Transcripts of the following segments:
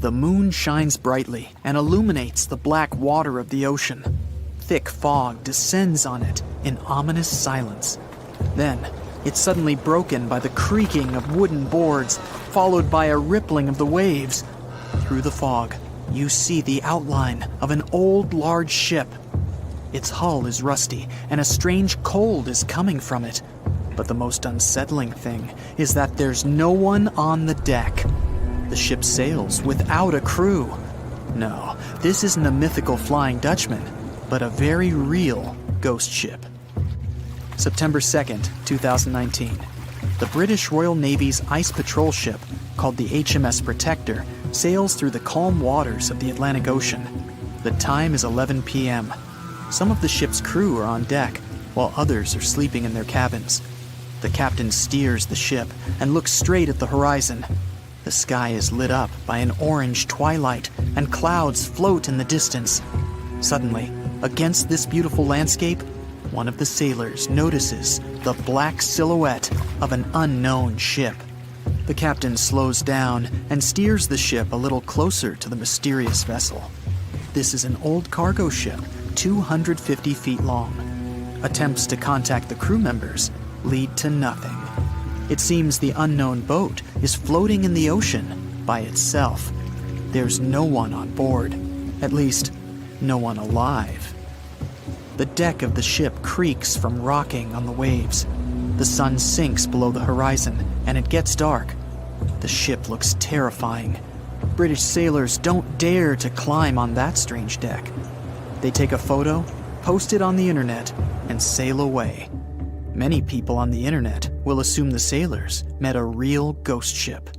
The moon shines brightly and illuminates the black water of the ocean. Thick fog descends on it in ominous silence. Then, it's suddenly broken by the creaking of wooden boards, followed by a rippling of the waves. Through the fog, you see the outline of an old, large ship. Its hull is rusty, and a strange cold is coming from it. But the most unsettling thing is that there's no one on the deck. The ship sails without a crew. No, this isn't a mythical Flying Dutchman, but a very real ghost ship. September 2nd, 2019. The British Royal Navy's ice patrol ship, called the HMS Protector, sails through the calm waters of the Atlantic Ocean. The time is 11 p.m. Some of the ship's crew are on deck, while others are sleeping in their cabins. The captain steers the ship and looks straight at the horizon. The sky is lit up by an orange twilight, and clouds float in the distance. Suddenly, against this beautiful landscape, one of the sailors notices the black silhouette of an unknown ship. The captain slows down and steers the ship a little closer to the mysterious vessel. This is an old cargo ship, 250 feet long. Attempts to contact the crew members lead to nothing. It seems the unknown boat is floating in the ocean by itself. There's no one on board, at least, no one alive. The deck of the ship creaks from rocking on the waves. The sun sinks below the horizon, and it gets dark. The ship looks terrifying. British sailors don't dare to climb on that strange deck. They take a photo, post it on the internet, and sail away. Many people on the internet will assume the sailors met a real ghost ship.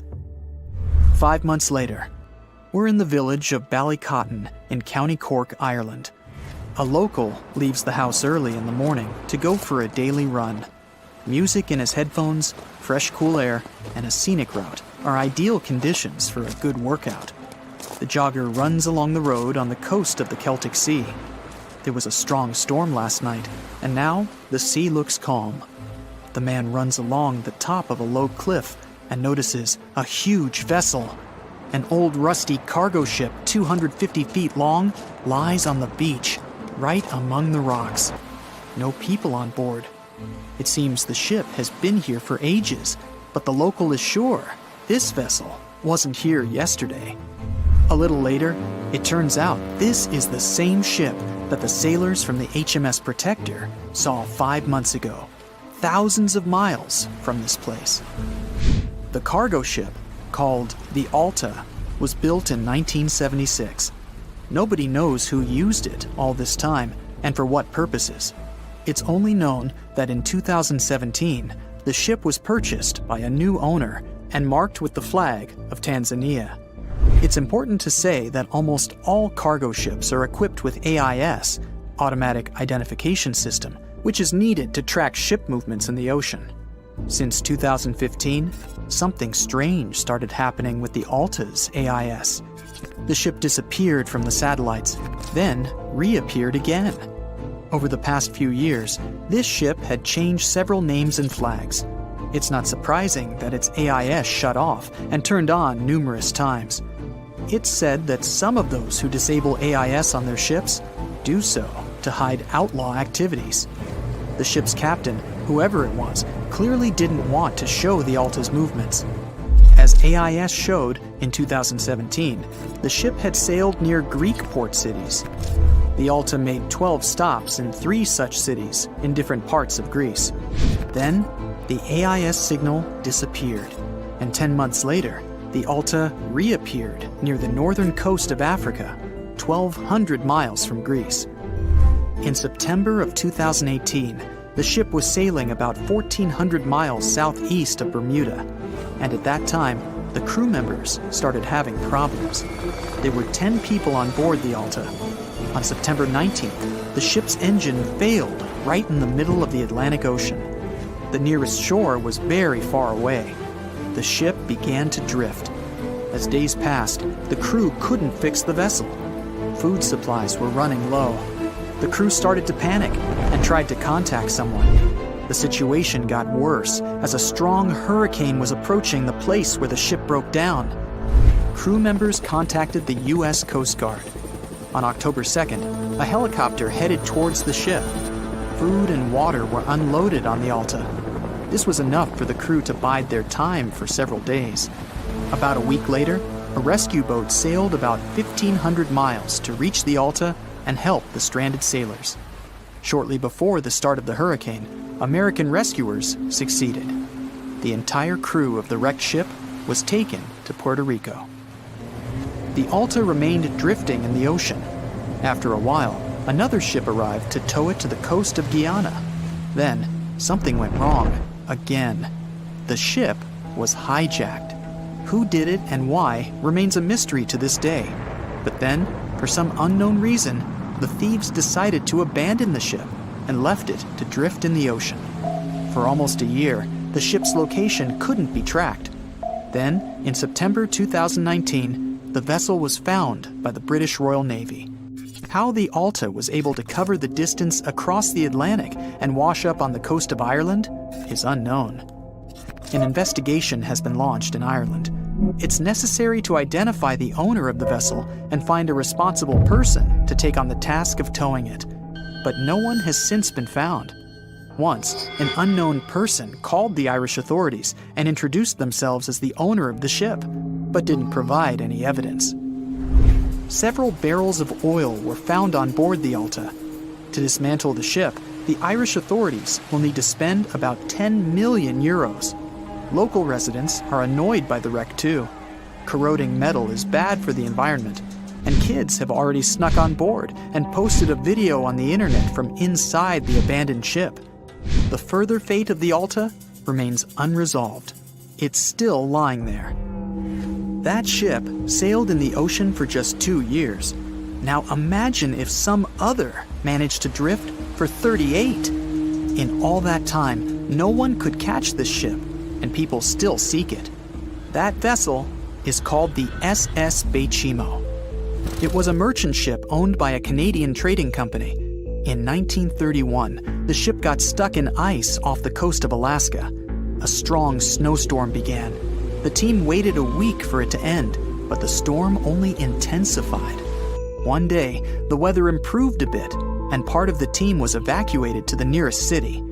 5 months later, we're in the village of Ballycotton in County Cork, Ireland. A local leaves the house early in the morning to go for a daily run. Music in his headphones, fresh cool air, and a scenic route are ideal conditions for a good workout. The jogger runs along the road on the coast of the Celtic Sea. There was a strong storm last night, and now the sea looks calm. The man runs along the top of a low cliff and notices a huge vessel. An old rusty cargo ship 250 feet long lies on the beach, right among the rocks. No people on board. It seems the ship has been here for ages, but the local is sure this vessel wasn't here yesterday. A little later, it turns out this is the same ship that the sailors from the HMS Protector saw 5 months ago, thousands of miles from this place. The cargo ship, called the Alta, was built in 1976. Nobody knows who used it all this time and for what purposes. It's only known that in 2017, the ship was purchased by a new owner and marked with the flag of Tanzania. It's important to say that almost all cargo ships are equipped with AIS, Automatic Identification System, which is needed to track ship movements in the ocean. Since 2015, something strange started happening with the Alta's AIS. The ship disappeared from the satellites, then reappeared again. Over the past few years, this ship had changed several names and flags. It's not surprising that its AIS shut off and turned on numerous times. It's said that some of those who disable AIS on their ships do so to hide outlaw activities. The ship's captain, whoever it was, clearly didn't want to show the Alta's movements. As AIS showed in 2017, the ship had sailed near Greek port cities. The Alta made 12 stops in 3 such cities in different parts of Greece. Then, the AIS signal disappeared, and 10 months later, the Alta reappeared near the northern coast of Africa, 1,200 miles from Greece. In September of 2018, the ship was sailing about 1,400 miles southeast of Bermuda, and at that time, the crew members started having problems. There were 10 people on board the Alta. On September 19th, the ship's engine failed right in the middle of the Atlantic Ocean. The nearest shore was very far away. The ship began to drift. As days passed, the crew couldn't fix the vessel. Food supplies were running low. The crew started to panic and tried to contact someone. The situation got worse as a strong hurricane was approaching the place where the ship broke down. crew members contacted the U.S. Coast Guard. On October 2nd, a helicopter headed towards the ship. Food and water were unloaded on the Alta. This was enough for the crew to bide their time for several days. About a week later, a rescue boat sailed about 1,500 miles to reach the Alta and help the stranded sailors. Shortly before the start of the hurricane, American rescuers succeeded. The entire crew of the wrecked ship was taken to Puerto Rico. The Alta remained drifting in the ocean. After a while, another ship arrived to tow it to the coast of Guyana. Then, something went wrong again. The ship was hijacked. Who did it and why remains a mystery to this day. But then, for some unknown reason, the thieves decided to abandon the ship and left it to drift in the ocean. For almost a year, the ship's location couldn't be tracked. Then, in September 2019, the vessel was found by the British Royal Navy. How the Alta was able to cover the distance across the Atlantic and wash up on the coast of Ireland is unknown. An investigation has been launched in Ireland. It's necessary to identify the owner of the vessel and find a responsible person to take on the task of towing it. But no one has since been found. Once, an unknown person called the Irish authorities and introduced themselves as the owner of the ship, but didn't provide any evidence. Several barrels of oil were found on board the Alta. To dismantle the ship, the Irish authorities will need to spend about 10 million euros. Local residents are annoyed by the wreck too. Corroding metal is bad for the environment, and kids have already snuck on board and posted a video on the internet from inside the abandoned ship. The further fate of the Alta remains unresolved. It's still lying there. That ship sailed in the ocean for just 2 years. Now imagine if some other managed to drift for 38. In all that time, no one could catch this ship, and people still seek it. That vessel is called the SS Bechimo. It was a merchant ship owned by a Canadian trading company. In 1931, the ship got stuck in ice off the coast of Alaska. A strong snowstorm began. The team waited a week for it to end, but the storm only intensified. One day, the weather improved a bit, and part of the team was evacuated to the nearest city.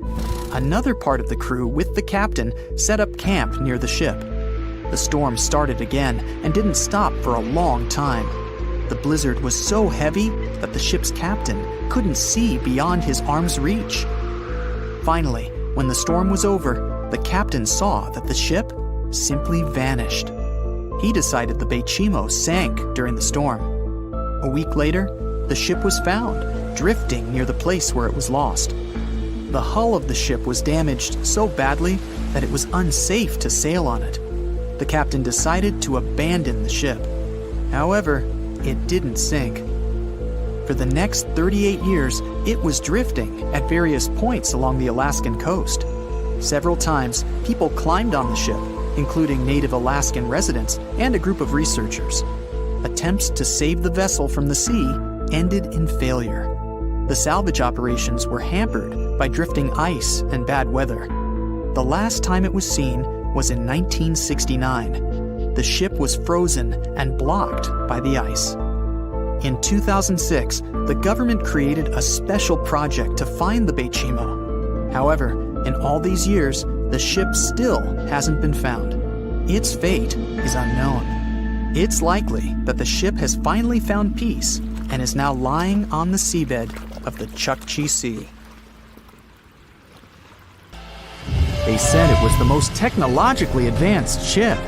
Another part of the crew, with the captain, set up camp near the ship. The storm started again and didn't stop for a long time. The blizzard was so heavy that the ship's captain couldn't see beyond his arm's reach. Finally, when the storm was over, the captain saw that the ship simply vanished. He decided the Bechimo sank during the storm. A week later, the ship was found, drifting near the place where it was lost. The hull of the ship was damaged so badly that it was unsafe to sail on it. The captain decided to abandon the ship. However, it didn't sink. For the next 38 years, it was drifting at various points along the Alaskan coast. Several times, people climbed on the ship, including native Alaskan residents and a group of researchers. Attempts to save the vessel from the sea ended in failure. The salvage operations were hampered by drifting ice and bad weather. The last time it was seen was in 1969. The ship was frozen and blocked by the ice. In 2006, the government created a special project to find the Bechimo. However, in all these years, the ship still hasn't been found. Its fate is unknown. It's likely that the ship has finally found peace and is now lying on the seabed of the Chukchi Sea. They said it was the most technologically advanced ship.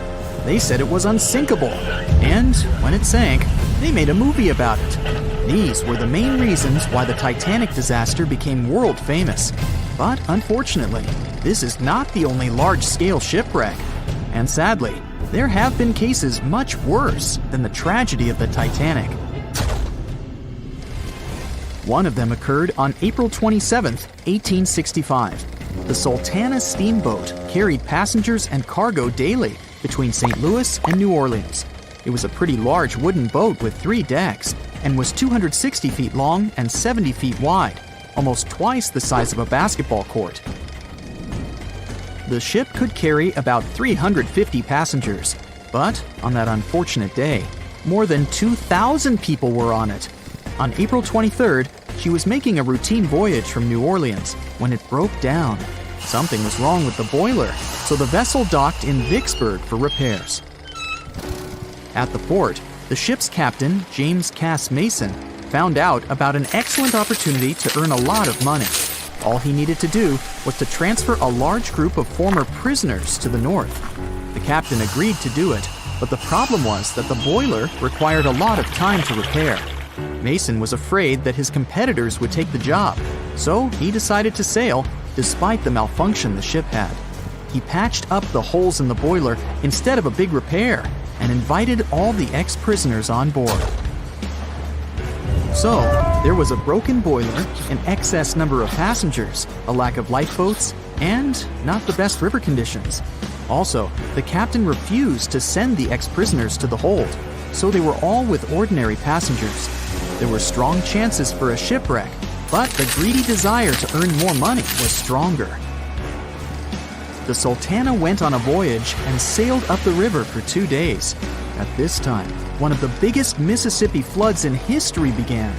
They said it was unsinkable. And when it sank, they made a movie about it. These were the main reasons why the Titanic disaster became world famous. But unfortunately, this is not the only large-scale shipwreck. And sadly, there have been cases much worse than the tragedy of the Titanic. One of them occurred on April 27, 1865. The Sultana steamboat carried passengers and cargo daily between St. Louis and New Orleans. It was a pretty large wooden boat with 3 decks and was 260 feet long and 70 feet wide, almost twice the size of a basketball court. The ship could carry about 350 passengers, But on that unfortunate day, more than 2,000 people were on it. On April 23rd, she was making a routine voyage from New Orleans when it broke down. Something was wrong with the boiler, so the vessel docked in Vicksburg for repairs. At the port, the ship's captain, James Cass Mason, found out about an excellent opportunity to earn a lot of money. All he needed to do was to transfer a large group of former prisoners to the north. The captain agreed to do it, but the problem was that the boiler required a lot of time to repair. Mason was afraid that his competitors would take the job, so he decided to sail despite the malfunction the ship had. He patched up the holes in the boiler instead of a big repair and invited all the ex-prisoners on board. So, there was a broken boiler, an excess number of passengers, a lack of lifeboats, and not the best river conditions. Also, the captain refused to send the ex-prisoners to the hold, so they were all with ordinary passengers. There were strong chances for a shipwreck, but the greedy desire to earn more money was stronger. The Sultana went on a voyage and sailed up the river for 2 days. At this time, one of the biggest Mississippi floods in history began.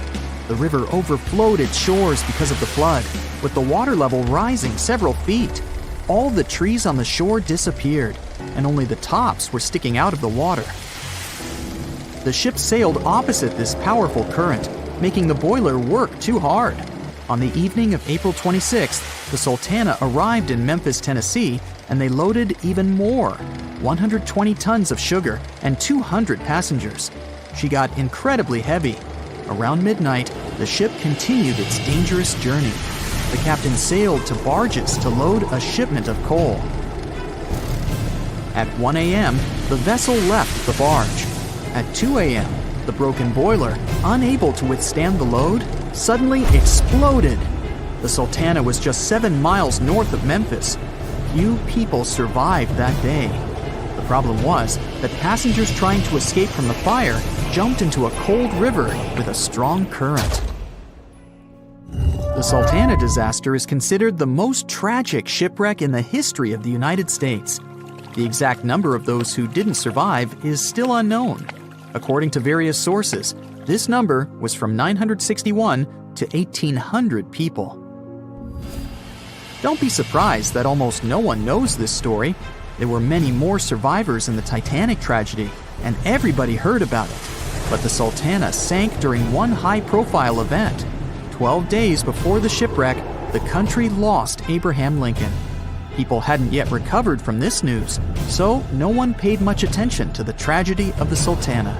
The river overflowed its shores because of the flood, with the water level rising several feet. All the trees on the shore disappeared, and only the tops were sticking out of the water. The ship sailed opposite this powerful current, making the boiler work too hard. On the evening of April 26th, the Sultana arrived in Memphis, Tennessee, and they loaded even more, 120 tons of sugar and 200 passengers. She got incredibly heavy. Around midnight, the ship continued its dangerous journey. The captain sailed to barges to load a shipment of coal. At 1 a.m., the vessel left the barge. At 2 a.m., the broken boiler, unable to withstand the load, suddenly exploded. The Sultana was just 7 miles north of Memphis. Few people survived that day. The problem was that passengers trying to escape from the fire jumped into a cold river with a strong current. The Sultana disaster is considered the most tragic shipwreck in the history of the United States. The exact number of those who didn't survive is still unknown. According to various sources, this number was from 961 to 1,800 people. Don't be surprised that almost no one knows this story. There were many more survivors in the Titanic tragedy, and everybody heard about it. But the Sultana sank during one high-profile event. 12 days before the shipwreck, the country lost Abraham Lincoln. People hadn't yet recovered from this news, so no one paid much attention to the tragedy of the Sultana.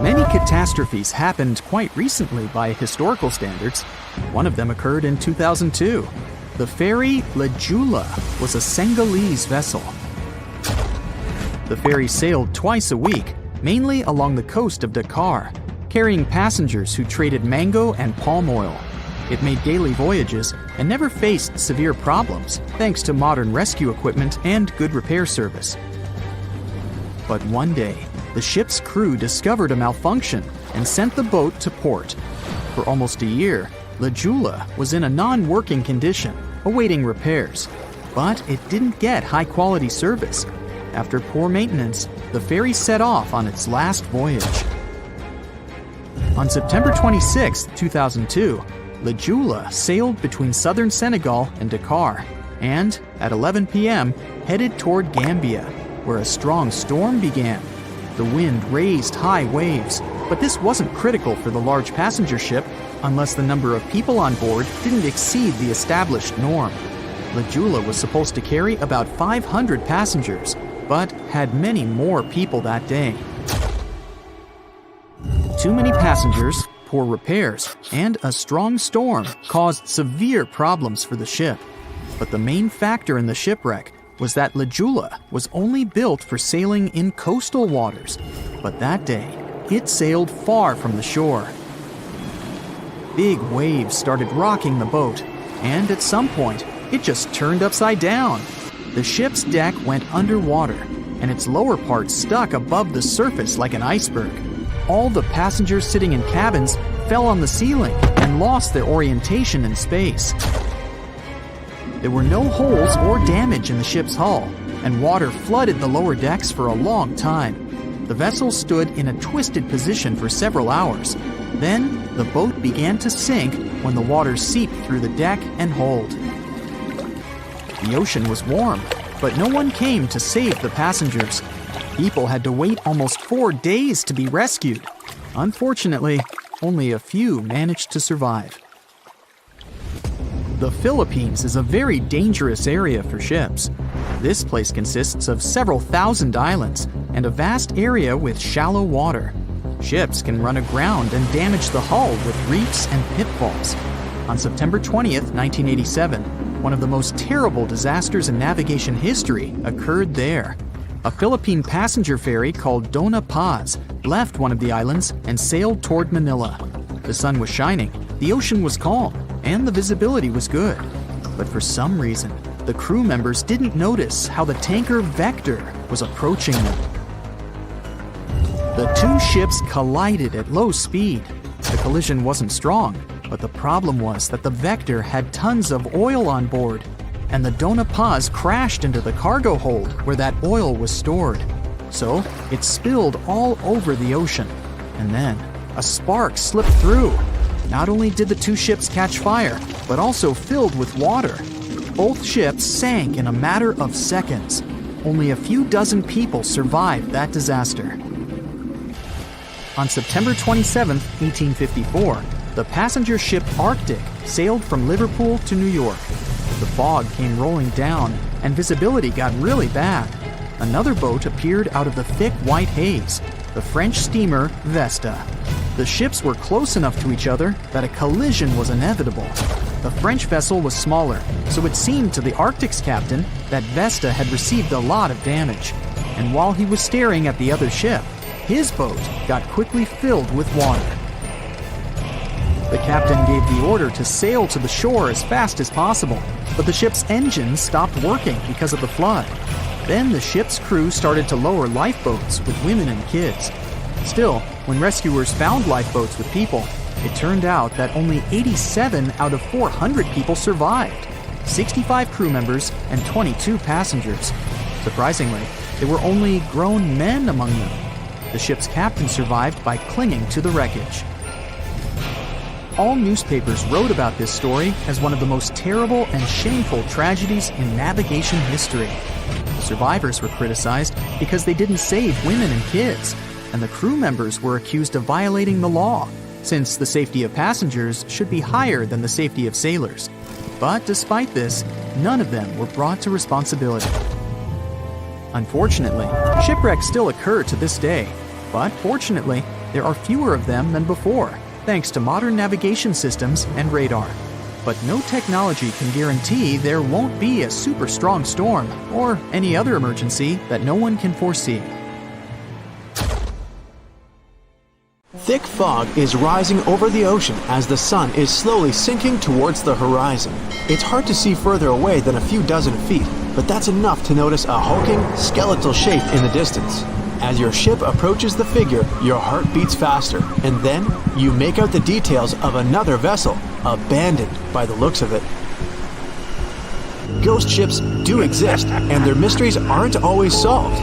Many catastrophes happened quite recently by historical standards. One of them occurred in 2002. The ferry La Jula was a Senegalese vessel. The ferry sailed twice a week, mainly along the coast of Dakar, carrying passengers who traded mango and palm oil. It made daily voyages and never faced severe problems thanks to modern rescue equipment and good repair service. But one day, the ship's crew discovered a malfunction and sent the boat to port. For almost a year, La Jula was in a non-working condition, awaiting repairs. But it didn't get high-quality service. After poor maintenance, the ferry set off on its last voyage. On September 26, 2002, La Jula sailed between southern Senegal and Dakar, and at 11 p.m. headed toward Gambia, where a strong storm began. The wind raised high waves, but this wasn't critical for the large passenger ship unless the number of people on board didn't exceed the established norm. La Jula was supposed to carry about 500 passengers, but had many more people that day. Too many passengers, poor repairs, and a strong storm caused severe problems for the ship. But the main factor in the shipwreck was that La Jula was only built for sailing in coastal waters, but that day, it sailed far from the shore. Big waves started rocking the boat, and at some point, it just turned upside down. The ship's deck went underwater, and its lower part stuck above the surface like an iceberg. All the passengers sitting in cabins fell on the ceiling and lost their orientation in space. There were no holes or damage in the ship's hull, and water flooded the lower decks for a long time. The vessel stood in a twisted position for several hours. Then, the boat began to sink when the water seeped through the deck and hold. The ocean was warm, but no one came to save the passengers. People had to wait almost 4 days to be rescued. Unfortunately, only a few managed to survive. The Philippines is a very dangerous area for ships. This place consists of several thousand islands and a vast area with shallow water. Ships can run aground and damage the hull with reefs and pitfalls. On September 20th, 1987, one of the most terrible disasters in navigation history occurred there. A Philippine passenger ferry called Dona Paz left one of the islands and sailed toward Manila. The sun was shining, the ocean was calm, and the visibility was good. But for some reason, the crew members didn't notice how the tanker Vector was approaching them. The two ships collided at low speed. The collision wasn't strong, but the problem was that the Vector had tons of oil on board, and the Dona Paz crashed into the cargo hold where that oil was stored. So it spilled all over the ocean, and then a spark slipped through. Not only did the two ships catch fire, but also filled with water. Both ships sank in a matter of seconds. Only a few dozen people survived that disaster. On September 27, 1854, the passenger ship Arctic sailed from Liverpool to New York. The fog came rolling down, and visibility got really bad. Another boat appeared out of the thick white haze, the French steamer Vesta. The ships were close enough to each other that a collision was inevitable. The French vessel was smaller, so it seemed to the Arctic's captain that Vesta had received a lot of damage. And while he was staring at the other ship, his boat got quickly filled with water. The captain gave the order to sail to the shore as fast as possible, but the ship's engines stopped working because of the flood. Then the ship's crew started to lower lifeboats with women and kids. Still, when rescuers found lifeboats with people, it turned out that only 87 out of 400 people survived, 65 crew members and 22 passengers. Surprisingly, there were only grown men among them. The ship's captain survived by clinging to the wreckage. All newspapers wrote about this story as one of the most terrible and shameful tragedies in navigation history. The survivors were criticized because they didn't save women and kids, and the crew members were accused of violating the law, since the safety of passengers should be higher than the safety of sailors. But despite this, none of them were brought to responsibility. Unfortunately, shipwrecks still occur to this day, but fortunately, there are fewer of them than before, thanks to modern navigation systems and radar. But no technology can guarantee there won't be a super strong storm or any other emergency that no one can foresee. Thick fog is rising over the ocean as the sun is slowly sinking towards the horizon. It's hard to see further away than a few dozen feet, but that's enough to notice a hulking, skeletal shape in the distance. As your ship approaches the figure, your heart beats faster, and then you make out the details of another vessel, abandoned by the looks of it. Ghost ships do exist, and their mysteries aren't always solved.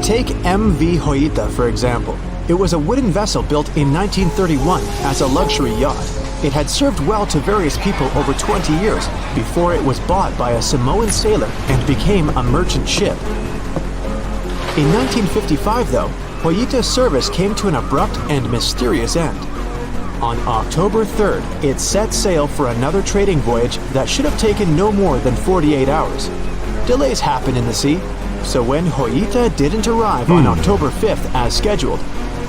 Take MV Hoyita, for example. It was a wooden vessel built in 1931 as a luxury yacht. It had served well to various people over 20 years before it was bought by a Samoan sailor and became a merchant ship. In 1955, though, Hoyita's service came to an abrupt and mysterious end. On October 3rd, it set sail for another trading voyage that should have taken no more than 48 hours. Delays happen in the sea, so when Hoyita didn't arrive on October 5th as scheduled,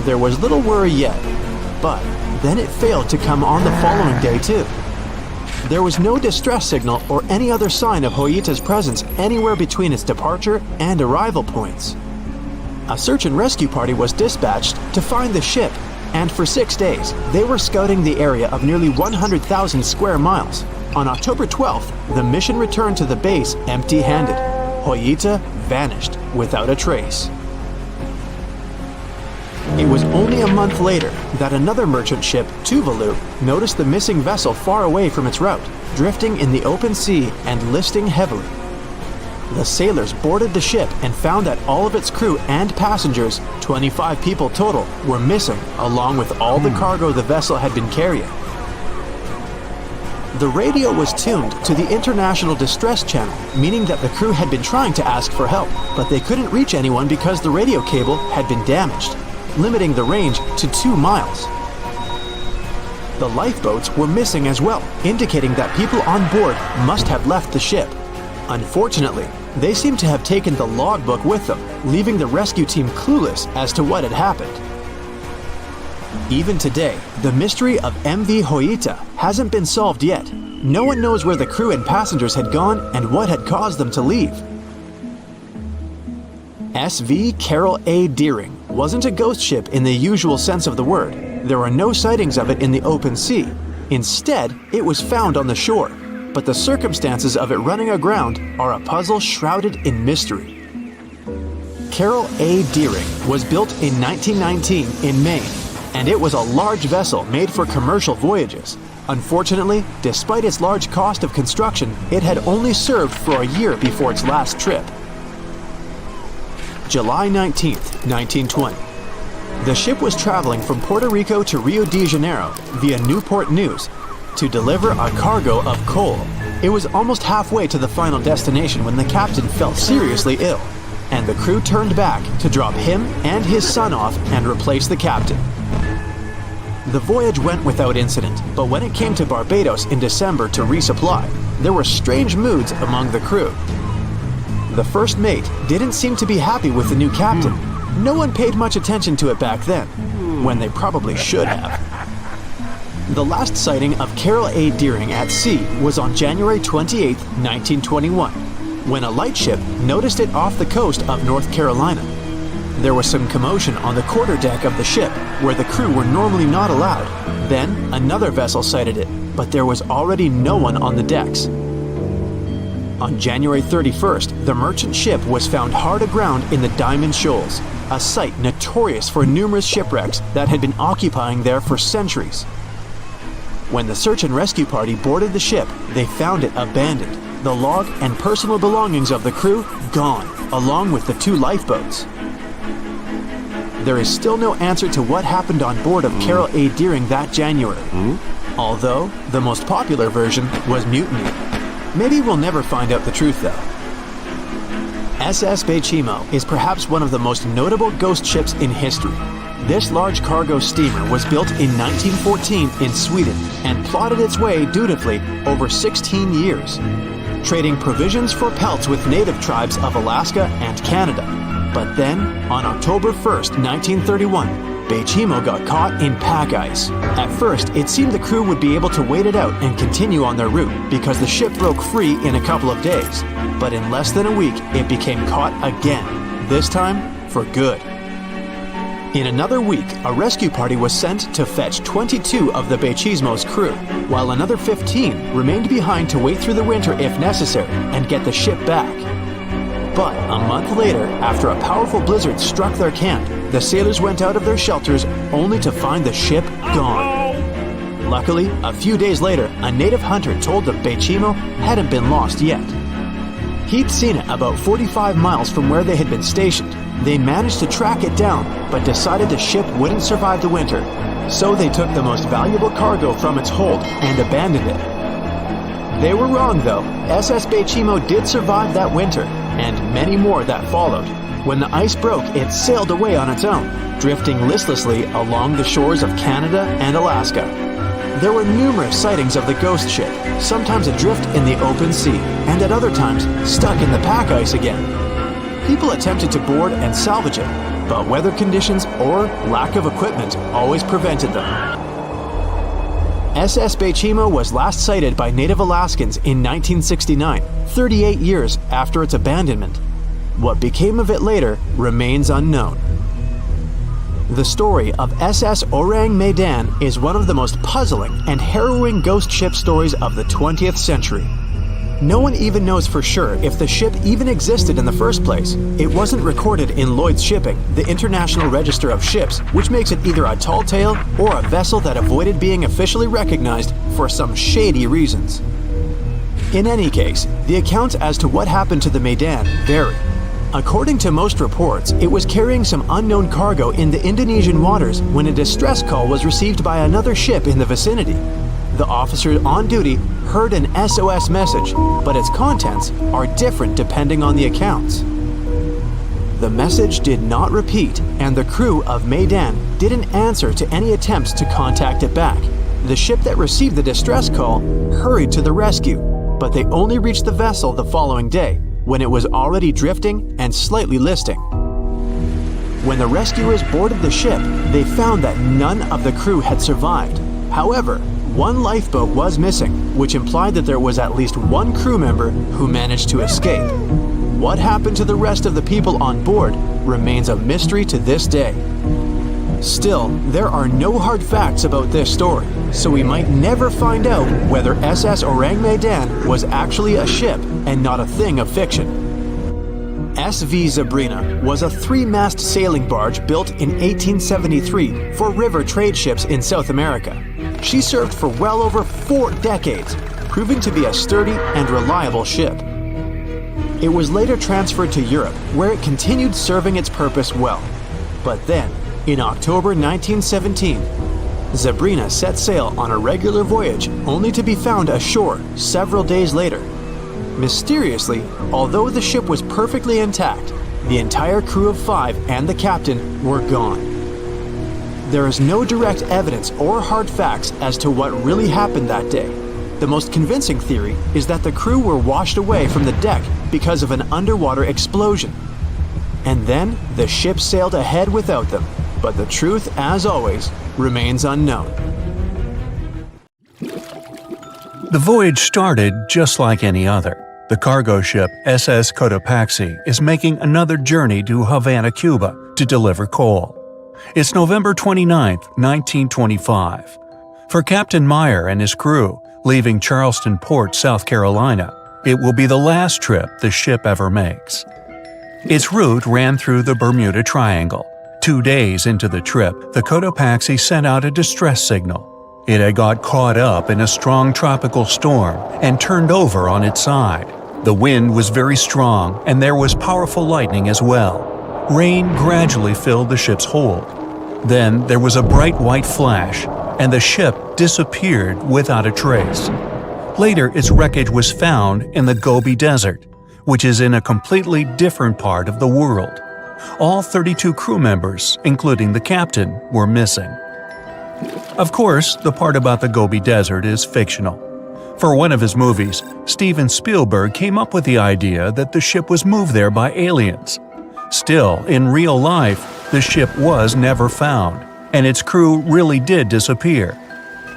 there was little worry yet. But then it failed to come on the following day too. There was no distress signal or any other sign of Hoyita's presence anywhere between its departure and arrival points. A search and rescue party was dispatched to find the ship, and for 6 days, they were scouting the area of nearly 100,000 square miles. On October 12th, the mission returned to the base empty-handed. Hoyita vanished without a trace. It was only a month later that another merchant ship, Tuvalu, noticed the missing vessel far away from its route, drifting in the open sea and listing heavily. the sailors boarded the ship and found that all of its crew and passengers, 25 people total, were missing, along with all the cargo the vessel had been carrying. The radio was tuned to the International Distress Channel, meaning that the crew had been trying to ask for help, but they couldn't reach anyone because the radio cable had been damaged, limiting the range to 2 miles. The lifeboats were missing as well, indicating that people on board must have left the ship. Unfortunately, they seem to have taken the logbook with them, leaving the rescue team clueless as to what had happened. Even today, the mystery of MV Hoita hasn't been solved yet. No one knows where the crew and passengers had gone and what had caused them to leave. SV Carol A. Deering wasn't a ghost ship in the usual sense of the word. There were no sightings of it in the open sea. Instead, it was found on the shore, but the circumstances of it running aground are a puzzle shrouded in mystery. Carol A. Deering was built in 1919 in Maine, and it was a large vessel made for commercial voyages. Unfortunately, despite its large cost of construction, it had only served for a year before its last trip. July 19, 1920. The ship was traveling from Puerto Rico to Rio de Janeiro via Newport News to deliver a cargo of coal. It was almost halfway to the final destination when the captain fell seriously ill, and the crew turned back to drop him and his son off and replace the captain. The voyage went without incident, but when it came to Barbados in December to resupply, there were strange moods among the crew. The first mate didn't seem to be happy with the new captain. No one paid much attention to it back then, when they probably should have. The last sighting of Carol A. Deering at sea was on January 28, 1921, when a lightship noticed it off the coast of North Carolina. There was some commotion on the quarterdeck of the ship, where the crew were normally not allowed. Then, another vessel sighted it, but there was already no one on the decks. On January 31st, the merchant ship was found hard aground in the Diamond Shoals, a site notorious for numerous shipwrecks that had been occupying there for centuries. When the search and rescue party boarded the ship, they found it abandoned, the log and personal belongings of the crew gone, along with the 2 lifeboats. There is still no answer to what happened on board of Carol A. Deering that January, although the most popular version was mutiny. Maybe we'll never find out the truth though. SS Bechimo is perhaps one of the most notable ghost ships in history. This large cargo steamer was built in 1914 in Sweden and plodded its way dutifully over 16 years, trading provisions for pelts with native tribes of Alaska and Canada. But then, on October 1st, 1931, Bechimo got caught in pack ice. At first, it seemed the crew would be able to wait it out and continue on their route because the ship broke free in a couple of days. But in less than a week, it became caught again, this time for good. In another week, a rescue party was sent to fetch 22 of the Bechimo's crew, while another 15 remained behind to wait through the winter if necessary and get the ship back. But a month later, after a powerful blizzard struck their camp, the sailors went out of their shelters only to find the ship gone. Luckily, a few days later, a native hunter told them Bechimo hadn't been lost yet. He'd seen it about 45 miles from where they had been stationed. They managed to track it down, but decided the ship wouldn't survive the winter. So they took the most valuable cargo from its hold and abandoned it. They were wrong though. SS Bechimo did survive that winter, and many more that followed. When the ice broke, it sailed away on its own, drifting listlessly along the shores of Canada and Alaska. There were numerous sightings of the ghost ship, sometimes adrift in the open sea, and at other times stuck in the pack ice again. People attempted to board and salvage it, but weather conditions or lack of equipment always prevented them. SS Bechimo was last sighted by native Alaskans in 1969, 38 years after its abandonment. What became of it later remains unknown. The story of SS Orang Medan is one of the most puzzling and harrowing ghost ship stories of the 20th century. No one even knows for sure if the ship even existed in the first place. It wasn't recorded in Lloyd's Shipping, the International Register of Ships, which makes it either a tall tale or a vessel that avoided being officially recognized for some shady reasons. In any case, the accounts as to what happened to the Medan vary. According to most reports, it was carrying some unknown cargo in the Indonesian waters when a distress call was received by another ship in the vicinity. The officer on duty heard an SOS message, but its contents are different depending on the accounts. The message did not repeat, and the crew of Medan didn't answer to any attempts to contact it back. The ship that received the distress call hurried to the rescue, but they only reached the vessel the following day, when it was already drifting and slightly listing. When the rescuers boarded the ship, they found that none of the crew had survived. However, one lifeboat was missing, which implied that there was at least one crew member who managed to escape. What happened to the rest of the people on board remains a mystery to this day. Still, there are no hard facts about this story, so we might never find out whether SS Orang Medan was actually a ship and not a thing of fiction. SV Sabrina was a 3-mast sailing barge built in 1873 for river trade ships in South America. She served for well over 4 decades, proving to be a sturdy and reliable ship. It was later transferred to Europe, where it continued serving its purpose well. But then, in October 1917, Sabrina set sail on a regular voyage only to be found ashore several days later. Mysteriously, although the ship was perfectly intact, the entire crew of 5 and the captain were gone. There is no direct evidence or hard facts as to what really happened that day. The most convincing theory is that the crew were washed away from the deck because of an underwater explosion. And then the ship sailed ahead without them. But the truth, as always, remains unknown. The voyage started just like any other. The cargo ship SS Cotopaxi is making another journey to Havana, Cuba, to deliver coal. It's November 29, 1925. For Captain Meyer and his crew, leaving Charleston Port, South Carolina, it will be the last trip the ship ever makes. Its route ran through the Bermuda Triangle. 2 days into the trip, the Cotopaxi sent out a distress signal. It had got caught up in a strong tropical storm and turned over on its side. The wind was very strong and there was powerful lightning as well. Rain gradually filled the ship's hold. Then there was a bright white flash, and the ship disappeared without a trace. Later, its wreckage was found in the Gobi Desert, which is in a completely different part of the world. All 32 crew members, including the captain, were missing. Of course, the part about the Gobi Desert is fictional. For one of his movies, Steven Spielberg came up with the idea that the ship was moved there by aliens. Still, in real life, the ship was never found, and its crew really did disappear.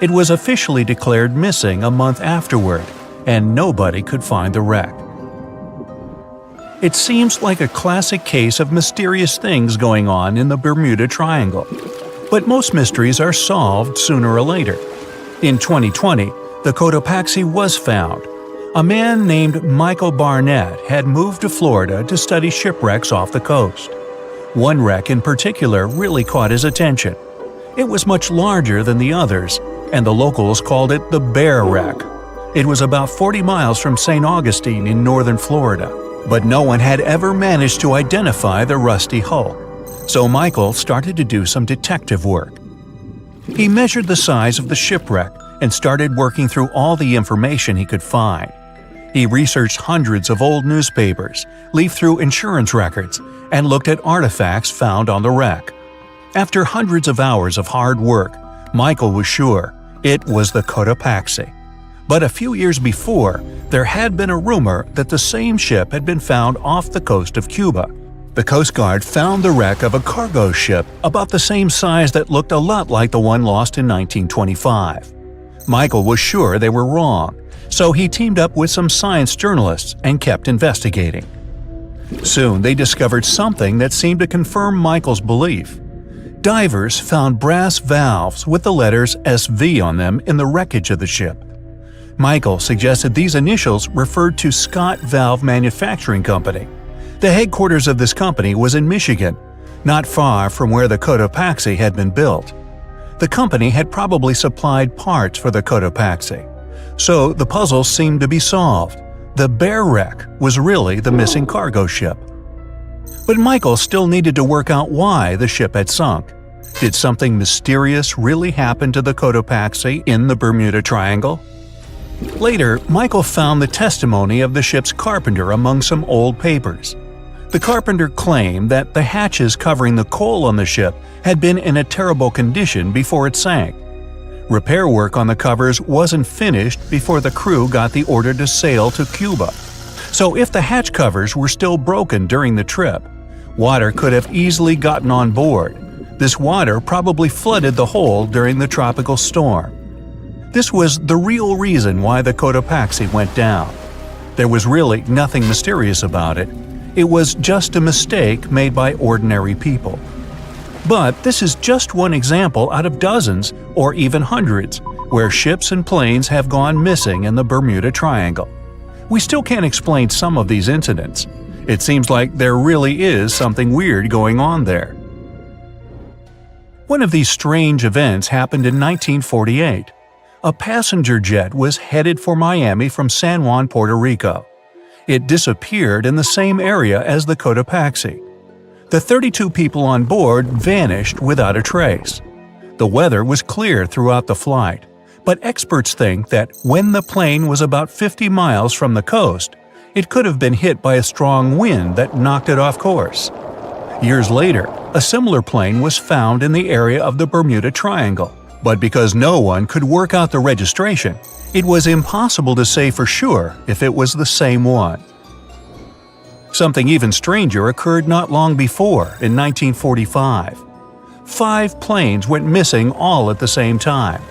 It was officially declared missing a month afterward, and nobody could find the wreck. It seems like a classic case of mysterious things going on in the Bermuda Triangle. But most mysteries are solved sooner or later. In 2020, the Cotopaxi was found. A man named Michael Barnett had moved to Florida to study shipwrecks off the coast. One wreck in particular really caught his attention. It was much larger than the others, and the locals called it the Bear Wreck. It was about 40 miles from St. Augustine in northern Florida, but no one had ever managed to identify the rusty hull. So Michael started to do some detective work. He measured the size of the shipwreck and started working through all the information he could find. He researched hundreds of old newspapers, leafed through insurance records, and looked at artifacts found on the wreck. After hundreds of hours of hard work, Michael was sure it was the Cotopaxi. But a few years before, there had been a rumor that the same ship had been found off the coast of Cuba. The Coast Guard found the wreck of a cargo ship about the same size that looked a lot like the one lost in 1925. Michael was sure they were wrong, so he teamed up with some science journalists and kept investigating. Soon they discovered something that seemed to confirm Michael's belief. Divers found brass valves with the letters SV on them in the wreckage of the ship. Michael suggested these initials referred to Scott Valve Manufacturing Company. The headquarters of this company was in Michigan, not far from where the Cotopaxi had been built. The company had probably supplied parts for the Cotopaxi. So the puzzle seemed to be solved. The bear wreck was really the missing cargo ship. But Michael still needed to work out why the ship had sunk. Did something mysterious really happen to the Cotopaxi in the Bermuda Triangle? Later, Michael found the testimony of the ship's carpenter among some old papers. The carpenter claimed that the hatches covering the coal on the ship had been in a terrible condition before it sank. Repair work on the covers wasn't finished before the crew got the order to sail to Cuba. So if the hatch covers were still broken during the trip, water could have easily gotten on board. This water probably flooded the hold during the tropical storm. This was the real reason why the Cotopaxi went down. There was really nothing mysterious about it. It was just a mistake made by ordinary people. But this is just one example out of dozens, or even hundreds, where ships and planes have gone missing in the Bermuda Triangle. We still can't explain some of these incidents. It seems like there really is something weird going on there. One of these strange events happened in 1948. A passenger jet was headed for Miami from San Juan, Puerto Rico. It disappeared in the same area as the Cotopaxi. The 32 people on board vanished without a trace. The weather was clear throughout the flight, but experts think that when the plane was about 50 miles from the coast, it could have been hit by a strong wind that knocked it off course. Years later, a similar plane was found in the area of the Bermuda Triangle, but because no one could work out the registration, it was impossible to say for sure if it was the same one. Something even stranger occurred not long before, in 1945. 5 planes went missing all at the same time.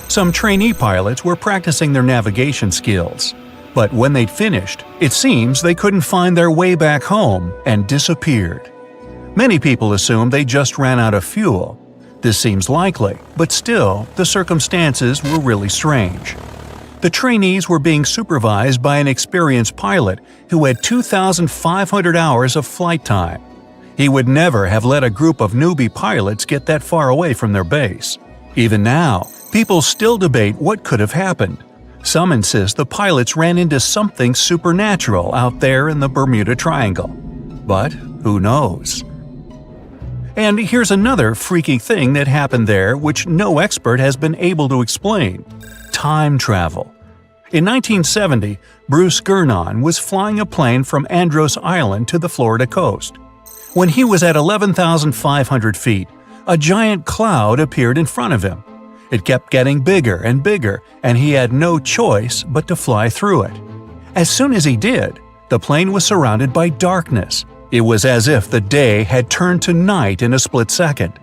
Some trainee pilots were practicing their navigation skills, but when they'd finished, it seems they couldn't find their way back home and disappeared. Many people assume they just ran out of fuel. This seems likely, but still, the circumstances were really strange. The trainees were being supervised by an experienced pilot who had 2,500 hours of flight time. He would never have let a group of newbie pilots get that far away from their base. Even now, people still debate what could have happened. Some insist the pilots ran into something supernatural out there in the Bermuda Triangle. But who knows? And here's another freaky thing that happened there which no expert has been able to explain. Time travel. In 1970, Bruce Gernon was flying a plane from Andros Island to the Florida coast. When he was at 11,500 feet, a giant cloud appeared in front of him. It kept getting bigger and bigger, and he had no choice but to fly through it. As soon as he did, the plane was surrounded by darkness. It was as if the day had turned to night in a split second.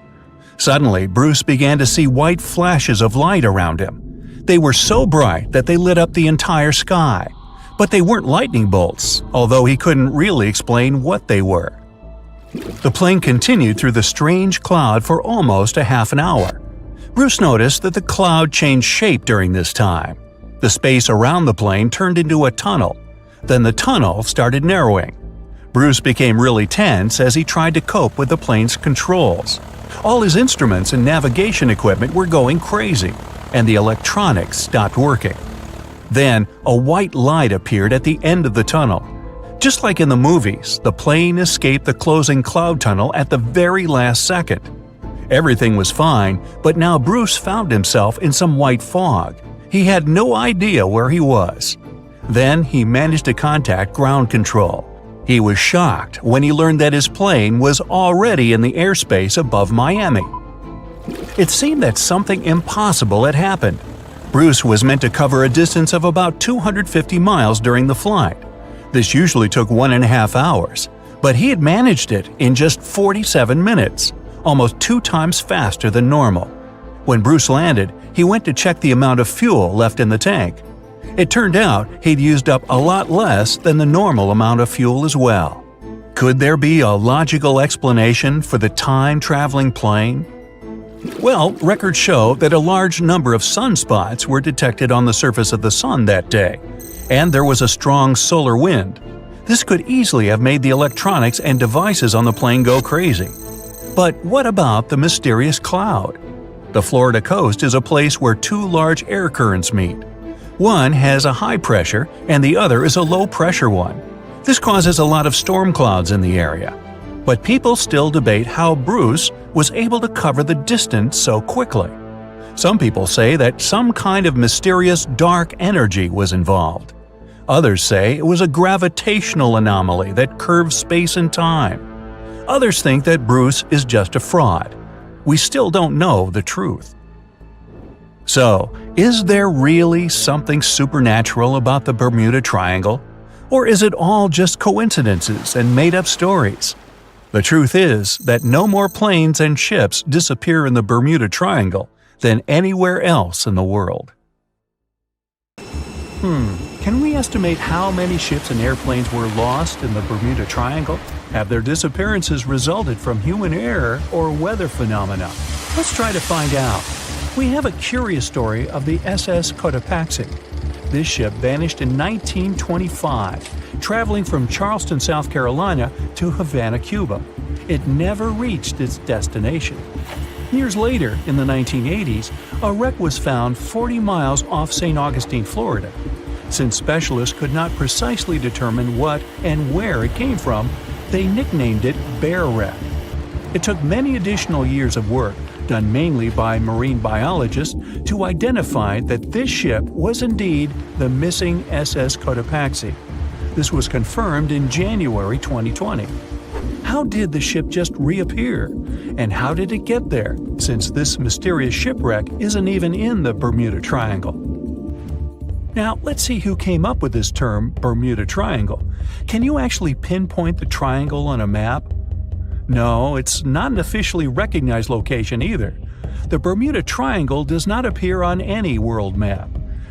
Suddenly, Bruce began to see white flashes of light around him. They were so bright that they lit up the entire sky. But they weren't lightning bolts, although he couldn't really explain what they were. The plane continued through the strange cloud for almost a half an hour. Bruce noticed that the cloud changed shape during this time. The space around the plane turned into a tunnel. Then the tunnel started narrowing. Bruce became really tense as he tried to cope with the plane's controls. All his instruments and navigation equipment were going crazy, and the electronics stopped working. Then, a white light appeared at the end of the tunnel. Just like in the movies, the plane escaped the closing cloud tunnel at the very last second. Everything was fine, but now Bruce found himself in some white fog. He had no idea where he was. Then he managed to contact ground control. He was shocked when he learned that his plane was already in the airspace above Miami. It seemed that something impossible had happened. Bruce was meant to cover a distance of about 250 miles during the flight. This usually took 1.5 hours, but he had managed it in just 47 minutes, almost 2 times faster than normal. When Bruce landed, he went to check the amount of fuel left in the tank. It turned out he'd used up a lot less than the normal amount of fuel as well. Could there be a logical explanation for the time-traveling plane? Well, records show that a large number of sunspots were detected on the surface of the sun that day, and there was a strong solar wind. This could easily have made the electronics and devices on the plane go crazy. But what about the mysterious cloud? The Florida coast is a place where 2 large air currents meet. One has a high pressure and the other is a low pressure one. This causes a lot of storm clouds in the area. But people still debate how Bruce was able to cover the distance so quickly. Some people say that some kind of mysterious dark energy was involved. Others say it was a gravitational anomaly that curves space and time. Others think that Bruce is just a fraud. We still don't know the truth. So, is there really something supernatural about the Bermuda Triangle? Or is it all just coincidences and made-up stories? The truth is that no more planes and ships disappear in the Bermuda Triangle than anywhere else in the world. Can we estimate how many ships and airplanes were lost in the Bermuda Triangle? Have their disappearances resulted from human error or weather phenomena? Let's try to find out. We have a curious story of the SS Cotopaxi. This ship vanished in 1925, traveling from Charleston, South Carolina to Havana, Cuba. It never reached its destination. Years later, in the 1980s, a wreck was found 40 miles off St. Augustine, Florida. Since specialists could not precisely determine what and where it came from, they nicknamed it Bear Wreck. It took many additional years of work, done mainly by marine biologists, to identify that this ship was indeed the missing SS Cotopaxi. This was confirmed in January 2020. How did the ship just reappear? And how did it get there, since this mysterious shipwreck isn't even in the Bermuda Triangle? Now, let's see who came up with this term, Bermuda Triangle. Can you actually pinpoint the triangle on a map? No, it's not an officially recognized location either. The Bermuda Triangle does not appear on any world map.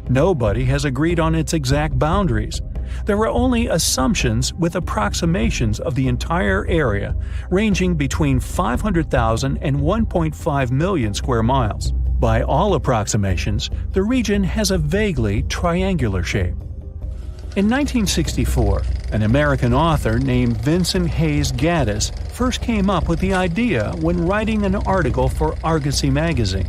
Nobody has agreed on its exact boundaries. There are only assumptions with approximations of the entire area, ranging between 500,000 and 1.5 million square miles. By all approximations, the region has a vaguely triangular shape. In 1964, an American author named Vincent Hayes Gaddis first came up with the idea when writing an article for Argosy magazine.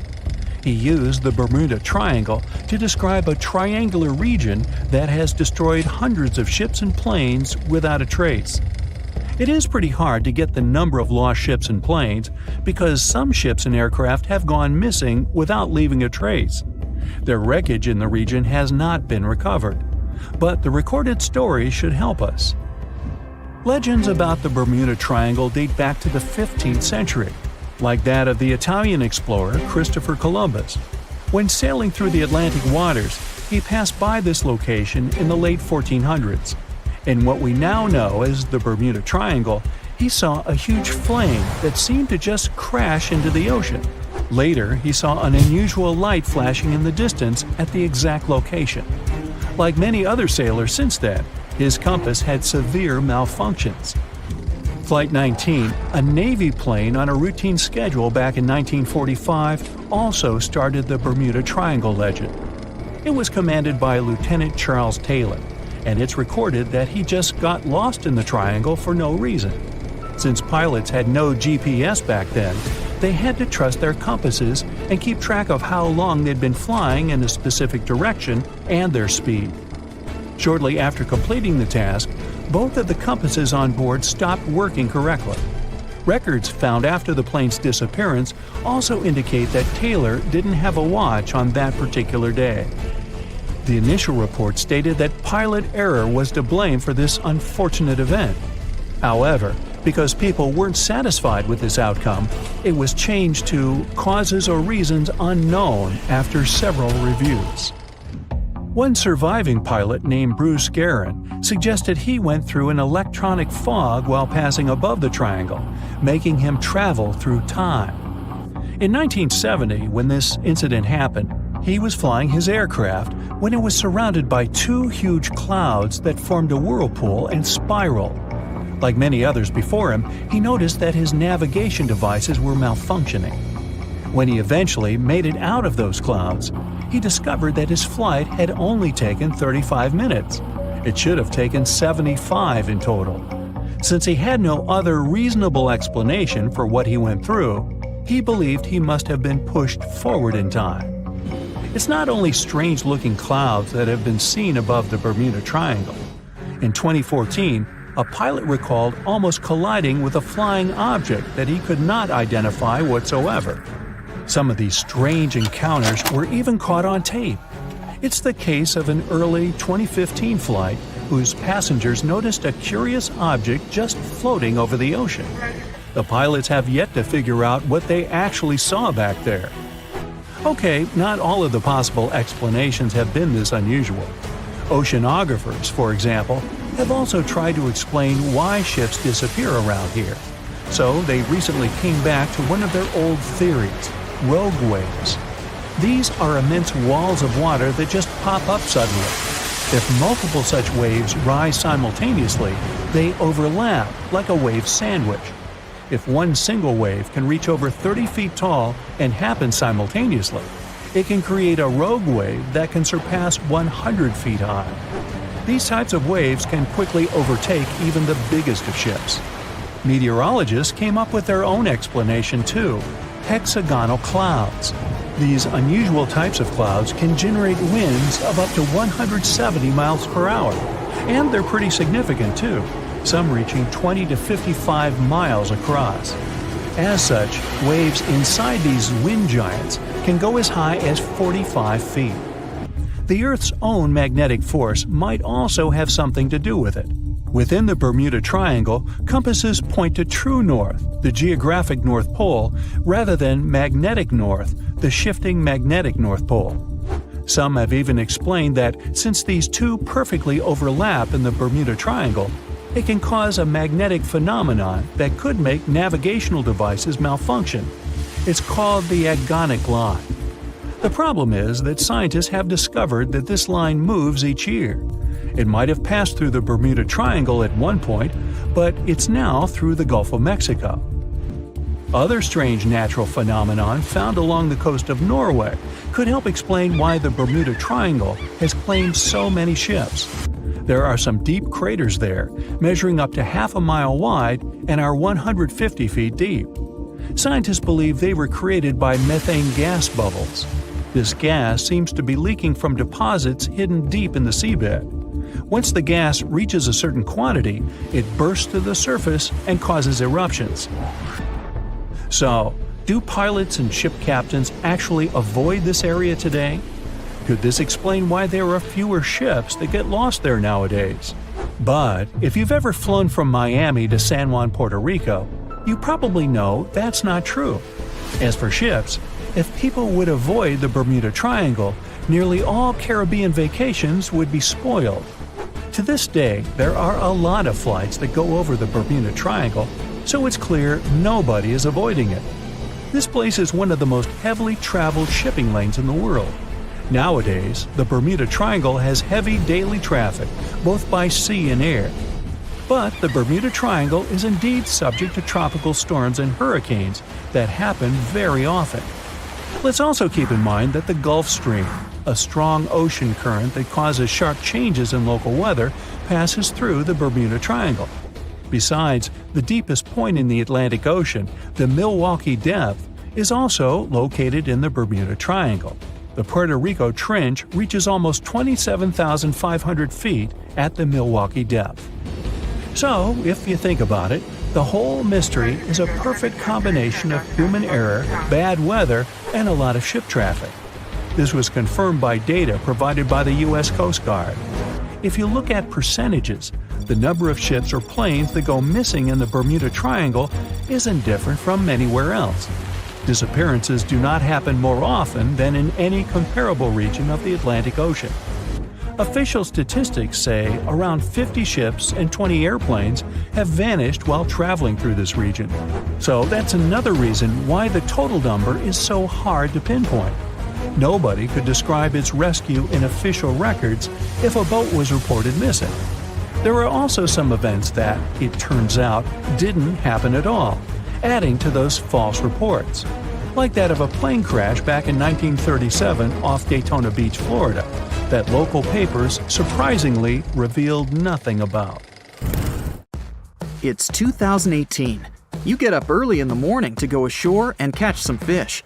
He used the Bermuda Triangle to describe a triangular region that has destroyed hundreds of ships and planes without a trace. It is pretty hard to get the number of lost ships and planes because some ships and aircraft have gone missing without leaving a trace. Their wreckage in the region has not been recovered, but the recorded stories should help us. Legends about the Bermuda Triangle date back to the 15th century, like that of the Italian explorer Christopher Columbus. When sailing through the Atlantic waters, he passed by this location in the late 1400s. In what we now know as the Bermuda Triangle, he saw a huge flame that seemed to just crash into the ocean. Later, he saw an unusual light flashing in the distance at the exact location. Like many other sailors since then, his compass had severe malfunctions. Flight 19, a Navy plane on a routine schedule back in 1945, also started the Bermuda Triangle legend. It was commanded by Lieutenant Charles Taylor, and it's recorded that he just got lost in the triangle for no reason. Since pilots had no GPS back then, they had to trust their compasses and keep track of how long they'd been flying in a specific direction and their speed. Shortly after completing the task, both of the compasses on board stopped working correctly. Records found after the plane's disappearance also indicate that Taylor didn't have a watch on that particular day. The initial report stated that pilot error was to blame for this unfortunate event. However, because people weren't satisfied with this outcome, it was changed to causes or reasons unknown after several reviews. One surviving pilot named Bruce Guerin suggested he went through an electronic fog while passing above the triangle, making him travel through time. In 1970, when this incident happened, he was flying his aircraft when it was surrounded by two huge clouds that formed a whirlpool and spiraled. Like many others before him, he noticed that his navigation devices were malfunctioning. When he eventually made it out of those clouds, he discovered that his flight had only taken 35 minutes. It should have taken 75 in total. Since he had no other reasonable explanation for what he went through, he believed he must have been pushed forward in time. It's not only strange-looking clouds that have been seen above the Bermuda Triangle. In 2014, a pilot recalled almost colliding with a flying object that he could not identify whatsoever. Some of these strange encounters were even caught on tape. It's the case of an early 2015 flight whose passengers noticed a curious object just floating over the ocean. The pilots have yet to figure out what they actually saw back there. Okay, not all of the possible explanations have been this unusual. Oceanographers, for example, have also tried to explain why ships disappear around here. So they recently came back to one of their old theories: rogue waves. These are immense walls of water that just pop up suddenly. If multiple such waves rise simultaneously, they overlap like a wave sandwich. If one single wave can reach over 30 feet tall and happen simultaneously, it can create a rogue wave that can surpass 100 feet high. These types of waves can quickly overtake even the biggest of ships. Meteorologists came up with their own explanation too: hexagonal clouds. These unusual types of clouds can generate winds of up to 170 miles per hour, and they're pretty significant too, some reaching 20 to 55 miles across. As such, waves inside these wind giants can go as high as 45 feet. The Earth's own magnetic force might also have something to do with it. Within the Bermuda Triangle, compasses point to true north, the geographic North Pole, rather than magnetic north, the shifting magnetic North Pole. Some have even explained that since these two perfectly overlap in the Bermuda Triangle, it can cause a magnetic phenomenon that could make navigational devices malfunction. It's called the agonic line. The problem is that scientists have discovered that this line moves each year. It might have passed through the Bermuda Triangle at one point, but it's now through the Gulf of Mexico. Other strange natural phenomenon found along the coast of Norway could help explain why the Bermuda Triangle has claimed so many ships. There are some deep craters there, measuring up to half a mile wide and are 150 feet deep. Scientists believe they were created by methane gas bubbles. This gas seems to be leaking from deposits hidden deep in the seabed. Once the gas reaches a certain quantity, it bursts to the surface and causes eruptions. So, do pilots and ship captains actually avoid this area today? Could this explain why there are fewer ships that get lost there nowadays? But if you've ever flown from Miami to San Juan, Puerto Rico, you probably know that's not true. As for ships, if people would avoid the Bermuda Triangle, nearly all Caribbean vacations would be spoiled. To this day, there are a lot of flights that go over the Bermuda Triangle, so it's clear nobody is avoiding it. This place is one of the most heavily traveled shipping lanes in the world. Nowadays, the Bermuda Triangle has heavy daily traffic, both by sea and air. But the Bermuda Triangle is indeed subject to tropical storms and hurricanes that happen very often. Let's also keep in mind that the Gulf Stream, a strong ocean current that causes sharp changes in local weather, passes through the Bermuda Triangle. Besides, the deepest point in the Atlantic Ocean, the Milwaukee Depth, is also located in the Bermuda Triangle. The Puerto Rico Trench reaches almost 27,500 feet at the Milwaukee Depth. So, if you think about it, the whole mystery is a perfect combination of human error, bad weather, and a lot of ship traffic. This was confirmed by data provided by the U.S. Coast Guard. If you look at percentages, the number of ships or planes that go missing in the Bermuda Triangle isn't different from anywhere else. Disappearances do not happen more often than in any comparable region of the Atlantic Ocean. Official statistics say around 50 ships and 20 airplanes have vanished while traveling through this region. So that's another reason why the total number is so hard to pinpoint. Nobody could describe its rescue in official records if a boat was reported missing. There are also some events that, it turns out, didn't happen at all, adding to those false reports, like that of a plane crash back in 1937 off Daytona Beach, Florida, that local papers surprisingly revealed nothing about. It's 2018. You get up early in the morning to go ashore and catch some fish.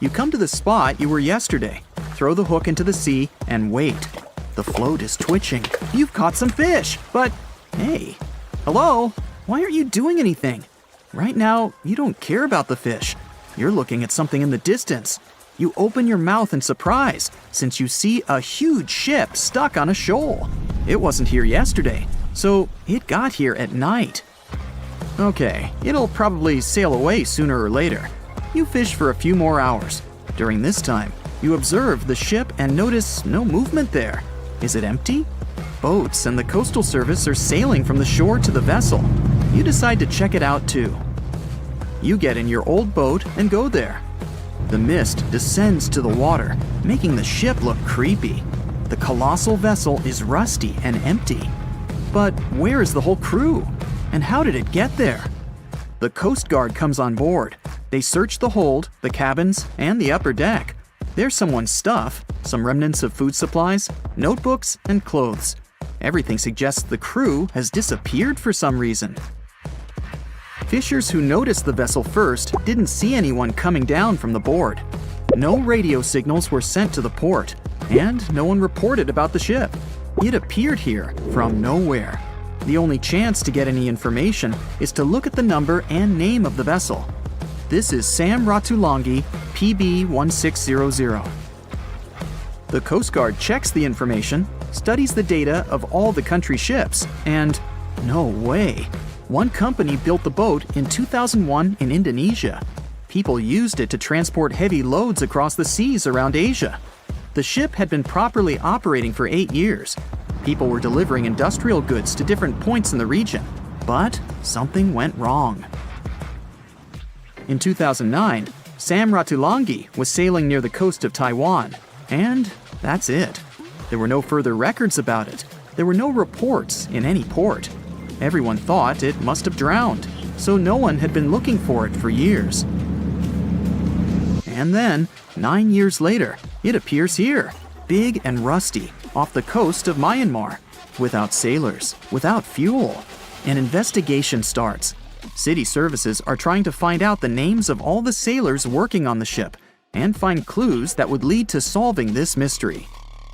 You come to the spot you were yesterday. throw the hook into the sea, and wait. The float is twitching. You've caught some fish, but hey, hello? Why aren't you doing anything? Right now, you don't care about the fish. You're looking at something in the distance. You open your mouth in surprise since you see a huge ship stuck on a shoal. It wasn't here yesterday, so it got here at night. Okay, it'll probably sail away sooner or later. You fish for a few more hours. During this time, you observe the ship and notice no movement there. Is it empty? Boats and the Coastal Service are sailing from the shore to the vessel. You decide to check it out too. You get in your old boat and go there. The mist descends to the water, making the ship look creepy. The colossal vessel is rusty and empty. But where is the whole crew? And how did it get there? The Coast Guard comes on board. They search the hold, the cabins, and the upper deck. There's someone's stuff, some remnants of food supplies, notebooks, and clothes. Everything suggests the crew has disappeared for some reason. Fishers who noticed the vessel first didn't see anyone coming down from the board. No radio signals were sent to the port, and no one reported about the ship. It appeared here from nowhere. The only chance to get any information is to look at the number and name of the vessel. This is Sam Ratulangi, PB 1600. The Coast Guard checks the information, studies the data of all the country ships, and no way. One company built the boat in 2001 in Indonesia. People used it to transport heavy loads across the seas around Asia. The ship had been properly operating for 8 years. People were delivering industrial goods to different points in the region, but something went wrong. In 2009, Sam Ratulangi was sailing near the coast of Taiwan, and that's it. There were no further records about it. There were no reports in any port. Everyone thought it must have drowned, so no one had been looking for it for years. And then, 9 years later, it appears here, big and rusty, off the coast of Myanmar, without sailors, without fuel. An investigation starts. City services are trying to find out the names of all the sailors working on the ship and find clues that would lead to solving this mystery.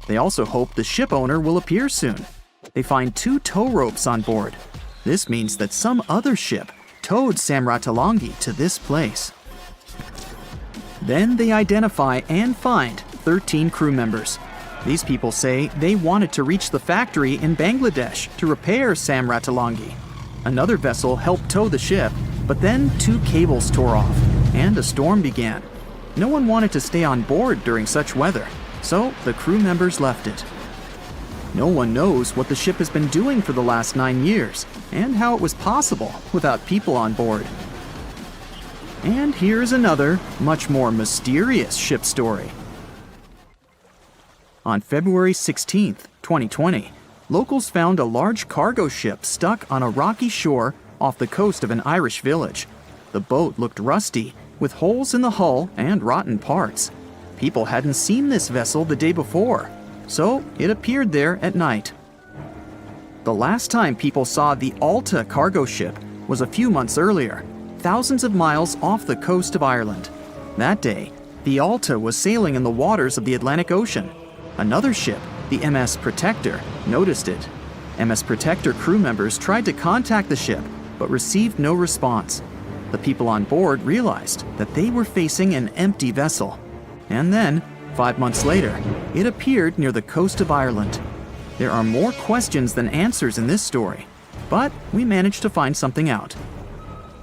They also hope the ship owner will appear soon. They find 2 tow ropes on board. This means that some other ship towed Sam Ratulangi to this place. Then they identify and find 13 crew members. These people say they wanted to reach the factory in Bangladesh to repair Sam Ratulangi. Another vessel helped tow the ship, but then 2 cables tore off, and a storm began. No one wanted to stay on board during such weather, so the crew members left it. No one knows what the ship has been doing for the last 9 years, and how it was possible without people on board. And here's another, much more mysterious ship story. On February 16, 2020, locals found a large cargo ship stuck on a rocky shore off the coast of an Irish village. The boat looked rusty, with holes in the hull and rotten parts. People hadn't seen this vessel the day before, so it appeared there at night. The last time people saw the Alta cargo ship was a few months earlier, thousands of miles off the coast of Ireland. That day, the Alta was sailing in the waters of the Atlantic Ocean. Another ship, the MS Protector, noticed it. MS Protector crew members tried to contact the ship, but received no response. The people on board realized that they were facing an empty vessel. And then, 5 months later, it appeared near the coast of Ireland. There are more questions than answers in this story, but we managed to find something out.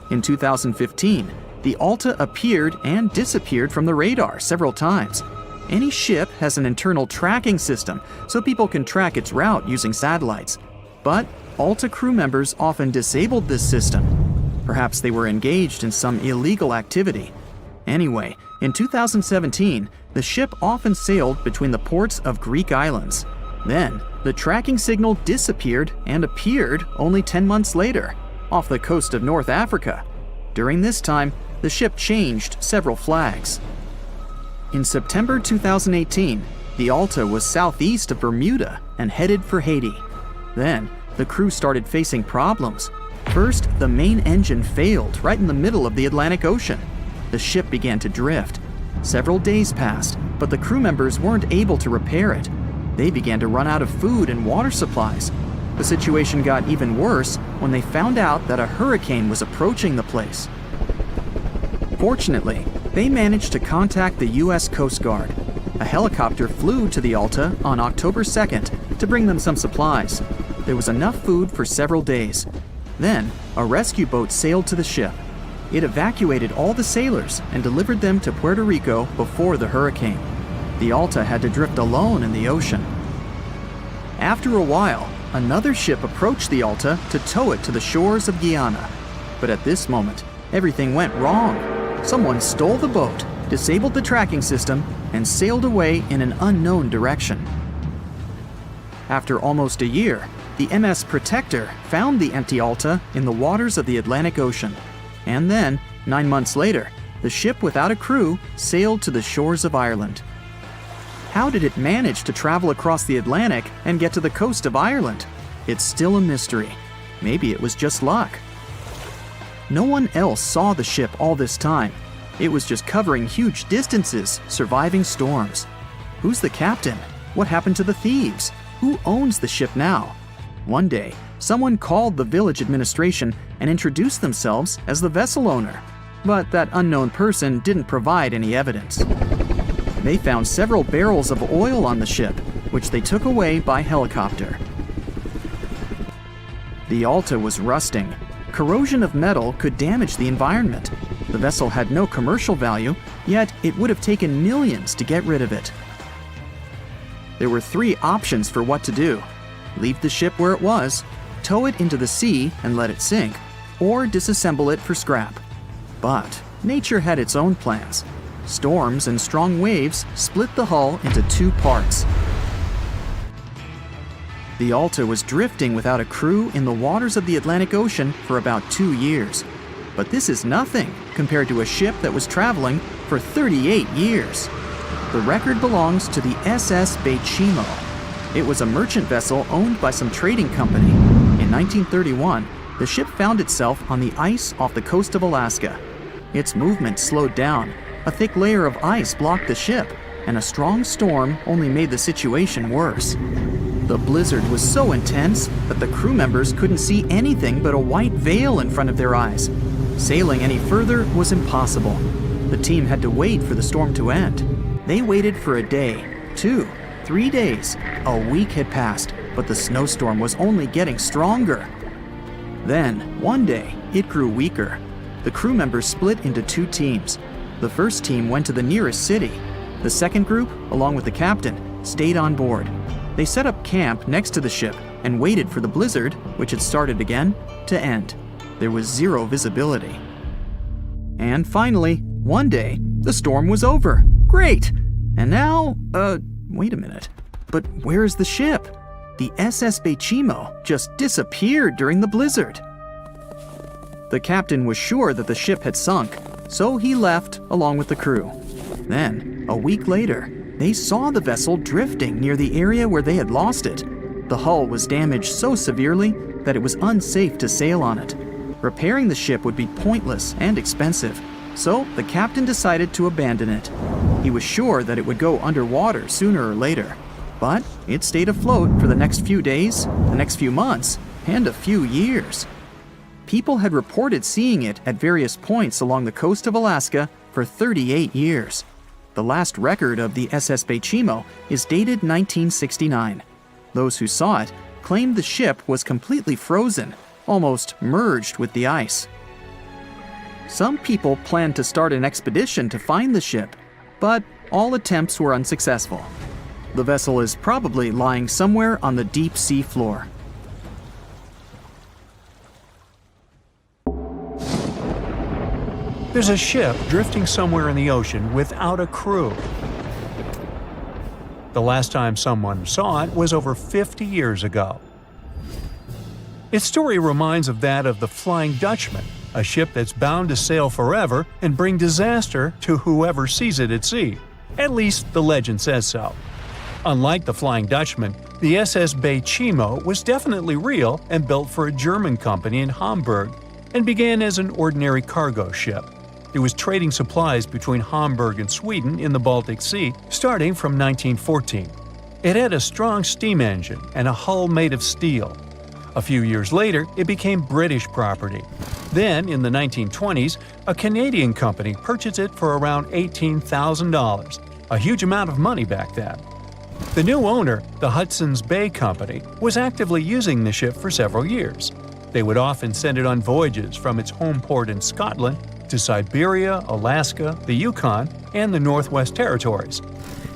In 2015, the Alta appeared and disappeared from the radar several times. Any ship has an internal tracking system, so people can track its route using satellites. But Alta crew members often disabled this system. Perhaps they were engaged in some illegal activity. Anyway, in 2017, the ship often sailed between the ports of Greek islands. Then, the tracking signal disappeared and appeared only 10 months later, off the coast of North Africa. During this time, the ship changed several flags. In September 2018, the Alta was southeast of Bermuda and headed for Haiti. Then, the crew started facing problems. First, the main engine failed right in the middle of the Atlantic Ocean. The ship began to drift. Several days passed, but the crew members weren't able to repair it. They began to run out of food and water supplies. The situation got even worse when they found out that a hurricane was approaching the place. Fortunately, they managed to contact the U.S. Coast Guard. A helicopter flew to the Alta on October 2nd to bring them some supplies. There was enough food for several days. Then, a rescue boat sailed to the ship. It evacuated all the sailors and delivered them to Puerto Rico before the hurricane. The Alta had to drift alone in the ocean. After a while, another ship approached the Alta to tow it to the shores of Guyana. But at this moment, everything went wrong. Someone stole the boat, disabled the tracking system, and sailed away in an unknown direction. After almost a year, the MS Protector found the empty Alta in the waters of the Atlantic Ocean. And then, 9 months later, the ship without a crew sailed to the shores of Ireland. How did it manage to travel across the Atlantic and get to the coast of Ireland? It's still a mystery. Maybe it was just luck. No one else saw the ship all this time. It was just covering huge distances, surviving storms. Who's the captain? What happened to the thieves? Who owns the ship now? One day, someone called the village administration and introduced themselves as the vessel owner. But that unknown person didn't provide any evidence. They found several barrels of oil on the ship, which they took away by helicopter. The Alta was rusting. Corrosion of metal could damage the environment. The vessel had no commercial value, yet it would have taken millions to get rid of it. There were 3 options for what to do: leave the ship where it was, tow it into the sea and let it sink, or disassemble it for scrap. But nature had its own plans. Storms and strong waves split the hull into 2 parts. The Alta was drifting without a crew in the waters of the Atlantic Ocean for about 2 years. But this is nothing compared to a ship that was traveling for 38 years. The record belongs to the SS Bechimo. It was a merchant vessel owned by some trading company. In 1931, the ship found itself on the ice off the coast of Alaska. Its movement slowed down. A thick layer of ice blocked the ship, and a strong storm only made the situation worse. The blizzard was so intense that the crew members couldn't see anything but a white veil in front of their eyes. Sailing any further was impossible. The team had to wait for the storm to end. They waited for a day, 2, 3 days. A week had passed, but the snowstorm was only getting stronger. Then, one day, it grew weaker. The crew members split into 2 teams. The first team went to the nearest city. The second group, along with the captain, stayed on board. They set up camp next to the ship and waited for the blizzard, which had started again, to end. There was 0 visibility. And finally, one day, the storm was over. Great! And now, wait a minute. But where is the ship? The SS Bechimo just disappeared during the blizzard. The captain was sure that the ship had sunk, so he left along with the crew. Then, a week later, they saw the vessel drifting near the area where they had lost it. The hull was damaged so severely that it was unsafe to sail on it. Repairing the ship would be pointless and expensive, so the captain decided to abandon it. He was sure that it would go underwater sooner or later, but it stayed afloat for the next few days, the next few months, and a few years. People had reported seeing it at various points along the coast of Alaska for 38 years. The last record of the SS Bechimo is dated 1969. Those who saw it claimed the ship was completely frozen, almost merged with the ice. Some people planned to start an expedition to find the ship, but all attempts were unsuccessful. The vessel is probably lying somewhere on the deep sea floor. There's a ship drifting somewhere in the ocean without a crew. The last time someone saw it was over 50 years ago. Its story reminds of that of the Flying Dutchman, a ship that's bound to sail forever and bring disaster to whoever sees it at sea. At least the legend says so. Unlike the Flying Dutchman, the SS Bechimo was definitely real and built for a German company in Hamburg and began as an ordinary cargo ship. It was trading supplies between Hamburg and Sweden in the Baltic Sea starting from 1914. It had a strong steam engine and a hull made of steel. A few years later, it became British property. Then, in the 1920s, a Canadian company purchased it for around $18,000, a huge amount of money back then. The new owner, the Hudson's Bay Company, was actively using the ship for several years. They would often send it on voyages from its home port in Scotland to Siberia, Alaska, the Yukon, and the Northwest Territories.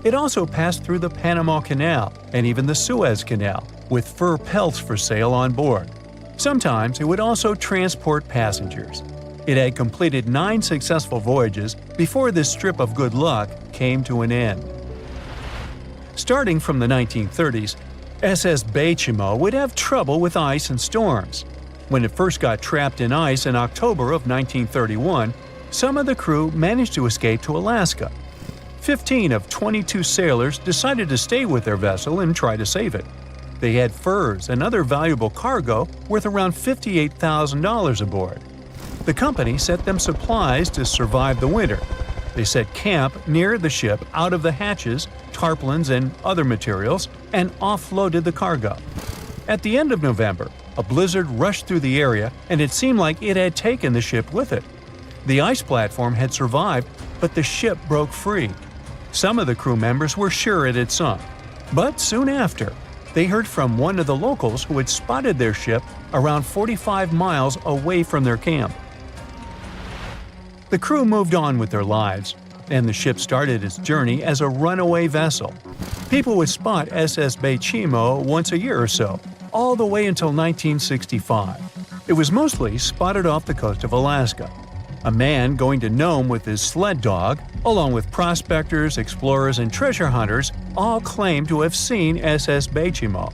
It also passed through the Panama Canal and even the Suez Canal, with fur pelts for sale on board. Sometimes it would also transport passengers. It had completed 9 successful voyages before this strip of good luck came to an end. Starting from the 1930s, SS Beichimo would have trouble with ice and storms. When it first got trapped in ice in October of 1931, some of the crew managed to escape to Alaska. 15 of 22 sailors decided to stay with their vessel and try to save it. They had furs and other valuable cargo worth around $58,000 aboard. The company sent them supplies to survive the winter. They set camp near the ship out of the hatches, tarpaulins, and other materials, and offloaded the cargo. At the end of November, a blizzard rushed through the area, and it seemed like it had taken the ship with it. The ice platform had survived, but the ship broke free. Some of the crew members were sure it had sunk. But soon after, they heard from one of the locals who had spotted their ship around 45 miles away from their camp. The crew moved on with their lives, and the ship started its journey as a runaway vessel. People would spot SS Beichimo once a year or so, all the way until 1965. It was mostly spotted off the coast of Alaska. A man going to Nome with his sled dog, along with prospectors, explorers, and treasure hunters, all claimed to have seen SS Beichimo.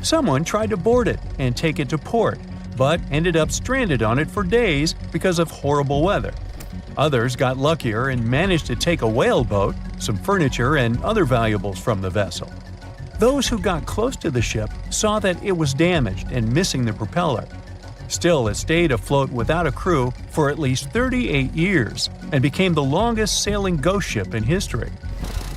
Someone tried to board it and take it to port, but ended up stranded on it for days because of horrible weather. Others got luckier and managed to take a whaleboat, some furniture, and other valuables from the vessel. Those who got close to the ship saw that it was damaged and missing the propeller. Still, it stayed afloat without a crew for at least 38 years and became the longest sailing ghost ship in history.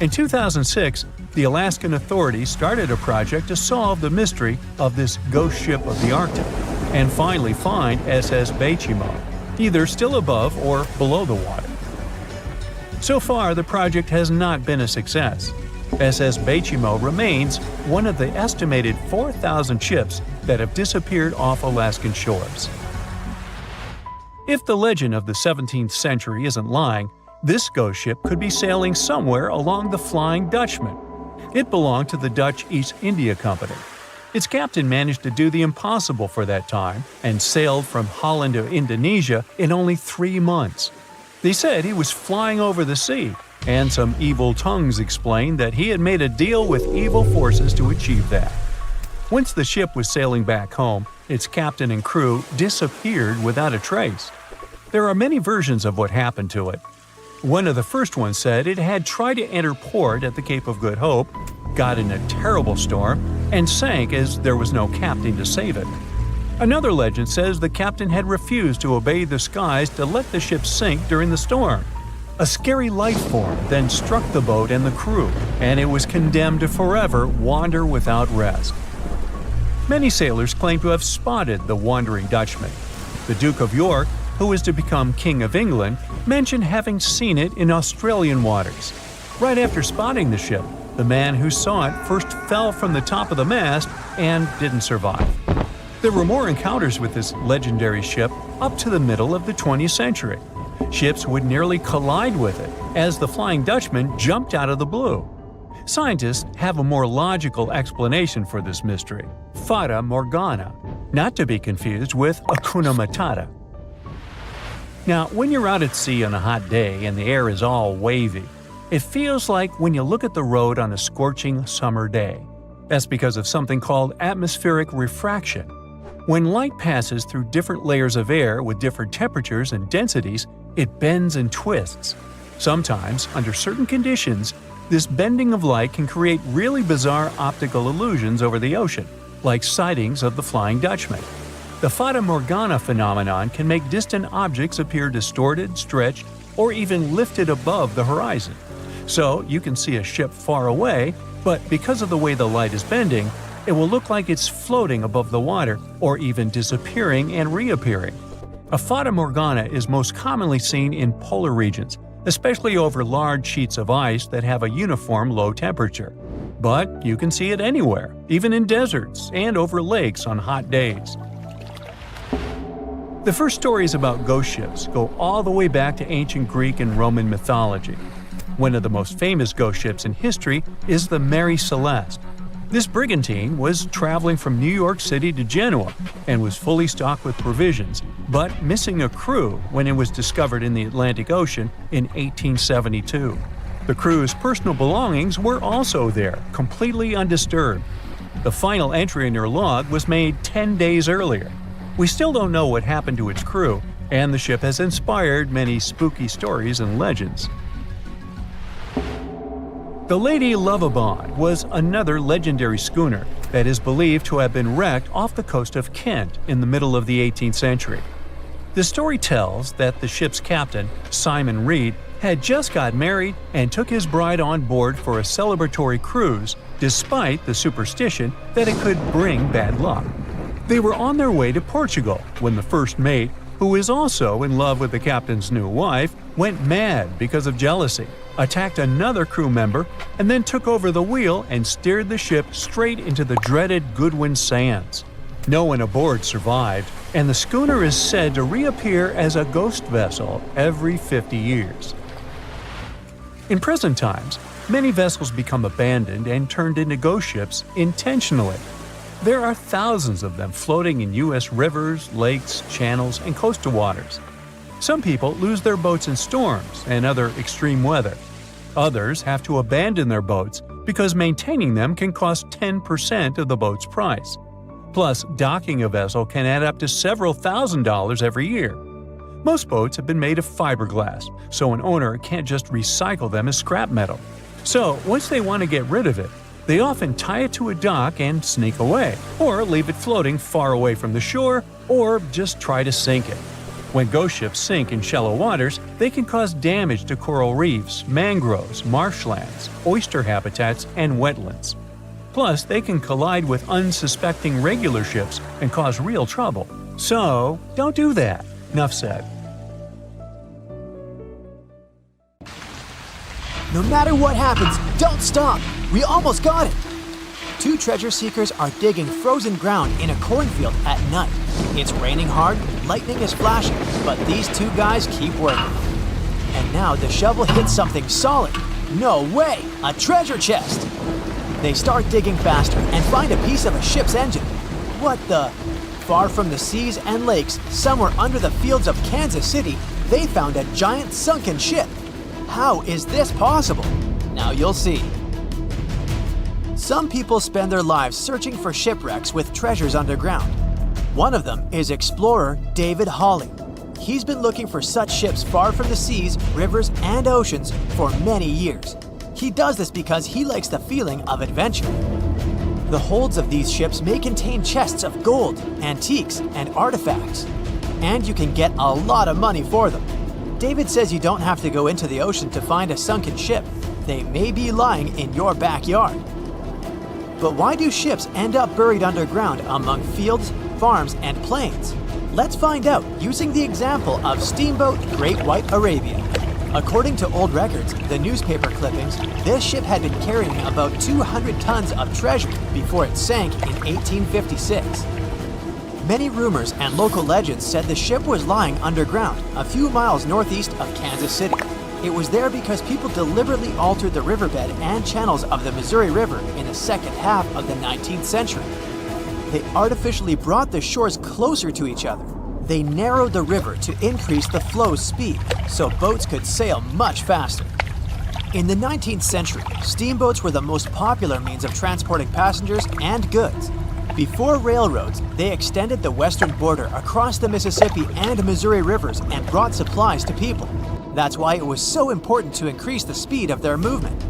In 2006, the Alaskan authorities started a project to solve the mystery of this ghost ship of the Arctic and finally find SS Beichimo, either still above or below the water. So far, the project has not been a success. SS Beichimo remains one of the estimated 4,000 ships that have disappeared off Alaskan shores. If the legend of the 17th century isn't lying, this ghost ship could be sailing somewhere along the Flying Dutchman. It belonged to the Dutch East India Company. Its captain managed to do the impossible for that time and sailed from Holland to Indonesia in only 3 months. They said he was flying over the sea, and some evil tongues explained that he had made a deal with evil forces to achieve that. Once the ship was sailing back home, its captain and crew disappeared without a trace. There are many versions of what happened to it. One of the first ones said it had tried to enter port at the Cape of Good Hope, got in a terrible storm, and sank as there was no captain to save it. Another legend says the captain had refused to obey the skies to let the ship sink during the storm. A scary life form then struck the boat and the crew, and it was condemned to forever wander without rest. Many sailors claim to have spotted the wandering Dutchman. The Duke of York, who was to become King of England, mentioned having seen it in Australian waters. Right after spotting the ship, the man who saw it first fell from the top of the mast and didn't survive. There were more encounters with this legendary ship up to the middle of the 20th century. Ships would nearly collide with it as the Flying Dutchman jumped out of the blue. Scientists have a more logical explanation for this mystery: Fata Morgana, not to be confused with Hakuna Matata. Now, when you're out at sea on a hot day and the air is all wavy, it feels like when you look at the road on a scorching summer day. That's because of something called atmospheric refraction. When light passes through different layers of air with different temperatures and densities, it bends and twists. Sometimes, under certain conditions, this bending of light can create really bizarre optical illusions over the ocean, like sightings of the Flying Dutchman. The Fata Morgana phenomenon can make distant objects appear distorted, stretched, or even lifted above the horizon. So you can see a ship far away, but because of the way the light is bending, it will look like it's floating above the water or even disappearing and reappearing. A Fata Morgana is most commonly seen in polar regions, especially over large sheets of ice that have a uniform low temperature. But you can see it anywhere, even in deserts and over lakes on hot days. The first stories about ghost ships go all the way back to ancient Greek and Roman mythology. One of the most famous ghost ships in history is the Mary Celeste. This brigantine was traveling from New York City to Genoa and was fully stocked with provisions, but missing a crew when it was discovered in the Atlantic Ocean in 1872. The crew's personal belongings were also there, completely undisturbed. The final entry in their log was made 10 days earlier. We still don't know what happened to its crew, and the ship has inspired many spooky stories and legends. The Lady Lovibond was another legendary schooner that is believed to have been wrecked off the coast of Kent in the middle of the 18th century. The story tells that the ship's captain, Simon Reed, had just got married and took his bride on board for a celebratory cruise, despite the superstition that it could bring bad luck. They were on their way to Portugal when the first mate, who is also in love with the captain's new wife, went mad because of jealousy, attacked another crew member, and then took over the wheel and steered the ship straight into the dreaded Goodwin Sands. No one aboard survived, and the schooner is said to reappear as a ghost vessel every 50 years. In present times, many vessels become abandoned and turned into ghost ships intentionally. There are thousands of them floating in U.S. rivers, lakes, channels, and coastal waters. Some people lose their boats in storms and other extreme weather. Others have to abandon their boats because maintaining them can cost 10% of the boat's price. Plus, docking a vessel can add up to several $1,000s every year. Most boats have been made of fiberglass, so an owner can't just recycle them as scrap metal. So, once they want to get rid of it, they often tie it to a dock and sneak away, or leave it floating far away from the shore, or just try to sink it. When ghost ships sink in shallow waters, they can cause damage to coral reefs, mangroves, marshlands, oyster habitats, and wetlands. Plus, they can collide with unsuspecting regular ships and cause real trouble. So, don't do that. Enough said. No matter what happens, don't stop! We almost got it! Two treasure seekers are digging frozen ground in a cornfield at night. It's raining hard, lightning is flashing, but these two guys keep working. And now the shovel hits something solid. No way! A treasure chest! They start digging faster and find a piece of a ship's engine. What the? Far from the seas and lakes, somewhere under the fields of Kansas City, they found a giant sunken ship. How is this possible? Now you'll see. Some people spend their lives searching for shipwrecks with treasures underground. One of them is explorer David Hawley. He's been looking for such ships far from the seas, rivers, and oceans for many years. He does this because he likes the feeling of adventure. The holds of these ships may contain chests of gold, antiques, and artifacts. And you can get a lot of money for them. David says you don't have to go into the ocean to find a sunken ship. They may be lying in your backyard. But why do ships end up buried underground among fields, farms, and plains? Let's find out using the example of steamboat Great White Arabia. According to old records, the newspaper clippings, this ship had been carrying about 200 tons of treasure before it sank in 1856. Many rumors and local legends said the ship was lying underground, a few miles northeast of Kansas City. It was there because people deliberately altered the riverbed and channels of the Missouri River in the second half of the 19th century. They artificially brought the shores closer to each other. They narrowed the river to increase the flow's speed, so boats could sail much faster. In the 19th century, steamboats were the most popular means of transporting passengers and goods. Before railroads, they extended the western border across the Mississippi and Missouri rivers and brought supplies to people. That's why it was so important to increase the speed of their movement.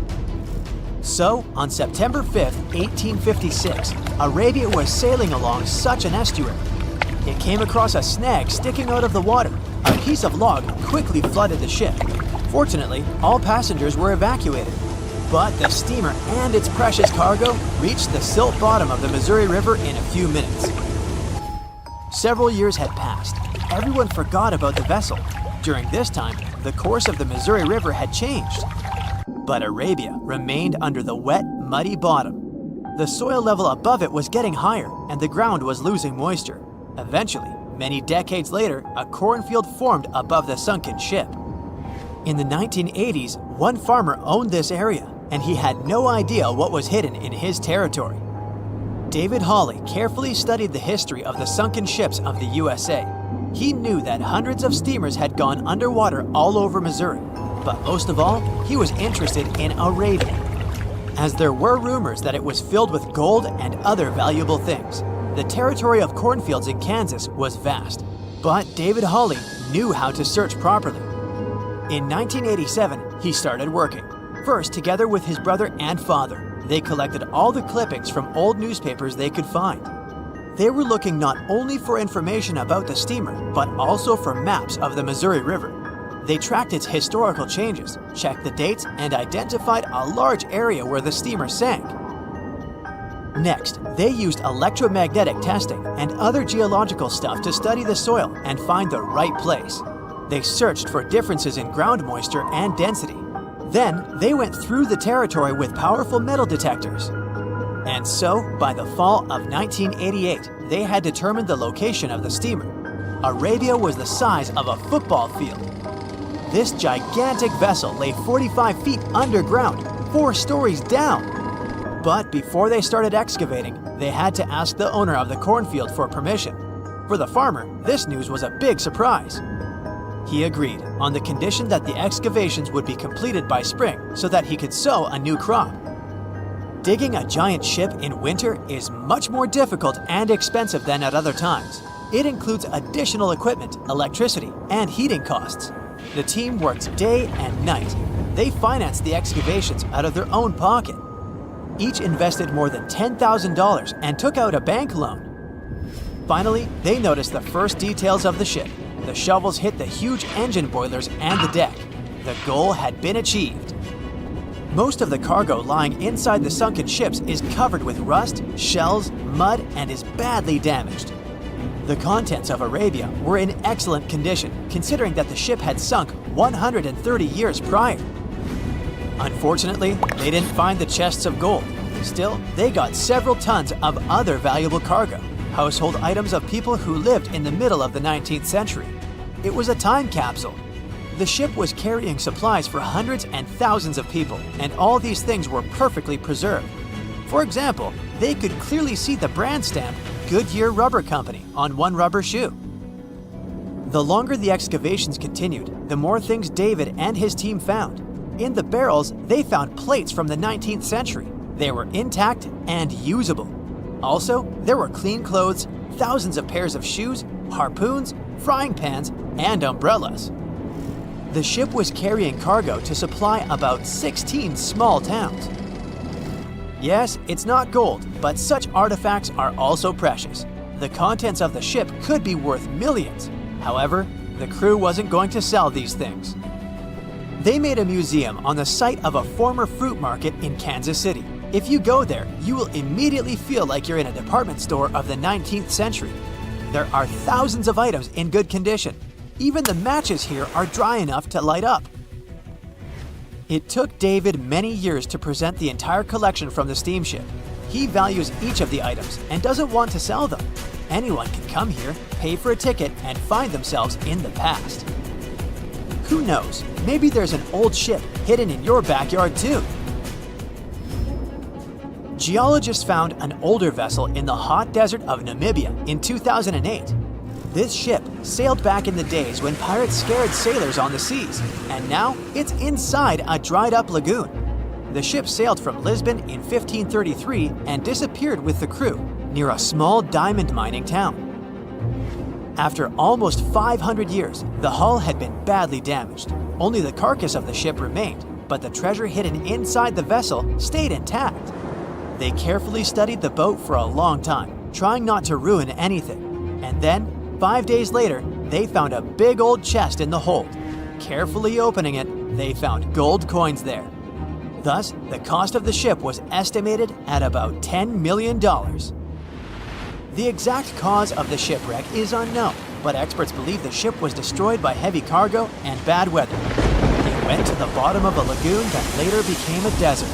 So, on September 5, 1856, Arabia was sailing along such an estuary. It came across a snag sticking out of the water. A piece of log quickly flooded the ship. Fortunately, all passengers were evacuated. But the steamer and its precious cargo reached the silt bottom of the Missouri River in a few minutes. Several years had passed. Everyone forgot about the vessel. During this time, the course of the Missouri River had changed. But Arabia remained under the wet, muddy bottom. The soil level above it was getting higher, and the ground was losing moisture. Eventually, many decades later, a cornfield formed above the sunken ship. In the 1980s, one farmer owned this area, and he had no idea what was hidden in his territory. David Hawley carefully studied the history of the sunken ships of the USA. He knew that hundreds of steamers had gone underwater all over Missouri, but most of all, he was interested in Arabia, as there were rumors that it was filled with gold and other valuable things. The territory of cornfields in Kansas was vast, but David Hawley knew how to search properly. In 1987, he started working. First, together with his brother and father, they collected all the clippings from old newspapers they could find. They were looking not only for information about the steamer, but also for maps of the Missouri River. They tracked its historical changes, checked the dates, and identified a large area where the steamer sank. Next, they used electromagnetic testing and other geological stuff to study the soil and find the right place. They searched for differences in ground moisture and density. Then, they went through the territory with powerful metal detectors. And so, by the fall of 1988, they had determined the location of the steamer. Arabia was the size of a football field. This gigantic vessel lay 45 feet underground, 4 stories down. But before they started excavating, they had to ask the owner of the cornfield for permission. For the farmer, this news was a big surprise. He agreed, on the condition that the excavations would be completed by spring so that he could sow a new crop. Digging a giant ship in winter is much more difficult and expensive than at other times. It includes additional equipment, electricity, and heating costs. The team worked day and night. They financed the excavations out of their own pocket. Each invested more than $10,000 and took out a bank loan. Finally, they noticed the first details of the ship. The shovels hit the huge engine boilers and the deck. The goal had been achieved. Most of the cargo lying inside the sunken ships is covered with rust, shells, mud, and is badly damaged. The contents of Arabia were in excellent condition, considering that the ship had sunk 130 years prior. Unfortunately, they didn't find the chests of gold. Still, they got several tons of other valuable cargo, household items of people who lived in the middle of the 19th century. It was a time capsule. The ship was carrying supplies for hundreds and thousands of people, and all these things were perfectly preserved. For example, they could clearly see the brand stamp Goodyear Rubber Company on one rubber shoe. The longer the excavations continued, the more things David and his team found. In the barrels, they found plates from the 19th century. They were intact and usable. Also, there were clean clothes, thousands of pairs of shoes, harpoons, frying pans, and umbrellas. The ship was carrying cargo to supply about 16 small towns. Yes, it's not gold, but such artifacts are also precious. The contents of the ship could be worth millions. However, the crew wasn't going to sell these things. They made a museum on the site of a former fruit market in Kansas City. If you go there, you will immediately feel like you're in a department store of the 19th century. There are thousands of items in good condition. Even the matches here are dry enough to light up. It took David many years to present the entire collection from the steamship. He values each of the items and doesn't want to sell them. Anyone can come here, pay for a ticket, and find themselves in the past. Who knows, maybe there's an old ship hidden in your backyard too. Geologists found an older vessel in the hot desert of Namibia in 2008. This ship sailed back in the days when pirates scared sailors on the seas, and now it's inside a dried-up lagoon. The ship sailed from Lisbon in 1533 and disappeared with the crew near a small diamond mining town. After almost 500 years, the hull had been badly damaged. Only the carcass of the ship remained, but the treasure hidden inside the vessel stayed intact. They carefully studied the boat for a long time, trying not to ruin anything. And then, 5 days later, they found a big old chest in the hold. Carefully opening it, they found gold coins there. Thus, the cost of the ship was estimated at about $10 million. The exact cause of the shipwreck is unknown, but experts believe the ship was destroyed by heavy cargo and bad weather. It went to the bottom of a lagoon that later became a desert.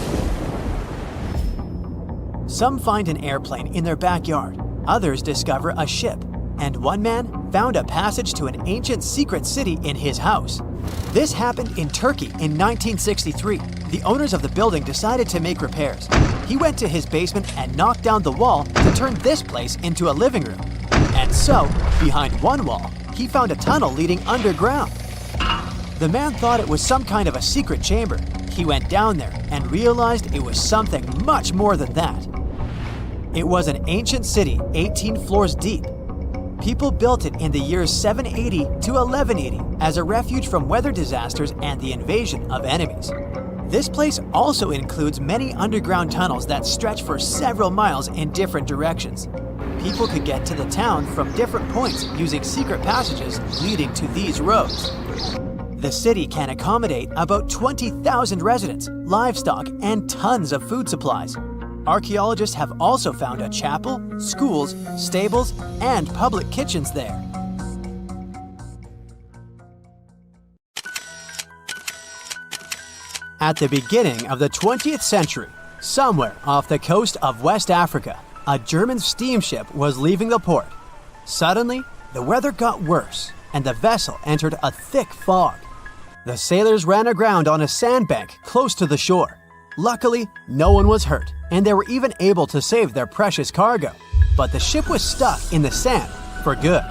Some find an airplane in their backyard, others discover a ship, and one man found a passage to an ancient secret city in his house. This happened in Turkey in 1963. The owners of the building decided to make repairs. He went to his basement and knocked down the wall to turn this place into a living room. And so, behind one wall, he found a tunnel leading underground. The man thought it was some kind of a secret chamber. He went down there and realized it was something much more than that. It was an ancient city 18 floors deep. People built it in the years 780 to 1180 as a refuge from weather disasters and the invasion of enemies. This place also includes many underground tunnels that stretch for several miles in different directions. People could get to the town from different points using secret passages leading to these roads. The city can accommodate about 20,000 residents, livestock, and tons of food supplies. Archaeologists have also found a chapel, schools, stables, and public kitchens there. At the beginning of the 20th century, somewhere off the coast of West Africa, a German steamship was leaving the port. Suddenly, the weather got worse, and the vessel entered a thick fog. The sailors ran aground on a sandbank close to the shore. Luckily, no one was hurt, and they were even able to save their precious cargo. But the ship was stuck in the sand for good.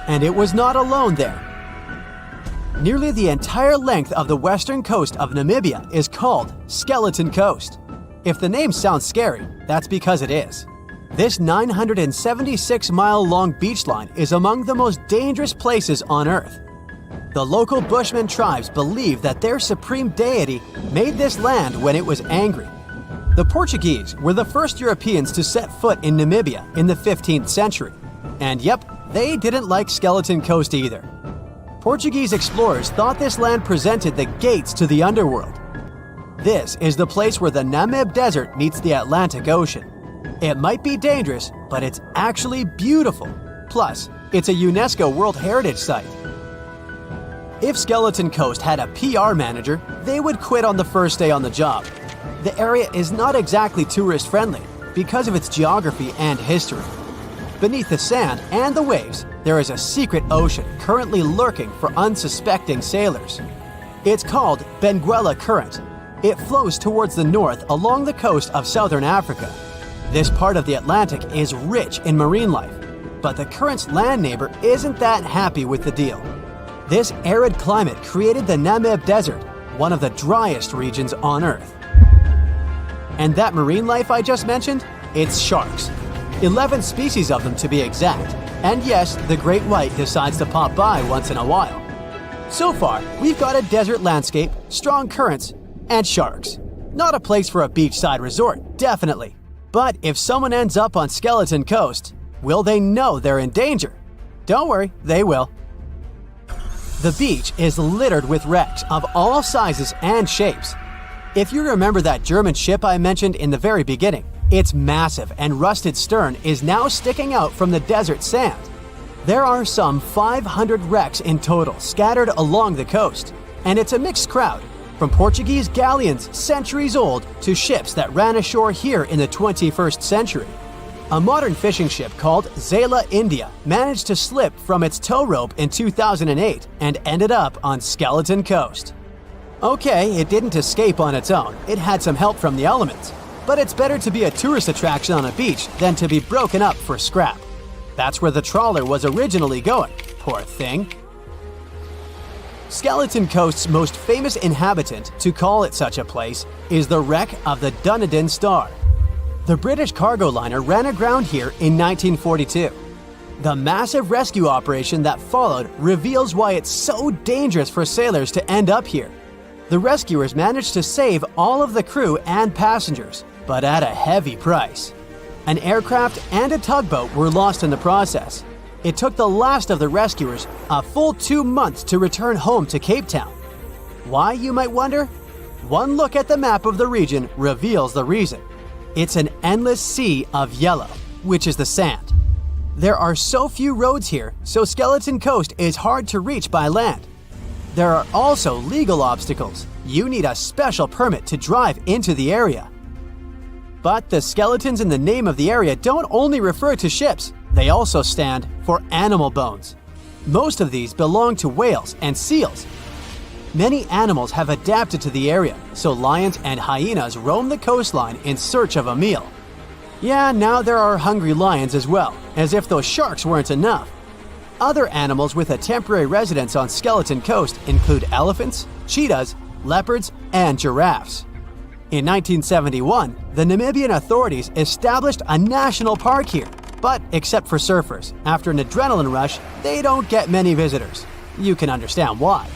And it was not alone there. Nearly the entire length of the western coast of Namibia is called Skeleton Coast. If the name sounds scary, that's because it is. This 976-mile-long beach line is among the most dangerous places on Earth. The local Bushman tribes believe that their supreme deity made this land when it was angry. The Portuguese were the first Europeans to set foot in Namibia in the 15th century. And yep, they didn't like Skeleton Coast either. Portuguese explorers thought this land presented the gates to the underworld. This is the place where the Namib Desert meets the Atlantic Ocean. It might be dangerous, but it's actually beautiful. Plus, it's a UNESCO World Heritage Site. If Skeleton Coast had a PR manager, they would quit on the first day on the job. The area is not exactly tourist-friendly because of its geography and history. Beneath the sand and the waves, there is a secret ocean currently lurking for unsuspecting sailors. It's called Benguela Current. It flows towards the north along the coast of southern Africa. This part of the Atlantic is rich in marine life, but the current's land neighbor isn't that happy with the deal. This arid climate created the Namib Desert, one of the driest regions on Earth. And that marine life I just mentioned? It's sharks. 11 species of them to be exact. And yes, the great white decides to pop by once in a while. So far, we've got a desert landscape, strong currents, and sharks. Not a place for a beachside resort, definitely. But if someone ends up on Skeleton Coast, will they know they're in danger? Don't worry, they will. The beach is littered with wrecks of all sizes and shapes. If you remember that German ship I mentioned in the very beginning, its massive and rusted stern is now sticking out from the desert sand. There are some 500 wrecks in total scattered along the coast, and it's a mixed crowd, from Portuguese galleons centuries old to ships that ran ashore here in the 21st century. A modern fishing ship called Zela India managed to slip from its tow rope in 2008 and ended up on Skeleton Coast. Okay, it didn't escape on its own, it had some help from the elements. But it's better to be a tourist attraction on a beach than to be broken up for scrap. That's where the trawler was originally going, poor thing. Skeleton Coast's most famous inhabitant, to call it such a place, is the wreck of the Dunedin Star. The British cargo liner ran aground here in 1942. The massive rescue operation that followed reveals why it's so dangerous for sailors to end up here. The rescuers managed to save all of the crew and passengers, but at a heavy price. An aircraft and a tugboat were lost in the process. It took the last of the rescuers a full 2 months to return home to Cape Town. Why, you might wonder? One look at the map of the region reveals the reason. It's an endless sea of yellow, which is the sand. There are so few roads here, so Skeleton Coast is hard to reach by land. There are also legal obstacles. You need a special permit to drive into the area. But the skeletons in the name of the area don't only refer to ships, they also stand for animal bones. Most of these belong to whales and seals. Many animals have adapted to the area, so lions and hyenas roam the coastline in search of a meal. Yeah, now there are hungry lions as well, as if those sharks weren't enough. Other animals with a temporary residence on Skeleton Coast include elephants, cheetahs, leopards, and giraffes. In 1971, the Namibian authorities established a national park here, but except for surfers, after an adrenaline rush, they don't get many visitors. You can understand why.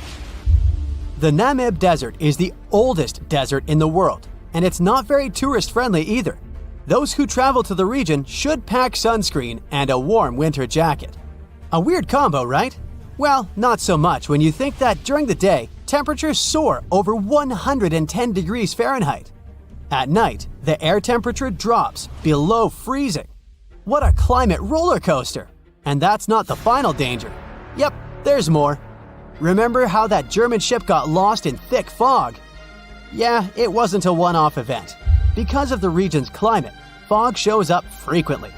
The Namib Desert is the oldest desert in the world, and it's not very tourist-friendly either. Those who travel to the region should pack sunscreen and a warm winter jacket. A weird combo, right? Well, not so much when you think that during the day, temperatures soar over 110 degrees Fahrenheit. At night, the air temperature drops below freezing. What a climate roller coaster! And that's not the final danger. Yep, there's more. Remember how that German ship got lost in thick fog? Yeah, it wasn't a one-off event. Because of the region's climate, fog shows up frequently.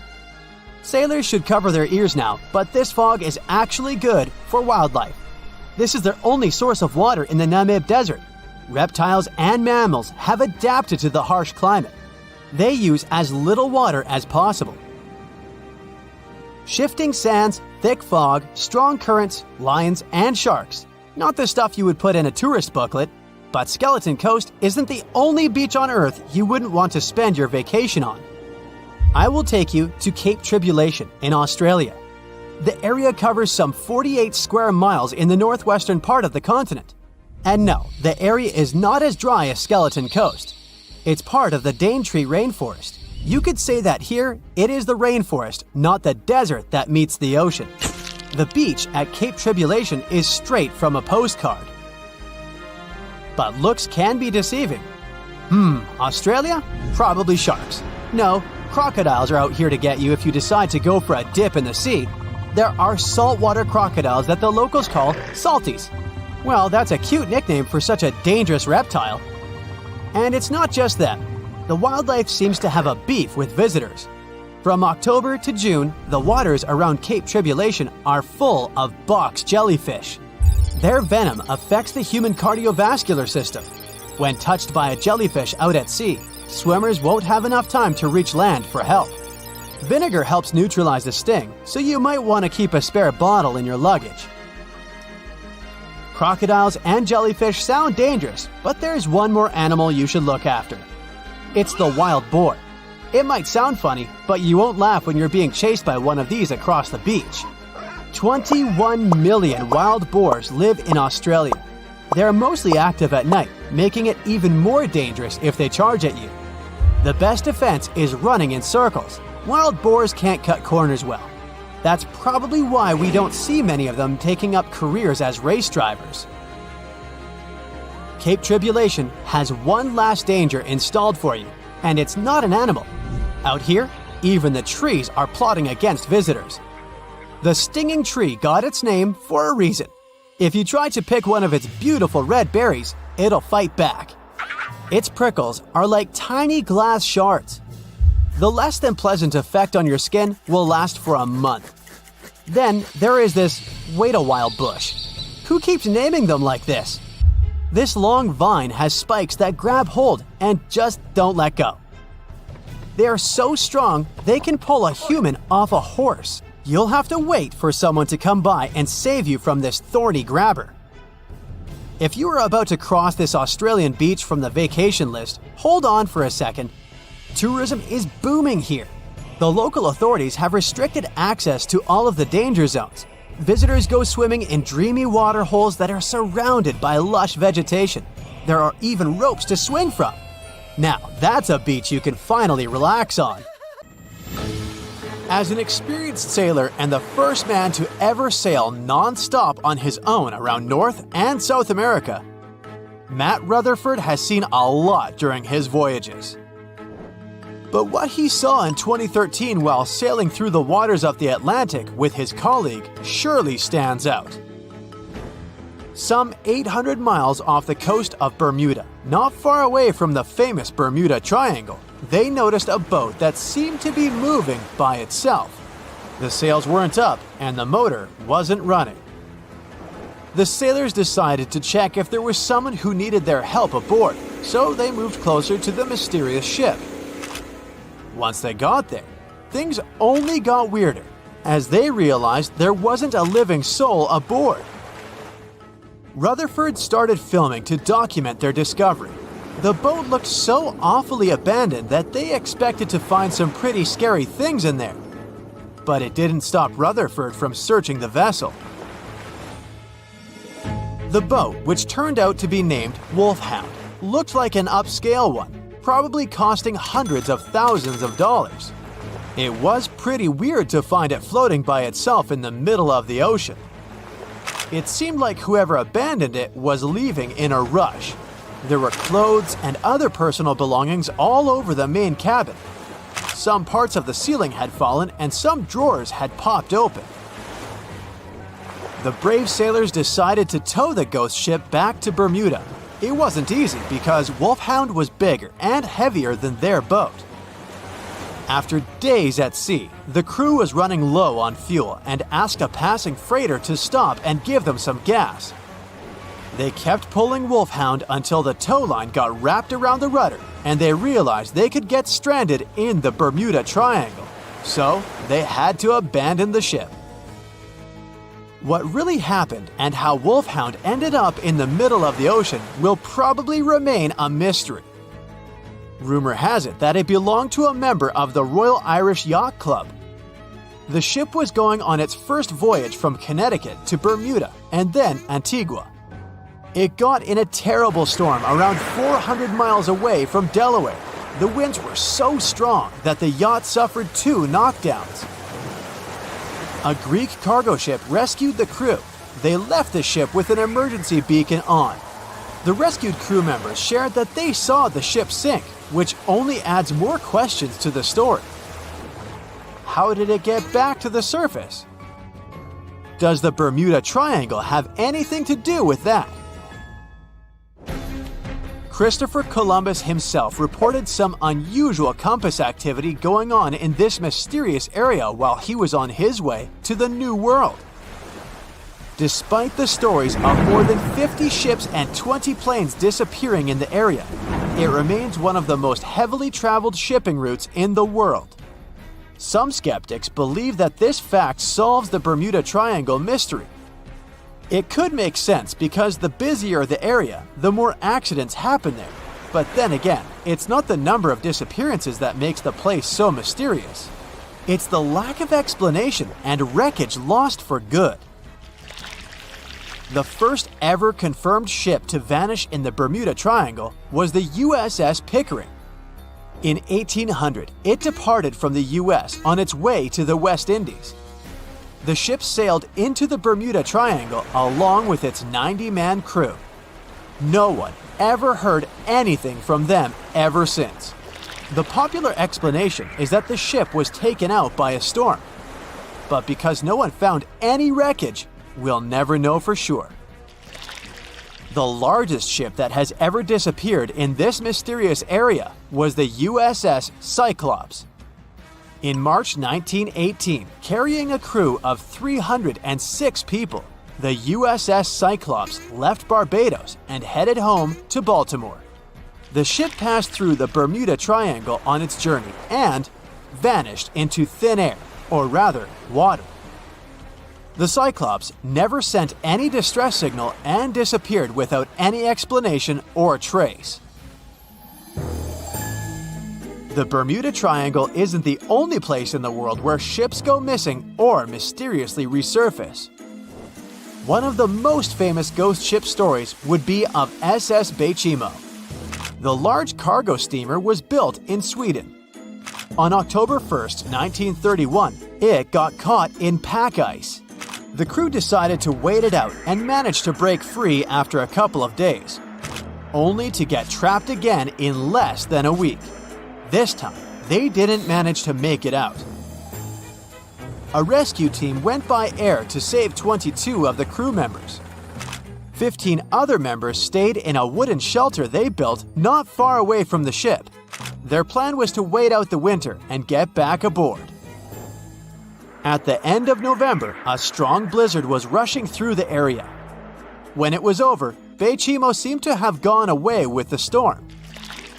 Sailors should cover their ears now, but this fog is actually good for wildlife. This is their only source of water in the Namib Desert. Reptiles and mammals have adapted to the harsh climate. They use as little water as possible. Shifting sands, thick fog, strong currents, lions, and sharks. Not the stuff you would put in a tourist booklet, but Skeleton Coast isn't the only beach on Earth you wouldn't want to spend your vacation on. I will take you to Cape Tribulation in Australia. The area covers some 48 square miles in the northwestern part of the continent. And no, the area is not as dry as Skeleton Coast. It's part of the Daintree rainforest. You could say that here, it is the rainforest, not the desert that meets the ocean. The beach at Cape Tribulation is straight from a postcard. But looks can be deceiving. Australia? Probably sharks. No, crocodiles are out here to get you if you decide to go for a dip in the sea. There are saltwater crocodiles that the locals call salties. Well, that's a cute nickname for such a dangerous reptile. And it's not just them. The wildlife seems to have a beef with visitors. From October to June, the waters around Cape Tribulation are full of box jellyfish. Their venom affects the human cardiovascular system. When touched by a jellyfish out at sea, swimmers won't have enough time to reach land for help. Vinegar helps neutralize the sting, so you might want to keep a spare bottle in your luggage. Crocodiles and jellyfish sound dangerous, but there's one more animal you should look after. It's the wild boar. It might sound funny, but you won't laugh when you're being chased by one of these across the beach. 21 million wild boars live in Australia. They're mostly active at night, making it even more dangerous if they charge at you. The best defense is running in circles. Wild boars can't cut corners well. That's probably why we don't see many of them taking up careers as race drivers. Cape Tribulation has one last danger installed for you, and it's not an animal. Out here, even the trees are plotting against visitors. The stinging tree got its name for a reason. If you try to pick one of its beautiful red berries, it'll fight back. Its prickles are like tiny glass shards. The less than pleasant effect on your skin will last for a month. Then there is this wait a while bush. Who keeps naming them like this? This long vine has spikes that grab hold and just don't let go. They are so strong they can pull a human off a horse. You'll have to wait for someone to come by and save you from this thorny grabber. If you are about to cross this Australian beach from the vacation list, hold on for a second. Tourism is booming here. The local authorities have restricted access to all of the danger zones. Visitors go swimming in dreamy water holes that are surrounded by lush vegetation. There are even ropes to swing from. Now, that's a beach you can finally relax on. As an experienced sailor and the first man to ever sail non-stop on his own around North and South America, Matt Rutherford has seen a lot during his voyages. But what he saw in 2013 while sailing through the waters of the Atlantic with his colleague surely stands out. Some 800 miles off the coast of Bermuda, not far away from the famous Bermuda Triangle, they noticed a boat that seemed to be moving by itself. The sails weren't up and the motor wasn't running. The sailors decided to check if there was someone who needed their help aboard, so they moved closer to the mysterious ship. Once they got there, things only got weirder, as they realized there wasn't a living soul aboard. Rutherford started filming to document their discovery. The boat looked so awfully abandoned that they expected to find some pretty scary things in there. But it didn't stop Rutherford from searching the vessel. The boat, which turned out to be named Wolfhound, looked like an upscale one, probably costing hundreds of thousands of dollars. It was pretty weird to find it floating by itself in the middle of the ocean. It seemed like whoever abandoned it was leaving in a rush. There were clothes and other personal belongings all over the main cabin. Some parts of the ceiling had fallen and some drawers had popped open. The brave sailors decided to tow the ghost ship back to Bermuda. It wasn't easy because Wolfhound was bigger and heavier than their boat. After days at sea, the crew was running low on fuel and asked a passing freighter to stop and give them some gas. They kept pulling Wolfhound until the tow line got wrapped around the rudder and they realized they could get stranded in the Bermuda Triangle. So they had to abandon the ship. What really happened and how Wolfhound ended up in the middle of the ocean will probably remain a mystery. Rumor has it that it belonged to a member of the Royal Irish Yacht Club. The ship was going on its first voyage from Connecticut to Bermuda and then Antigua. It got in a terrible storm around 400 miles away from Delaware. The winds were so strong that the yacht suffered 2 knockdowns. A Greek cargo ship rescued the crew. They left the ship with an emergency beacon on. The rescued crew members shared that they saw the ship sink, which only adds more questions to the story. How did it get back to the surface? Does the Bermuda Triangle have anything to do with that? Christopher Columbus himself reported some unusual compass activity going on in this mysterious area while he was on his way to the New World. Despite the stories of more than 50 ships and 20 planes disappearing in the area, it remains one of the most heavily traveled shipping routes in the world. Some skeptics believe that this fact solves the Bermuda Triangle mystery. It could make sense because the busier the area, the more accidents happen there. But then again, it's not the number of disappearances that makes the place so mysterious. It's the lack of explanation and wreckage lost for good. The first ever confirmed ship to vanish in the Bermuda Triangle was the USS Pickering. In 1800, it departed from the US on its way to the West Indies. The ship sailed into the Bermuda Triangle along with its 90-man crew. No one ever heard anything from them ever since. The popular explanation is that the ship was taken out by a storm. But because no one found any wreckage, we'll never know for sure. The largest ship that has ever disappeared in this mysterious area was the USS Cyclops. In March 1918, carrying a crew of 306 people, the USS Cyclops left Barbados and headed home to Baltimore. The ship passed through the Bermuda Triangle on its journey and vanished into thin air, or rather, water. The Cyclops never sent any distress signal and disappeared without any explanation or trace. The Bermuda Triangle isn't the only place in the world where ships go missing or mysteriously resurface. One of the most famous ghost ship stories would be of SS Bechimo. The large cargo steamer was built in Sweden. On October 1st, 1931, it got caught in pack ice. The crew decided to wait it out and managed to break free after a couple of days, only to get trapped again in less than a week. This time, they didn't manage to make it out. A rescue team went by air to save 22 of the crew members. 15 other members stayed in a wooden shelter they built not far away from the ship. Their plan was to wait out the winter and get back aboard. At the end of November, a strong blizzard was rushing through the area. When it was over, Beichimo seemed to have gone away with the storm.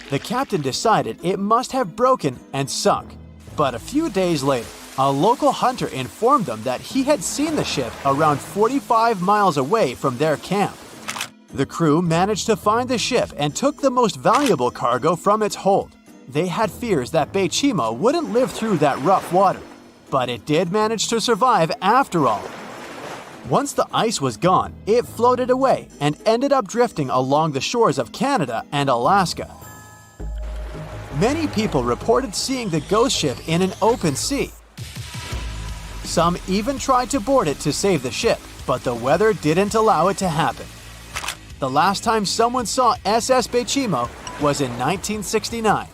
The captain decided it must have broken and sunk, but a few days later, a local hunter informed them that he had seen the ship around 45 miles away from their camp. The crew managed to find the ship and took the most valuable cargo from its hold. They had fears that Beichimo wouldn't live through that rough water, but it did manage to survive after all. Once the ice was gone, it floated away and ended up drifting along the shores of Canada and Alaska. Many people reported seeing the ghost ship in an open sea. Some even tried to board it to save the ship, but the weather didn't allow it to happen. The last time someone saw SS Beichimo was in 1969,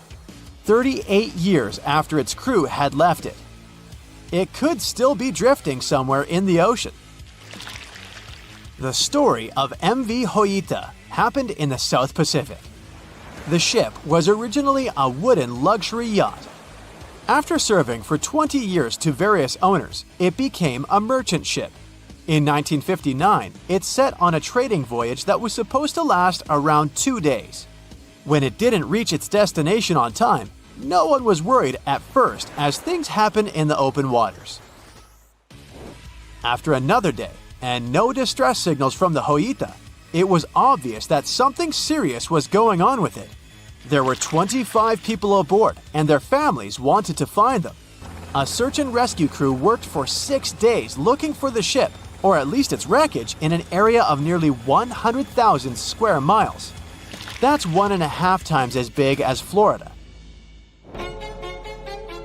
38 years after its crew had left it. It could still be drifting somewhere in the ocean. The story of MV Hoita happened in the South Pacific. The ship was originally a wooden luxury yacht. After serving for 20 years to various owners, it became a merchant ship. In 1959, it set on a trading voyage that was supposed to last around 2 days. When it didn't reach its destination on time, no one was worried at first, as things happen in the open waters. After another day, and no distress signals from the Hoita, it was obvious that something serious was going on with it. There were 25 people aboard, and their families wanted to find them. A search and rescue crew worked for 6 days looking for the ship, or at least its wreckage, in an area of nearly 100,000 square miles. That's 1.5 times as big as Florida.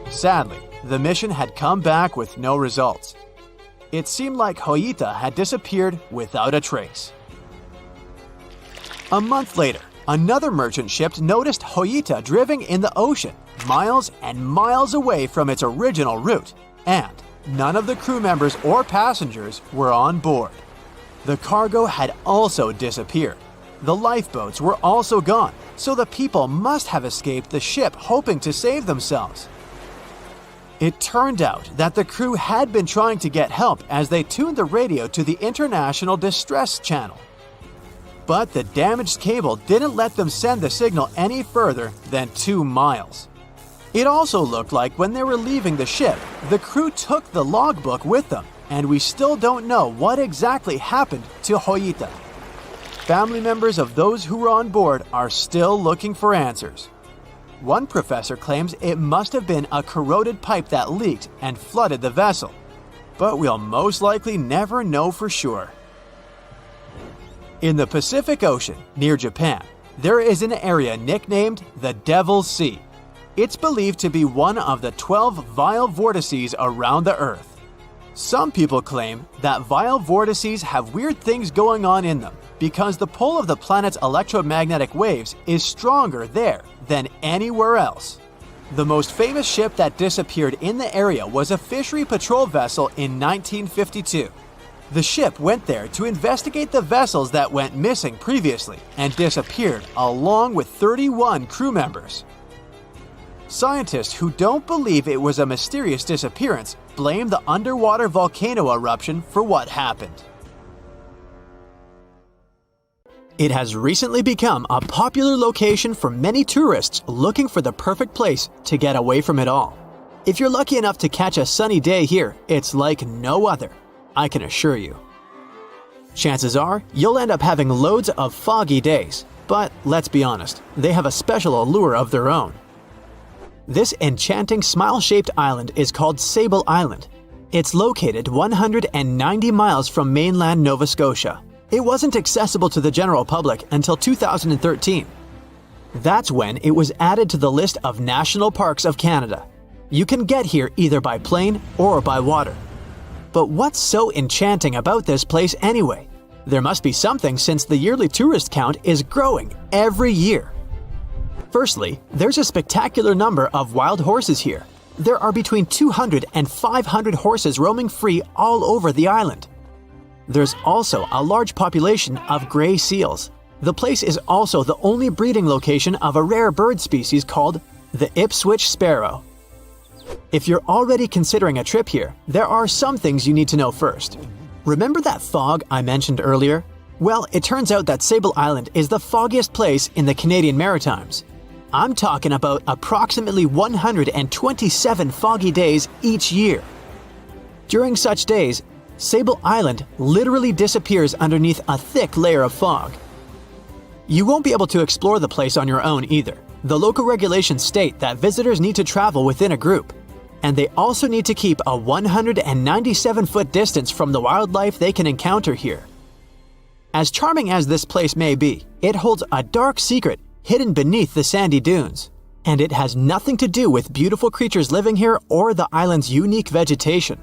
Sadly, the mission had come back with no results. It seemed like Hoita had disappeared without a trace. A month later, another merchant ship noticed Hoita drifting in the ocean, miles and miles away from its original route, and none of the crew members or passengers were on board. The cargo had also disappeared. The lifeboats were also gone, so the people must have escaped the ship hoping to save themselves. It turned out that the crew had been trying to get help as they tuned the radio to the International Distress Channel. But the damaged cable didn't let them send the signal any further than 2 miles. It also looked like when they were leaving the ship, the crew took the logbook with them, and we still don't know what exactly happened to Hoita. Family members of those who were on board are still looking for answers. One professor claims it must have been a corroded pipe that leaked and flooded the vessel, but we'll most likely never know for sure. In the Pacific Ocean, near Japan, there is an area nicknamed the Devil's Sea. It's believed to be one of the 12 vile vortices around the Earth. Some people claim that vile vortices have weird things going on in them because the pull of the planet's electromagnetic waves is stronger there than anywhere else. The most famous ship that disappeared in the area was a fishery patrol vessel in 1952. The ship went there to investigate the vessels that went missing previously and disappeared along with 31 crew members. Scientists who don't believe it was a mysterious disappearance blame the underwater volcano eruption for what happened. It has recently become a popular location for many tourists looking for the perfect place to get away from it all. If you're lucky enough to catch a sunny day here, it's like no other, I can assure you. Chances are you'll end up having loads of foggy days, but let's be honest, they have a special allure of their own. This enchanting smile-shaped island is called Sable Island. It's located 190 miles from mainland Nova Scotia. It wasn't accessible to the general public until 2013. That's when it was added to the list of National Parks of Canada. You can get here either by plane or by water. But what's so enchanting about this place anyway? There must be something since the yearly tourist count is growing every year. Firstly, there's a spectacular number of wild horses here. There are between 200 and 500 horses roaming free all over the island. There's also a large population of gray seals. The place is also the only breeding location of a rare bird species called the Ipswich sparrow. If you're already considering a trip here, there are some things you need to know first. Remember that fog I mentioned earlier? Well, it turns out that Sable Island is the foggiest place in the Canadian Maritimes. I'm talking about approximately 127 foggy days each year. During such days, Sable Island literally disappears underneath a thick layer of fog. You won't be able to explore the place on your own either. The local regulations state that visitors need to travel within a group, and they also need to keep a 197-foot distance from the wildlife they can encounter here. As charming as this place may be, it holds a dark secret hidden beneath the sandy dunes, and it has nothing to do with beautiful creatures living here or the island's unique vegetation.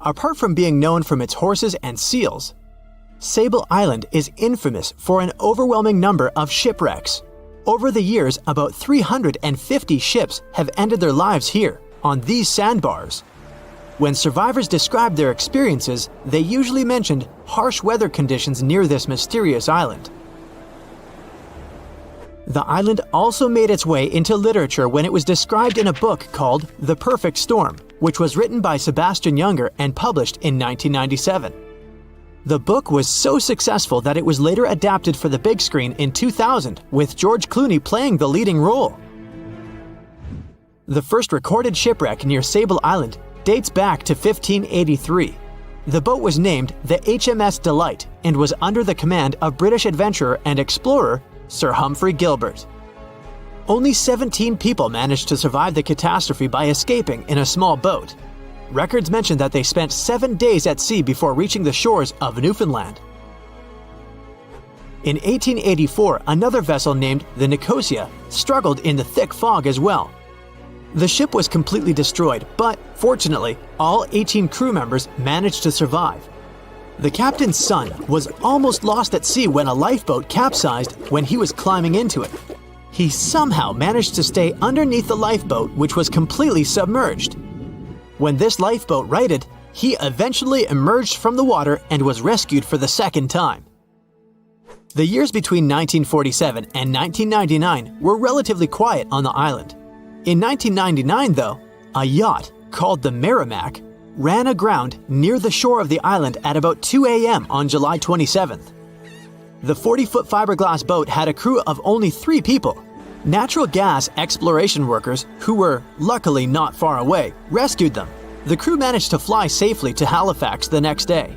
Apart from being known from its horses and seals, Sable Island is infamous for an overwhelming number of shipwrecks. Over the years, about 350 ships have ended their lives here, on these sandbars. When survivors described their experiences, they usually mentioned harsh weather conditions near this mysterious island. The island also made its way into literature when it was described in a book called The Perfect Storm, which was written by Sebastian Junger and published in 1997. The book was so successful that it was later adapted for the big screen in 2000, with George Clooney playing the leading role. The first recorded shipwreck near Sable Island dates back to 1583. The boat was named the HMS Delight and was under the command of British adventurer and explorer Sir Humphrey Gilbert. Only 17 people managed to survive the catastrophe by escaping in a small boat. Records mention that they spent 7 days at sea before reaching the shores of Newfoundland. In 1884, another vessel named the Nicosia struggled in the thick fog as well. The ship was completely destroyed, but fortunately, all 18 crew members managed to survive. The captain's son was almost lost at sea when a lifeboat capsized when he was climbing into it. He somehow managed to stay underneath the lifeboat, which was completely submerged. When this lifeboat righted, he eventually emerged from the water and was rescued for the second time. The years between 1947 and 1999 were relatively quiet on the island. In 1999, though, a yacht called the Merrimack ran aground near the shore of the island at about 2 a.m. on July 27th. The 40-foot fiberglass boat had a crew of only 3 people. Natural gas exploration workers, who were luckily not far away, rescued them. The crew managed to fly safely to Halifax the next day.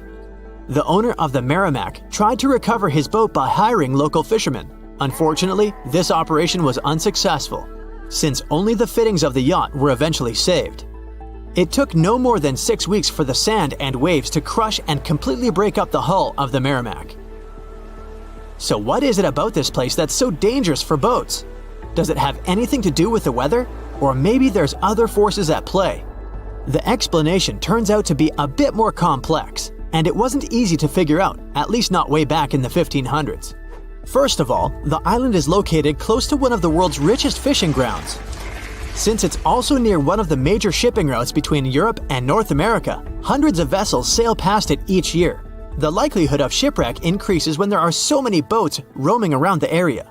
The owner of the Merrimack tried to recover his boat by hiring local fishermen. Unfortunately, this operation was unsuccessful, since only the fittings of the yacht were eventually saved. It took no more than 6 weeks for the sand and waves to crush and completely break up the hull of the Merrimack. So what is it about this place that's so dangerous for boats? Does it have anything to do with the weather? Or maybe there's other forces at play? The explanation turns out to be a bit more complex, and it wasn't easy to figure out, at least not way back in the 1500s. First of all, the island is located close to one of the world's richest fishing grounds. Since it's also near one of the major shipping routes between Europe and North America, hundreds of vessels sail past it each year. The likelihood of shipwreck increases when there are so many boats roaming around the area.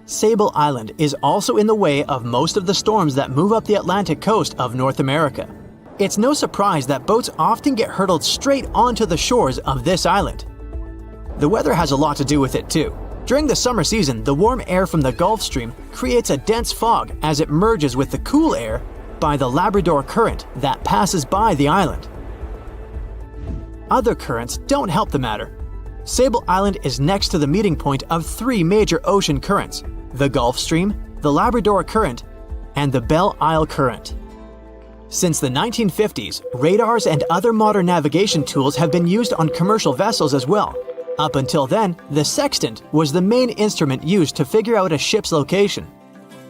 Sable Island is also in the way of most of the storms that move up the Atlantic coast of North America. It's no surprise that boats often get hurtled straight onto the shores of this island. The weather has a lot to do with it too. During the summer season, the warm air from the Gulf Stream creates a dense fog as it merges with the cool air by the Labrador Current that passes by the island. Other currents don't help the matter. Sable Island is next to the meeting point of 3 major ocean currents: the Gulf Stream, the Labrador Current, and the Belle Isle Current. Since the 1950s, radars and other modern navigation tools have been used on commercial vessels as well. Up until then, the sextant was the main instrument used to figure out a ship's location.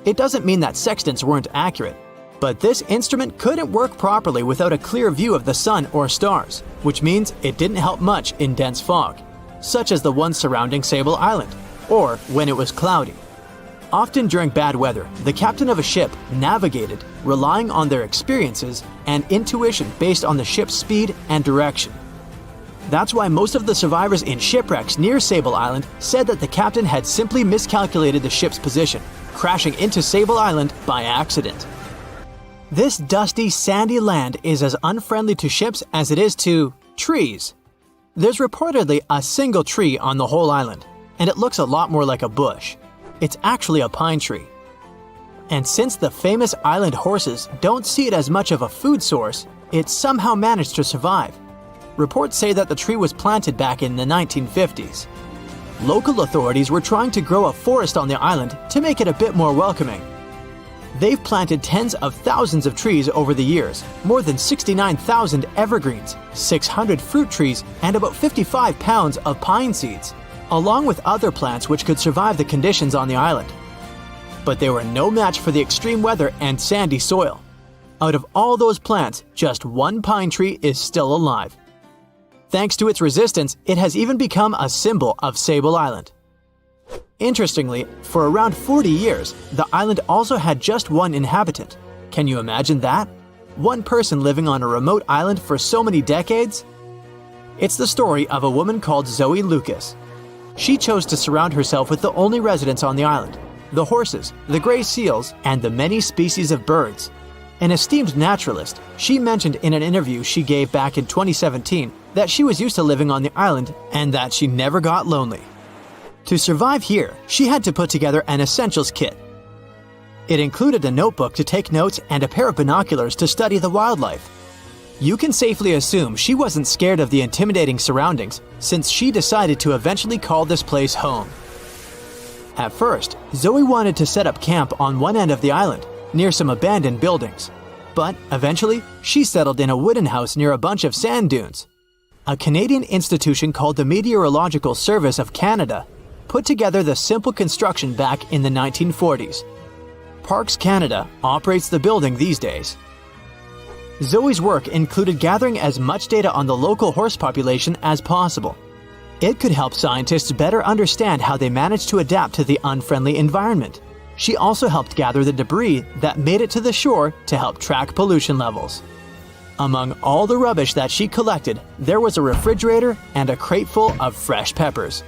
It doesn't mean that sextants weren't accurate, but this instrument couldn't work properly without a clear view of the sun or stars, which means it didn't help much in dense fog, such as the one surrounding Sable Island, or when it was cloudy. Often during bad weather, the captain of a ship navigated, relying on their experiences and intuition based on the ship's speed and direction. That's why most of the survivors in shipwrecks near Sable Island said that the captain had simply miscalculated the ship's position, crashing into Sable Island by accident. This dusty, sandy land is as unfriendly to ships as it is to trees. There's reportedly a single tree on the whole island, and it looks a lot more like a bush. It's actually a pine tree. And since the famous island horses don't see it as much of a food source, it somehow managed to survive. Reports say that the tree was planted back in the 1950s. Local authorities were trying to grow a forest on the island to make it a bit more welcoming. They've planted tens of thousands of trees over the years, more than 69,000 evergreens, 600 fruit trees, and about 55 pounds of pine seeds, along with other plants which could survive the conditions on the island. But they were no match for the extreme weather and sandy soil. Out of all those plants, just one pine tree is still alive. Thanks to its resistance, it has even become a symbol of Sable Island. Interestingly, for around 40 years, the island also had just one inhabitant. Can you imagine that? One person living on a remote island for so many decades? It's the story of a woman called Zoe Lucas. She chose to surround herself with the only residents on the island: the horses, the gray seals, and the many species of birds. An esteemed naturalist, she mentioned in an interview she gave back in 2017 that she was used to living on the island and that she never got lonely. To survive here, she had to put together an essentials kit. It included a notebook to take notes and a pair of binoculars to study the wildlife. You can safely assume she wasn't scared of the intimidating surroundings, since she decided to eventually call this place home. At first, Zoe wanted to set up camp on one end of the island, near some abandoned buildings. But eventually, she settled in a wooden house near a bunch of sand dunes. A Canadian institution called the Meteorological Service of Canada put together the simple construction back in the 1940s. Parks Canada operates the building these days. Zoe's work included gathering as much data on the local horse population as possible. It could help scientists better understand how they managed to adapt to the unfriendly environment. She also helped gather the debris that made it to the shore to help track pollution levels. Among all the rubbish that she collected, there was a refrigerator and a crate full of fresh peppers.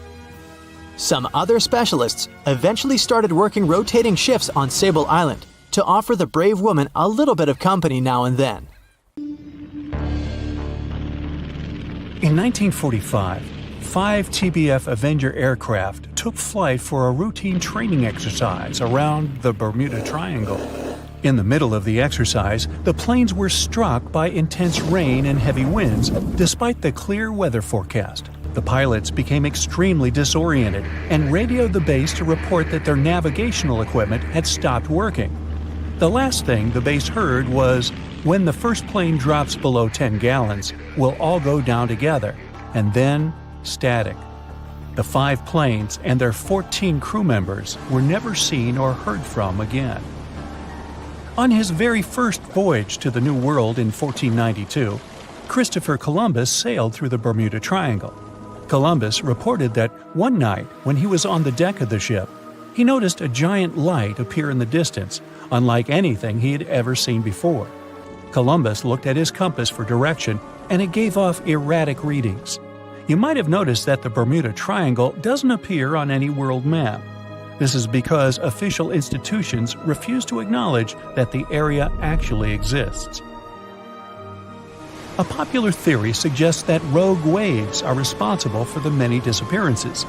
Some other specialists eventually started working rotating shifts on Sable Island to offer the brave woman a little bit of company now and then. In 1945, 5 TBF Avenger aircraft took flight for a routine training exercise around the Bermuda Triangle. In the middle of the exercise, the planes were struck by intense rain and heavy winds, despite the clear weather forecast. The pilots became extremely disoriented and radioed the base to report that their navigational equipment had stopped working. The last thing the base heard was, "When the first plane drops below 10 gallons, we'll all go down together," and then static. The 5 planes and their 14 crew members were never seen or heard from again. On his very first voyage to the New World in 1492, Christopher Columbus sailed through the Bermuda Triangle. Columbus reported that one night when he was on the deck of the ship, he noticed a giant light appear in the distance, unlike anything he had ever seen before. Columbus looked at his compass for direction, and it gave off erratic readings. You might have noticed that the Bermuda Triangle doesn't appear on any world map. This is because official institutions refuse to acknowledge that the area actually exists. A popular theory suggests that rogue waves are responsible for the many disappearances.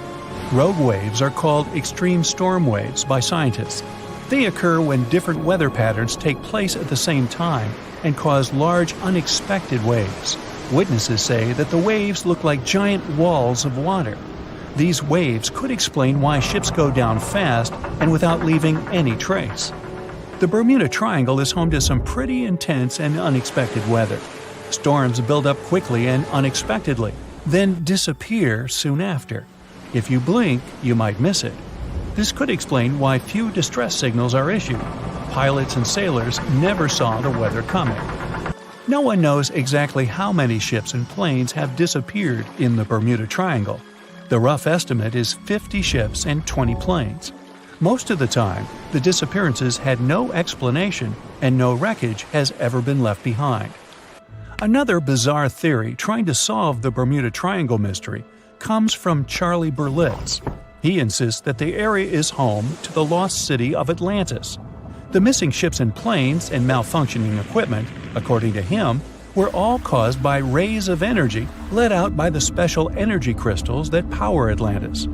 Rogue waves are called extreme storm waves by scientists. They occur when different weather patterns take place at the same time and cause large, unexpected waves. Witnesses say that the waves look like giant walls of water. These waves could explain why ships go down fast and without leaving any trace. The Bermuda Triangle is home to some pretty intense and unexpected weather. Storms build up quickly and unexpectedly, then disappear soon after. If you blink, you might miss it. This could explain why few distress signals are issued. Pilots and sailors never saw the weather coming. No one knows exactly how many ships and planes have disappeared in the Bermuda Triangle. The rough estimate is 50 ships and 20 planes. Most of the time, the disappearances had no explanation and no wreckage has ever been left behind. Another bizarre theory trying to solve the Bermuda Triangle mystery comes from Charlie Berlitz. He insists that the area is home to the lost city of Atlantis. The missing ships and planes and malfunctioning equipment, according to him, were all caused by rays of energy let out by the special energy crystals that power Atlantis.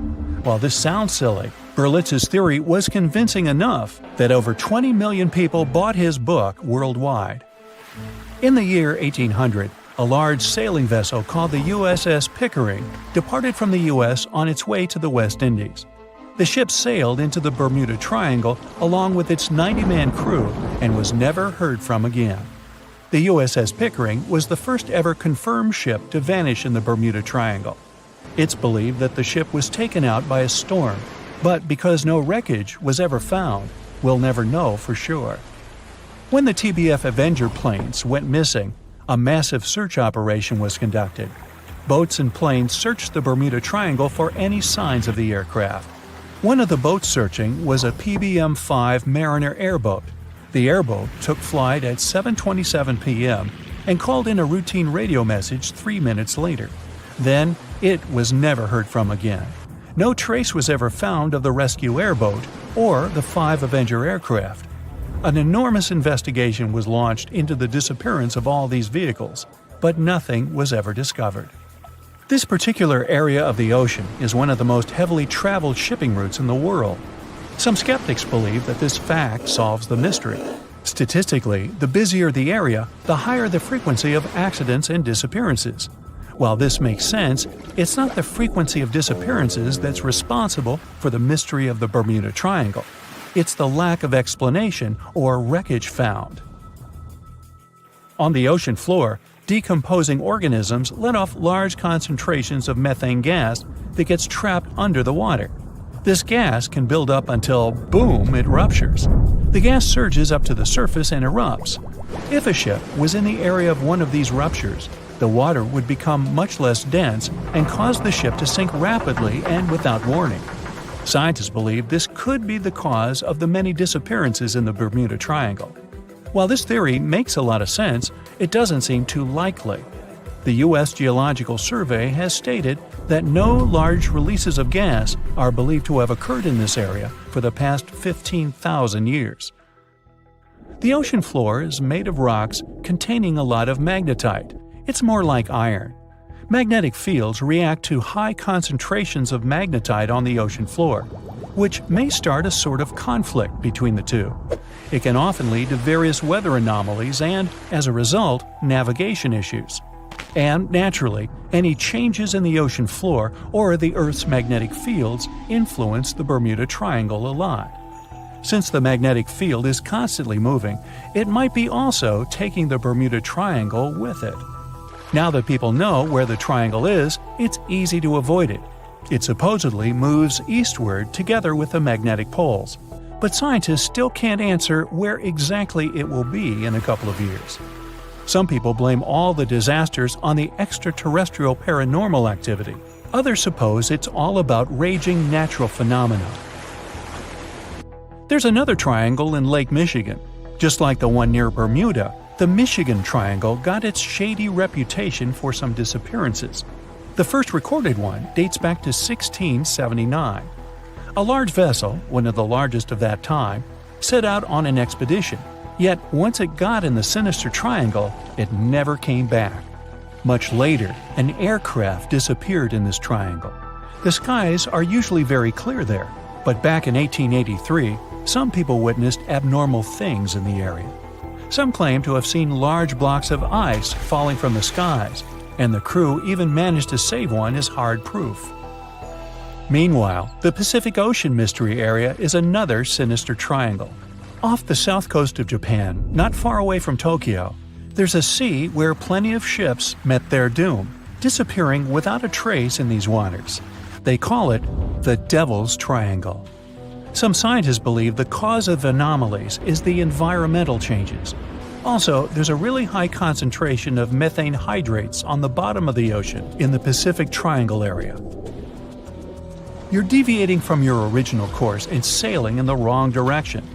While this sounds silly, Berlitz's theory was convincing enough that over 20 million people bought his book worldwide. In the year 1800, a large sailing vessel called the USS Pickering departed from the U.S. on its way to the West Indies. The ship sailed into the Bermuda Triangle along with its 90-man crew and was never heard from again. The USS Pickering was the first ever confirmed ship to vanish in the Bermuda Triangle. It's believed that the ship was taken out by a storm, but because no wreckage was ever found, we'll never know for sure. When the TBF Avenger planes went missing, a massive search operation was conducted. Boats and planes searched the Bermuda Triangle for any signs of the aircraft. One of the boats searching was a PBM-5 Mariner airboat. The airboat took flight at 7:27 p.m. and called in a routine radio message 3 minutes later. Then, it was never heard from again. No trace was ever found of the rescue airboat or the 5 Avenger aircraft. An enormous investigation was launched into the disappearance of all these vehicles, but nothing was ever discovered. This particular area of the ocean is one of the most heavily traveled shipping routes in the world. Some skeptics believe that this fact solves the mystery. Statistically, the busier the area, the higher the frequency of accidents and disappearances. While this makes sense, it's not the frequency of disappearances that's responsible for the mystery of the Bermuda Triangle. It's the lack of explanation or wreckage found. On the ocean floor, decomposing organisms let off large concentrations of methane gas that gets trapped under the water. This gas can build up until, boom, it ruptures. The gas surges up to the surface and erupts. If a ship was in the area of one of these ruptures, the water would become much less dense and cause the ship to sink rapidly and without warning. Scientists believe this could be the cause of the many disappearances in the Bermuda Triangle. While this theory makes a lot of sense, it doesn't seem too likely. The U.S. Geological Survey has stated that no large releases of gas are believed to have occurred in this area for the past 15,000 years. The ocean floor is made of rocks containing a lot of magnetite. It's more like iron. Magnetic fields react to high concentrations of magnetite on the ocean floor, which may start a sort of conflict between the two. It can often lead to various weather anomalies and, as a result, navigation issues. And, naturally, any changes in the ocean floor or the Earth's magnetic fields influence the Bermuda Triangle a lot. Since the magnetic field is constantly moving, it might be also taking the Bermuda Triangle with it. Now that people know where the triangle is, it's easy to avoid it. It supposedly moves eastward together with the magnetic poles, but scientists still can't answer where exactly it will be in a couple of years. Some people blame all the disasters on the extraterrestrial paranormal activity. Others suppose it's all about raging natural phenomena. There's another triangle in Lake Michigan. Just like the one near Bermuda, the Michigan Triangle got its shady reputation for some disappearances. The first recorded one dates back to 1679. A large vessel, one of the largest of that time, set out on an expedition. Yet once it got in the sinister triangle, it never came back. Much later, an aircraft disappeared in this triangle. The skies are usually very clear there, but back in 1883, some people witnessed abnormal things in the area. Some claim to have seen large blocks of ice falling from the skies, and the crew even managed to save one as hard proof. Meanwhile, the Pacific Ocean mystery area is another sinister triangle. Off the south coast of Japan, not far away from Tokyo, there's a sea where plenty of ships met their doom, disappearing without a trace in these waters. They call it the Devil's Triangle. Some scientists believe the cause of anomalies is the environmental changes. Also, there's a really high concentration of methane hydrates on the bottom of the ocean in the Pacific Triangle area. You're deviating from your original course and sailing in the wrong direction.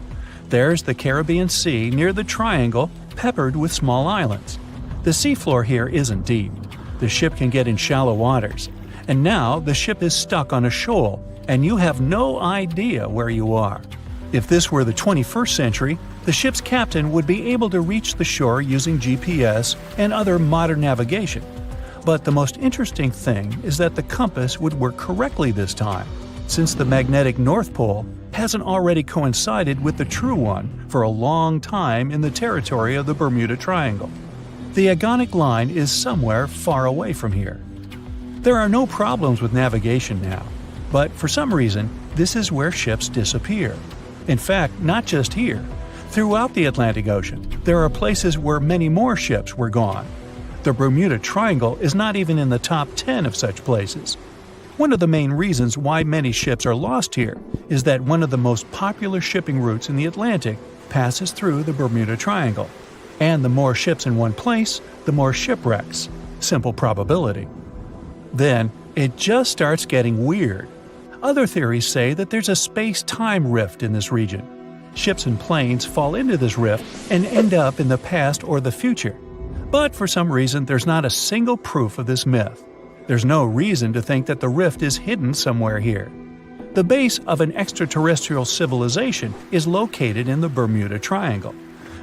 There's the Caribbean Sea near the triangle, peppered with small islands. The seafloor here isn't deep. The ship can get in shallow waters. And now the ship is stuck on a shoal, and you have no idea where you are. If this were the 21st century, the ship's captain would be able to reach the shore using GPS and other modern navigation. But the most interesting thing is that the compass would work correctly this time, since the magnetic North Pole hasn't already coincided with the true one for a long time in the territory of the Bermuda Triangle. The agonic line is somewhere far away from here. There are no problems with navigation now, but for some reason, this is where ships disappear. In fact, not just here. Throughout the Atlantic Ocean, there are places where many more ships were gone. The Bermuda Triangle is not even in the top 10 of such places. One of the main reasons why many ships are lost here is that one of the most popular shipping routes in the Atlantic passes through the Bermuda Triangle. And the more ships in one place, the more shipwrecks. Simple probability. Then, it just starts getting weird. Other theories say that there's a space-time rift in this region. Ships and planes fall into this rift and end up in the past or the future. But for some reason, there's not a single proof of this myth. There's no reason to think that the rift is hidden somewhere here. The base of an extraterrestrial civilization is located in the Bermuda Triangle.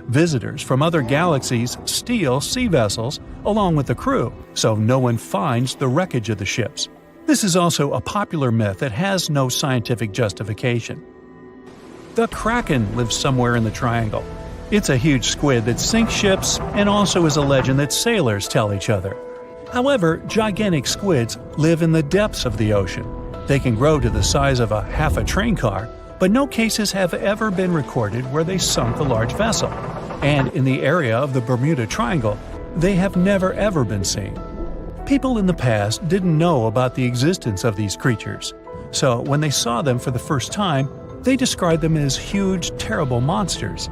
Visitors from other galaxies steal sea vessels along with the crew, so no one finds the wreckage of the ships. This is also a popular myth that has no scientific justification. The Kraken lives somewhere in the triangle. It's a huge squid that sinks ships and also is a legend that sailors tell each other. However, gigantic squids live in the depths of the ocean. They can grow to the size of half a train car, but no cases have ever been recorded where they sunk a large vessel. And in the area of the Bermuda Triangle, they have never ever been seen. People in the past didn't know about the existence of these creatures, so when they saw them for the first time, they described them as huge, terrible monsters.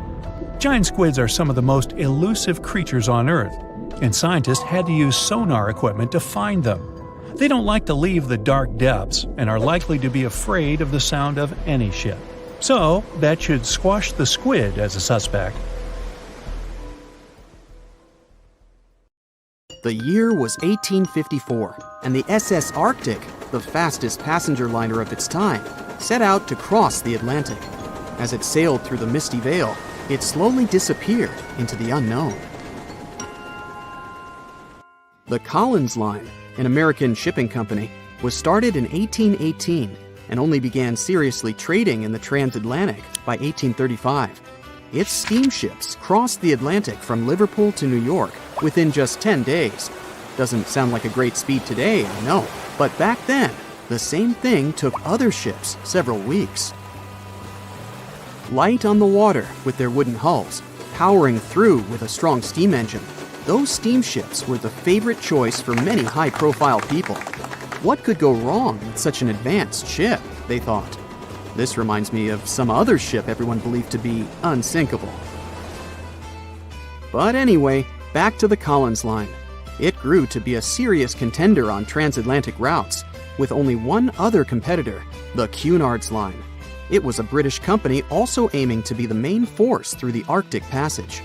Giant squids are some of the most elusive creatures on Earth, and scientists had to use sonar equipment to find them. They don't like to leave the dark depths and are likely to be afraid of the sound of any ship. So, that should squash the squid as a suspect. The year was 1854, and the SS Arctic, the fastest passenger liner of its time, set out to cross the Atlantic. As it sailed through the misty veil, it slowly disappeared into the unknown. The Collins Line, an American shipping company, was started in 1818 and only began seriously trading in the transatlantic by 1835. Its steamships crossed the Atlantic from Liverpool to New York within just 10 days. Doesn't sound like a great speed today, I know, but back then, the same thing took other ships several weeks. Light on the water with their wooden hulls, powering through with a strong steam engine, those steamships were the favorite choice for many high-profile people. What could go wrong with such an advanced ship, they thought. This reminds me of some other ship everyone believed to be unsinkable. But anyway, back to the Collins Line. It grew to be a serious contender on transatlantic routes, with only one other competitor, the Cunard's Line. It was a British company also aiming to be the main force through the Arctic Passage.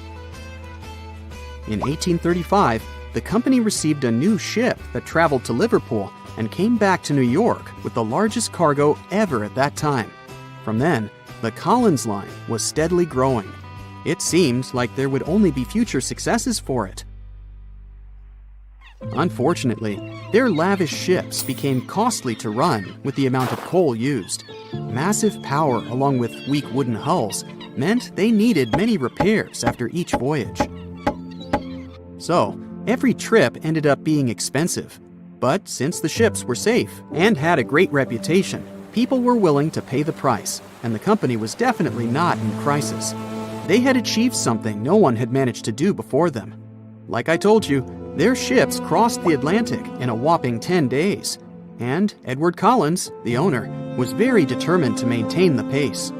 In 1835, the company received a new ship that traveled to Liverpool and came back to New York with the largest cargo ever at that time. From then, the Collins Line was steadily growing. It seemed like there would only be future successes for it. Unfortunately, their lavish ships became costly to run with the amount of coal used. Massive power along with weak wooden hulls meant they needed many repairs after each voyage. So, every trip ended up being expensive. But since the ships were safe and had a great reputation, people were willing to pay the price, and the company was definitely not in crisis. They had achieved something no one had managed to do before them. Like I told you, their ships crossed the Atlantic in a whopping 10 days. And Edward Collins, the owner, was very determined to maintain the pace.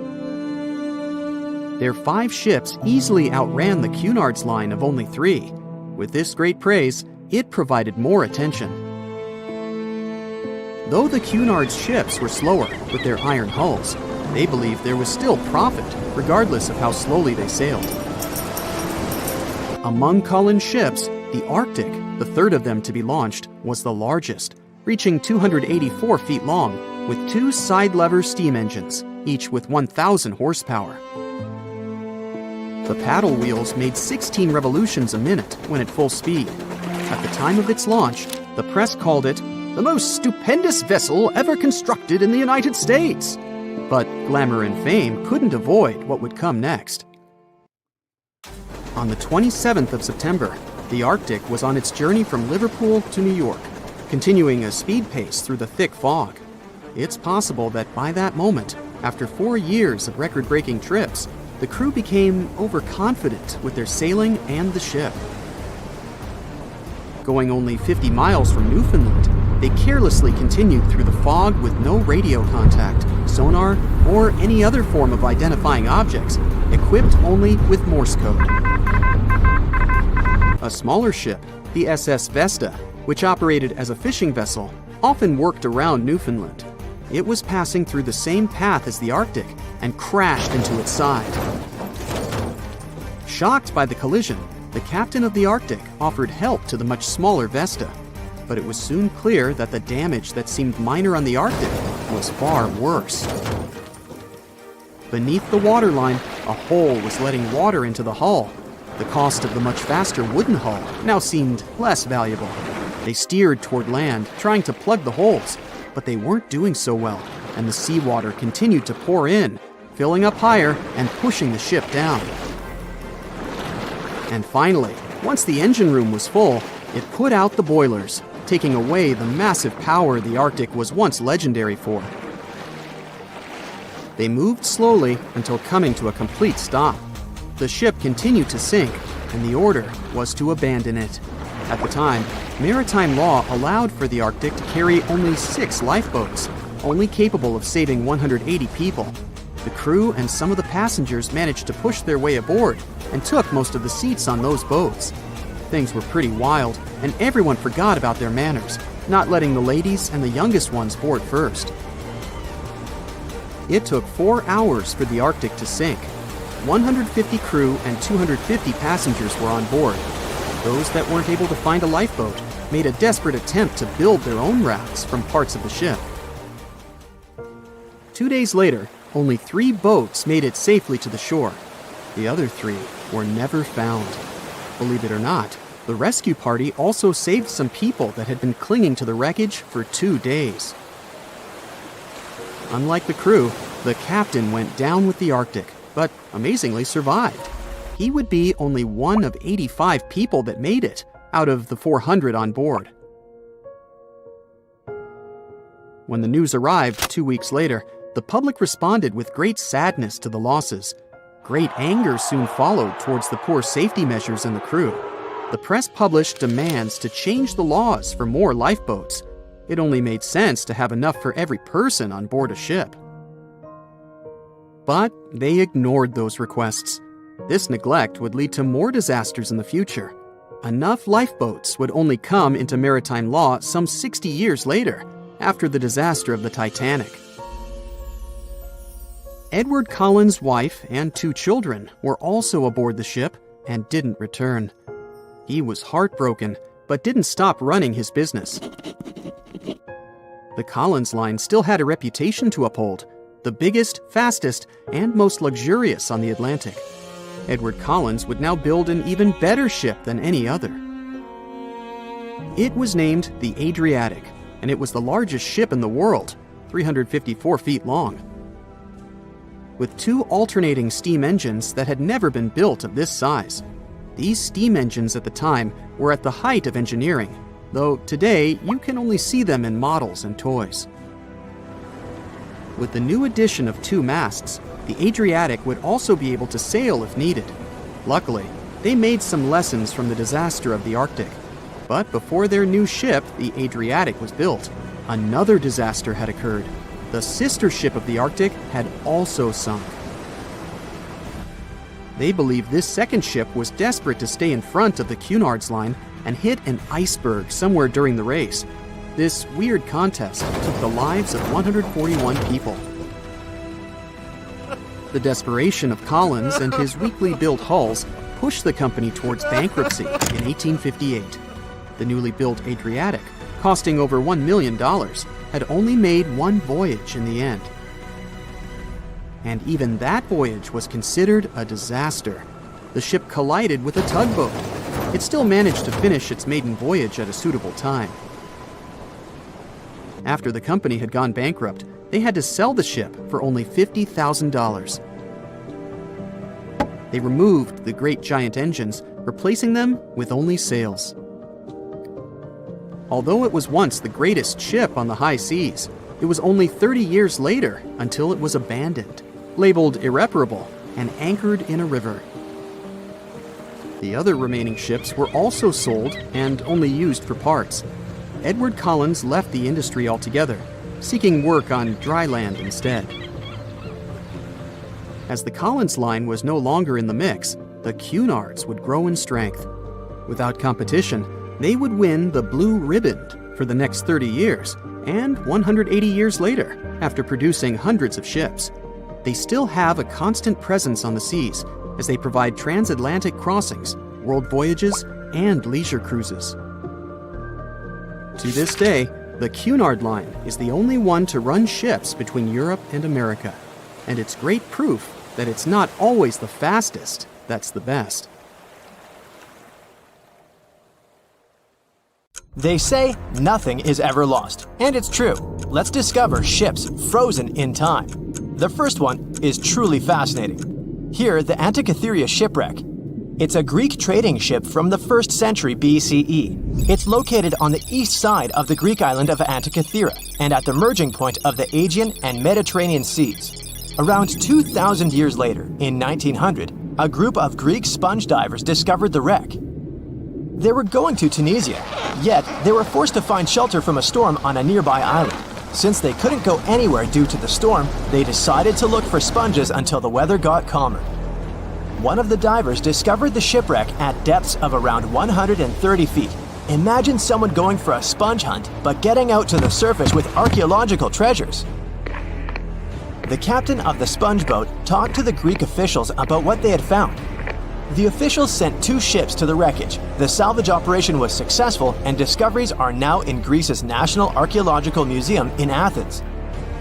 Their 5 ships easily outran the Cunard's line of only 3. With this great praise, it provided more attention. Though the Cunard's ships were slower with their iron hulls, they believed there was still profit, regardless of how slowly they sailed. Among Cullen's ships, the Arctic, the third of them to be launched, was the largest, reaching 284 feet long, with 2 side-lever steam engines, each with 1,000 horsepower. The paddle wheels made 16 revolutions a minute when at full speed. At the time of its launch, the press called it the most stupendous vessel ever constructed in the United States. But glamour and fame couldn't avoid what would come next. On the 27th of September, the Arctic was on its journey from Liverpool to New York, continuing a speed pace through the thick fog. It's possible that by that moment, after 4 years of record-breaking trips, the crew became overconfident with their sailing and the ship. Going only 50 miles from Newfoundland, they carelessly continued through the fog with no radio contact, sonar, or any other form of identifying objects, equipped only with Morse code. A smaller ship, the SS Vesta, which operated as a fishing vessel, often worked around Newfoundland. It was passing through the same path as the Arctic and crashed into its side. Shocked by the collision, the captain of the Arctic offered help to the much smaller Vesta, but it was soon clear that the damage that seemed minor on the Arctic was far worse. Beneath the waterline, a hole was letting water into the hull. The cost of the much faster wooden hull now seemed less valuable. They steered toward land, trying to plug the holes, but they weren't doing so well, and the seawater continued to pour in, filling up higher and pushing the ship down. And finally, once the engine room was full, it put out the boilers, taking away the massive power the Arctic was once legendary for. They moved slowly until coming to a complete stop. The ship continued to sink, and the order was to abandon it. At the time, maritime law allowed for the Arctic to carry only 6 lifeboats, only capable of saving 180 people. The crew and some of the passengers managed to push their way aboard and took most of the seats on those boats. Things were pretty wild, and everyone forgot about their manners, not letting the ladies and the youngest ones board first. It took 4 hours for the Arctic to sink. 150 crew and 250 passengers were on board. Those that weren't able to find a lifeboat made a desperate attempt to build their own rafts from parts of the ship. 2 days later, only 3 boats made it safely to the shore. The other 3 were never found. Believe it or not, the rescue party also saved some people that had been clinging to the wreckage for 2 days. Unlike the crew, the captain went down with the Arctic, but amazingly survived. He would be only one of 85 people that made it, out of the 400 on board. When the news arrived 2 weeks later, the public responded with great sadness to the losses. Great anger soon followed towards the poor safety measures in the crew. The press published demands to change the laws for more lifeboats. It only made sense to have enough for every person on board a ship. But they ignored those requests. This neglect would lead to more disasters in the future. Enough lifeboats would only come into maritime law some 60 years later, after the disaster of the Titanic. Edward Cullen's wife and 2 children were also aboard the ship and didn't return. He was heartbroken, but didn't stop running his business. The Collins line still had a reputation to uphold, the biggest, fastest, and most luxurious on the Atlantic. Edward Collins would now build an even better ship than any other. It was named the Adriatic, and it was the largest ship in the world, 354 feet long. With 2 alternating steam engines that had never been built of this size. These steam engines at the time were at the height of engineering, though today you can only see them in models and toys. With the new addition of 2 masts, the Adriatic would also be able to sail if needed. Luckily, they made some lessons from the disaster of the Arctic. But before their new ship, the Adriatic, was built, another disaster had occurred. the sister ship of the Arctic had also sunk. They believe this second ship was desperate to stay in front of the Cunard's line and hit an iceberg somewhere during the race. This weird contest took the lives of 141 people. The desperation of Collins and his weakly built hulls pushed the company towards bankruptcy in 1858. The newly built Adriatic, costing over $1 million, had only made one voyage in the end. And even that voyage was considered a disaster. The ship collided with a tugboat. It still managed to finish its maiden voyage at a suitable time. After the company had gone bankrupt, they had to sell the ship for only $50,000. They removed the great giant engines, replacing them with only sails. Although it was once the greatest ship on the high seas, it was only 30 years later until it was abandoned, labeled irreparable, and anchored in a river. The other remaining ships were also sold and only used for parts. Edward Collins left the industry altogether, seeking work on dry land instead. As the Collins line was no longer in the mix, the Cunards would grow in strength. Without competition, they would win the Blue Riband for the next 30 years, and 180 years later, after producing hundreds of ships. They still have a constant presence on the seas as they provide transatlantic crossings, world voyages, and leisure cruises. To this day, the Cunard line is the only one to run ships between Europe and America, and it's great proof that it's not always the fastest that's the best. They say nothing is ever lost, and it's true. Let's discover ships frozen in time. The first one is truly fascinating. Here, the Antikythera shipwreck. It's a Greek trading ship from the 1st century BCE. It's located on the east side of the Greek island of Antikythera and at the merging point of the Aegean and Mediterranean seas. Around 2,000 years later, in 1900, a group of Greek sponge divers discovered the wreck. They were going to Tunisia, yet they were forced to find shelter from a storm on a nearby island. Since they couldn't go anywhere due to the storm, they decided to look for sponges until the weather got calmer. One of the divers discovered the shipwreck at depths of around 130 feet. Imagine someone going for a sponge hunt, but getting out to the surface with archaeological treasures. The captain of the sponge boat talked to the Greek officials about what they had found. The officials sent 2 ships to the wreckage. The salvage operation was successful, and discoveries are now in Greece's National Archaeological Museum in Athens.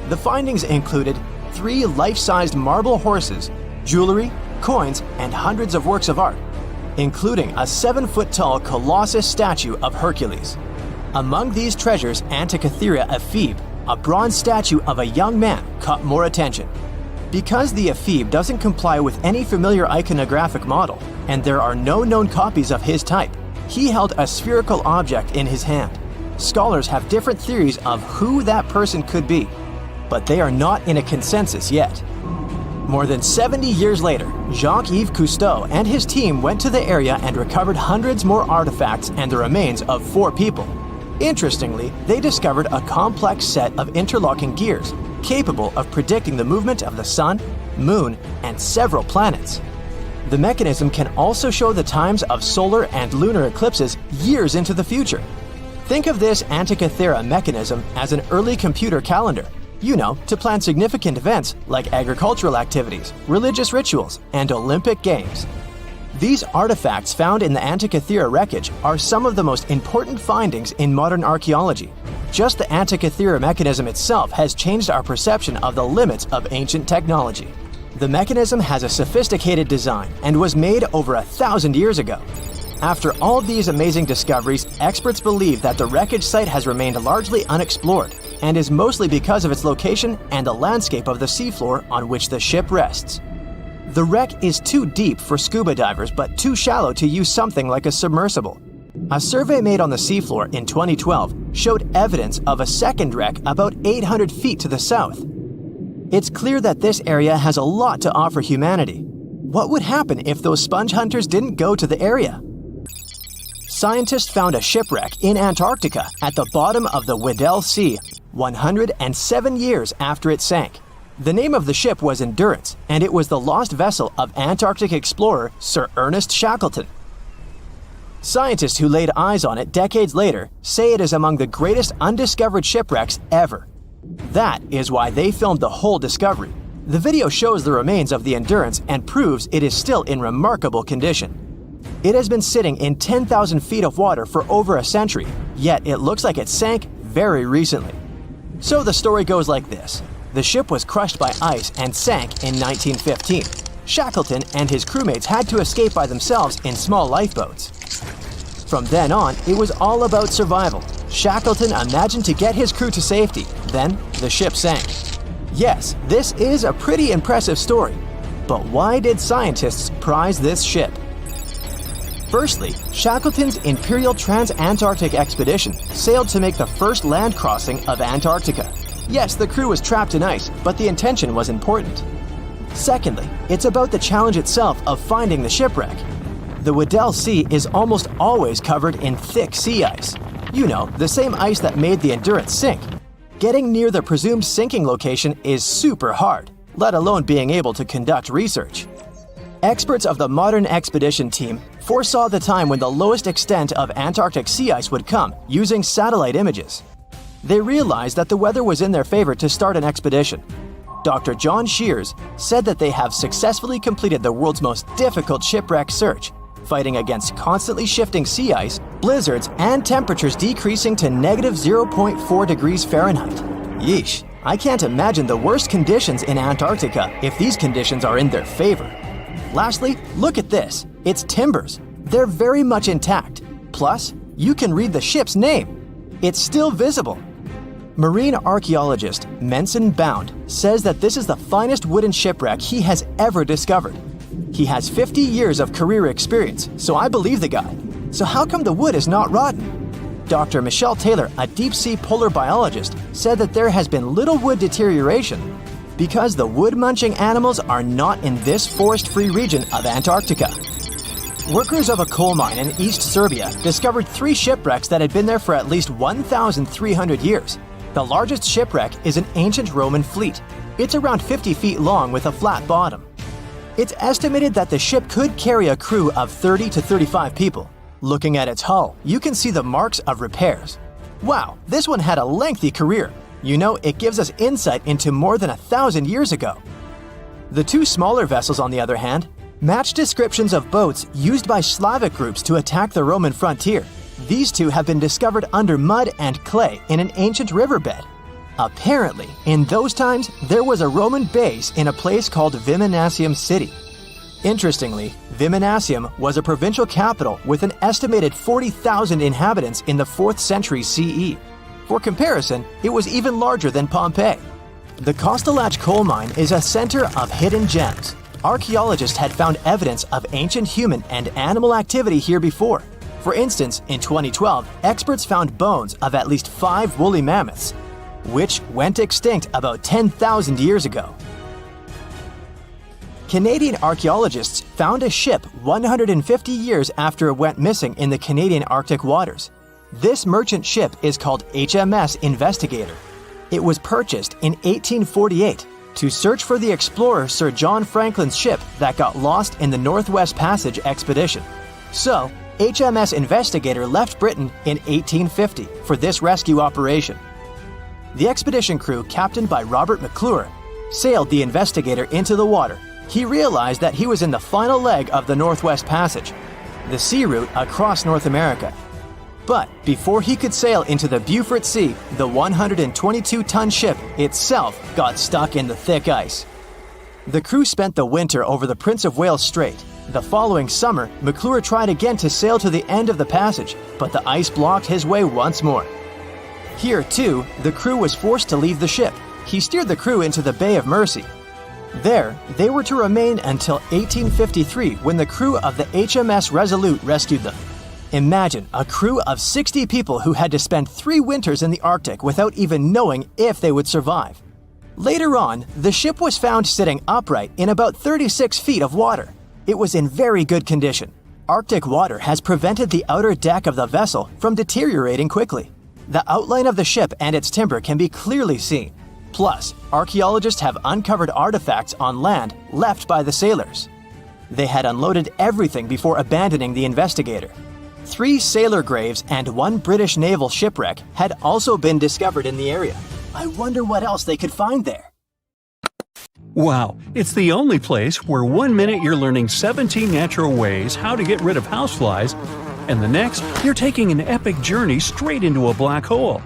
The findings included 3 life-sized marble horses, jewelry, coins, and hundreds of works of art, including a 7-foot-tall Colossus statue of Hercules. Among these treasures, Antikythera ephebe, a bronze statue of a young man, caught more attention. Because the ephebe doesn't comply with any familiar iconographic model, and there are no known copies of his type, he held a spherical object in his hand. Scholars have different theories of who that person could be, but they are not in a consensus yet. More than 70 years later, Jacques-Yves Cousteau and his team went to the area and recovered hundreds more artifacts and the remains of 4 people. Interestingly, they discovered a complex set of interlocking gears, capable of predicting the movement of the sun, moon, and several planets. The mechanism can also show the times of solar and lunar eclipses years into the future. Think of this Antikythera mechanism as an early computer calendar, to plan significant events like agricultural activities, religious rituals, and Olympic Games. These artifacts found in the Antikythera wreckage are some of the most important findings in modern archaeology. Just the Antikythera mechanism itself has changed our perception of the limits of ancient technology. The mechanism has a sophisticated design and was made over 1,000 years ago. After all these amazing discoveries, experts believe that the wreckage site has remained largely unexplored and is mostly because of its location and the landscape of the seafloor on which the ship rests. The wreck is too deep for scuba divers but too shallow to use something like a submersible. A survey made on the seafloor in 2012 showed evidence of a second wreck about 800 feet to the south. It's clear that this area has a lot to offer humanity. What would happen if those sponge hunters didn't go to the area? Scientists found a shipwreck in Antarctica at the bottom of the Weddell Sea. 107 years after it sank. The name of the ship was Endurance, and it was the lost vessel of Antarctic explorer Sir Ernest Shackleton. Scientists who laid eyes on it decades later say it is among the greatest undiscovered shipwrecks ever. That is why they filmed the whole discovery. The video shows the remains of the Endurance and proves it is still in remarkable condition. It has been sitting in 10,000 feet of water for over a century, yet it looks like it sank very recently. So the story goes like this. The ship was crushed by ice and sank in 1915. Shackleton and his crewmates had to escape by themselves in small lifeboats. From then on, it was all about survival. Shackleton imagined to get his crew to safety. Then, the ship sank. Yes, this is a pretty impressive story. But why did scientists prize this ship? Firstly, Shackleton's Imperial Trans-Antarctic Expedition sailed to make the first land crossing of Antarctica. Yes, the crew was trapped in ice, but the intention was important. Secondly, it's about the challenge itself of finding the shipwreck. The Weddell Sea is almost always covered in thick sea ice. You know, the same ice that made the Endurance sink. Getting near the presumed sinking location is super hard, let alone being able to conduct research. Experts of the modern expedition team foresaw the time when the lowest extent of Antarctic sea ice would come using satellite images. They realized that the weather was in their favor to start an expedition. Dr. John Shears said that they have successfully completed the world's most difficult shipwreck search, fighting against constantly shifting sea ice, blizzards, and temperatures decreasing to negative 0.4 degrees Fahrenheit. Yeesh, I can't imagine the worst conditions in Antarctica if these conditions are in their favor. Lastly, look at this. It's timbers. They're very much intact. Plus, you can read the ship's name. It's still visible. Marine archaeologist Menson Bound says that this is the finest wooden shipwreck he has ever discovered. He has 50 years of career experience, so I believe the guy. So how come the wood is not rotten? Dr. Michelle Taylor, a deep-sea polar biologist, said that there has been little wood deterioration because the wood-munching animals are not in this forest-free region of Antarctica. Workers of a coal mine in East Serbia discovered 3 shipwrecks that had been there for at least 1,300 years. The largest shipwreck is an ancient Roman fleet. It's around 50 feet long with a flat bottom. It's estimated that the ship could carry a crew of 30 to 35 people. Looking at its hull, you can see the marks of repairs. Wow, this one had a lengthy career. You know, it gives us insight into more than 1,000 years ago. The 2 smaller vessels, on the other hand, match descriptions of boats used by Slavic groups to attack the Roman frontier. These 2 have been discovered under mud and clay in an ancient riverbed. Apparently, in those times, there was a Roman base in a place called Viminacium City. Interestingly, Viminacium was a provincial capital with an estimated 40,000 inhabitants in the 4th century CE. For comparison, it was even larger than Pompeii. The Kostelach coal mine is a center of hidden gems. Archaeologists had found evidence of ancient human and animal activity here before. For instance, in 2012, experts found bones of at least 5 woolly mammoths, which went extinct about 10,000 years ago. Canadian archaeologists found a ship 150 years after it went missing in the Canadian Arctic waters. This merchant ship is called HMS Investigator. It was purchased in 1848 to search for the explorer Sir John Franklin's ship that got lost in the Northwest Passage expedition. So, HMS Investigator left Britain in 1850 for this rescue operation. The expedition crew, captained by Robert McClure, sailed the Investigator into the water. He realized that he was in the final leg of the Northwest Passage, the sea route across North America. But before he could sail into the Beaufort Sea, the 122-ton ship itself got stuck in the thick ice. The crew spent the winter over the Prince of Wales Strait. The following summer, McClure tried again to sail to the end of the passage, but the ice blocked his way once more. Here, too, the crew was forced to leave the ship. He steered the crew into the Bay of Mercy. There, they were to remain until 1853 when the crew of the HMS Resolute rescued them. Imagine a crew of 60 people who had to spend 3 winters in the Arctic without even knowing if they would survive. Later on, the ship was found sitting upright in about 36 feet of water. It was in very good condition. Arctic water has prevented the outer deck of the vessel from deteriorating quickly. The outline of the ship and its timber can be clearly seen. Plus, archaeologists have uncovered artifacts on land left by the sailors. They had unloaded everything before abandoning the Investigator. 3 sailor graves and 1 British naval shipwreck had also been discovered in the area. I wonder what else they could find there. Wow, it's the only place where 1 minute you're learning 17 natural ways how to get rid of houseflies, and the next, you're taking an epic journey straight into a black hole.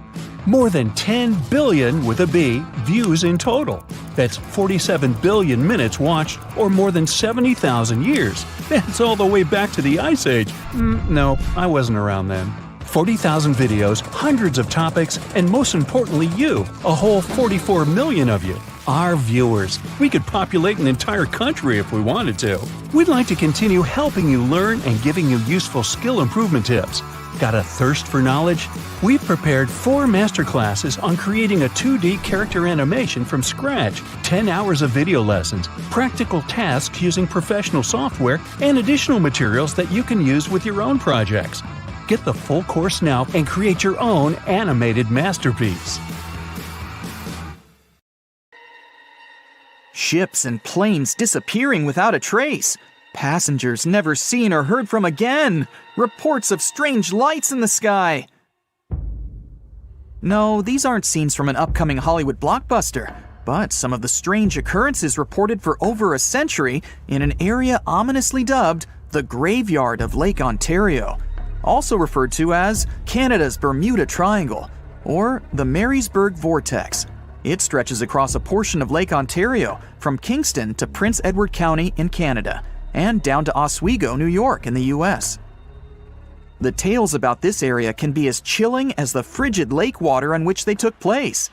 More than 10 billion, with a B, views in total. That's 47 billion minutes watched, or more than 70,000 years. That's all the way back to the Ice Age. No, I wasn't around then. 40,000 videos, hundreds of topics, and most importantly you, a whole 44 million of you. Our viewers. We could populate an entire country if we wanted to. We'd like to continue helping you learn and giving you useful skill improvement tips. Got a thirst for knowledge? We've prepared 4 masterclasses on creating a 2D character animation from scratch, 10 hours of video lessons, practical tasks using professional software, and additional materials that you can use with your own projects. Get the full course now and create your own animated masterpiece. Ships and planes disappearing without a trace. Passengers never seen or heard from again. Reports of strange lights in the sky. No, these aren't scenes from an upcoming Hollywood blockbuster, but some of the strange occurrences reported for over a century in an area ominously dubbed the Graveyard of Lake Ontario, also referred to as Canada's Bermuda Triangle, or the Marysburg Vortex. It stretches across a portion of Lake Ontario from Kingston to Prince Edward County in Canada, and down to Oswego, New York in the US. The tales about this area can be as chilling as the frigid lake water on which they took place.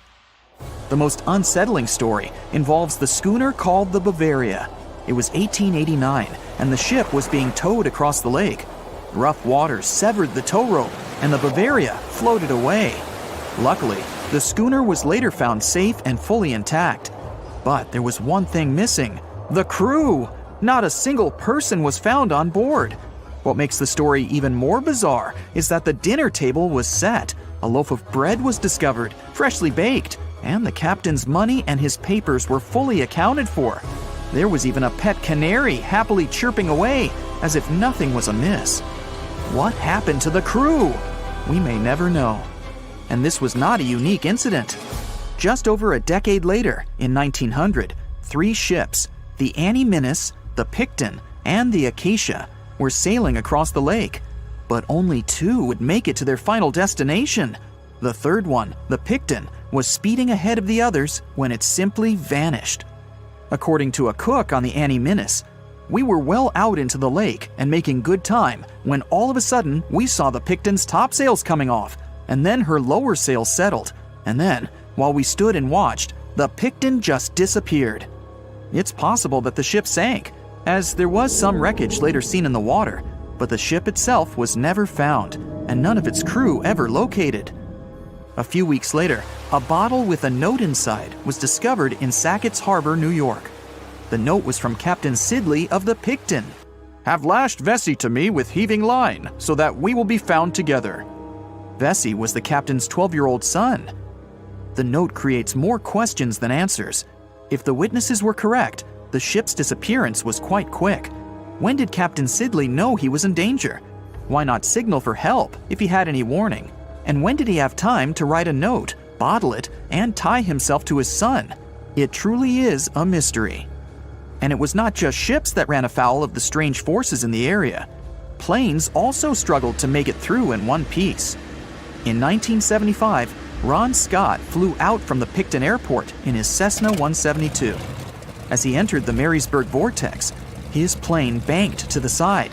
The most unsettling story involves the schooner called the Bavaria. It was 1889, and the ship was being towed across the lake. Rough waters severed the tow rope, and the Bavaria floated away. Luckily, the schooner was later found safe and fully intact. But there was one thing missing: the crew! Not a single person was found on board. What makes the story even more bizarre is that the dinner table was set, a loaf of bread was discovered, freshly baked, and the captain's money and his papers were fully accounted for. There was even a pet canary happily chirping away, as if nothing was amiss. What happened to the crew? We may never know. And this was not a unique incident. Just over a decade later, in 1900, 3 ships, the Annie Minnis, the Picton, and the Acacia, were sailing across the lake. But only 2 would make it to their final destination. The third one, the Picton, was speeding ahead of the others when it simply vanished. According to a cook on the Annie Minnis, we were well out into the lake and making good time when all of a sudden we saw the Picton's topsails coming off, and then her lower sails settled, and then, while we stood and watched, the Picton just disappeared. It's possible that the ship sank, as there was some wreckage later seen in the water, but the ship itself was never found, and none of its crew ever located. A few weeks later, a bottle with a note inside was discovered in Sackett's Harbor, New York. The note was from Captain Sidley of the Picton. "Have lashed Vesey to me with heaving line, so that we will be found together." Vesey was the captain's 12-year-old son. The note creates more questions than answers. If the witnesses were correct, the ship's disappearance was quite quick. When did Captain Sidley know he was in danger? Why not signal for help if he had any warning? And when did he have time to write a note, bottle it, and tie himself to his son? It truly is a mystery. And it was not just ships that ran afoul of the strange forces in the area. Planes also struggled to make it through in one piece. In 1975, Ron Scott flew out from the Picton Airport in his Cessna 172. As he entered the Marysburg Vortex, his plane banked to the side.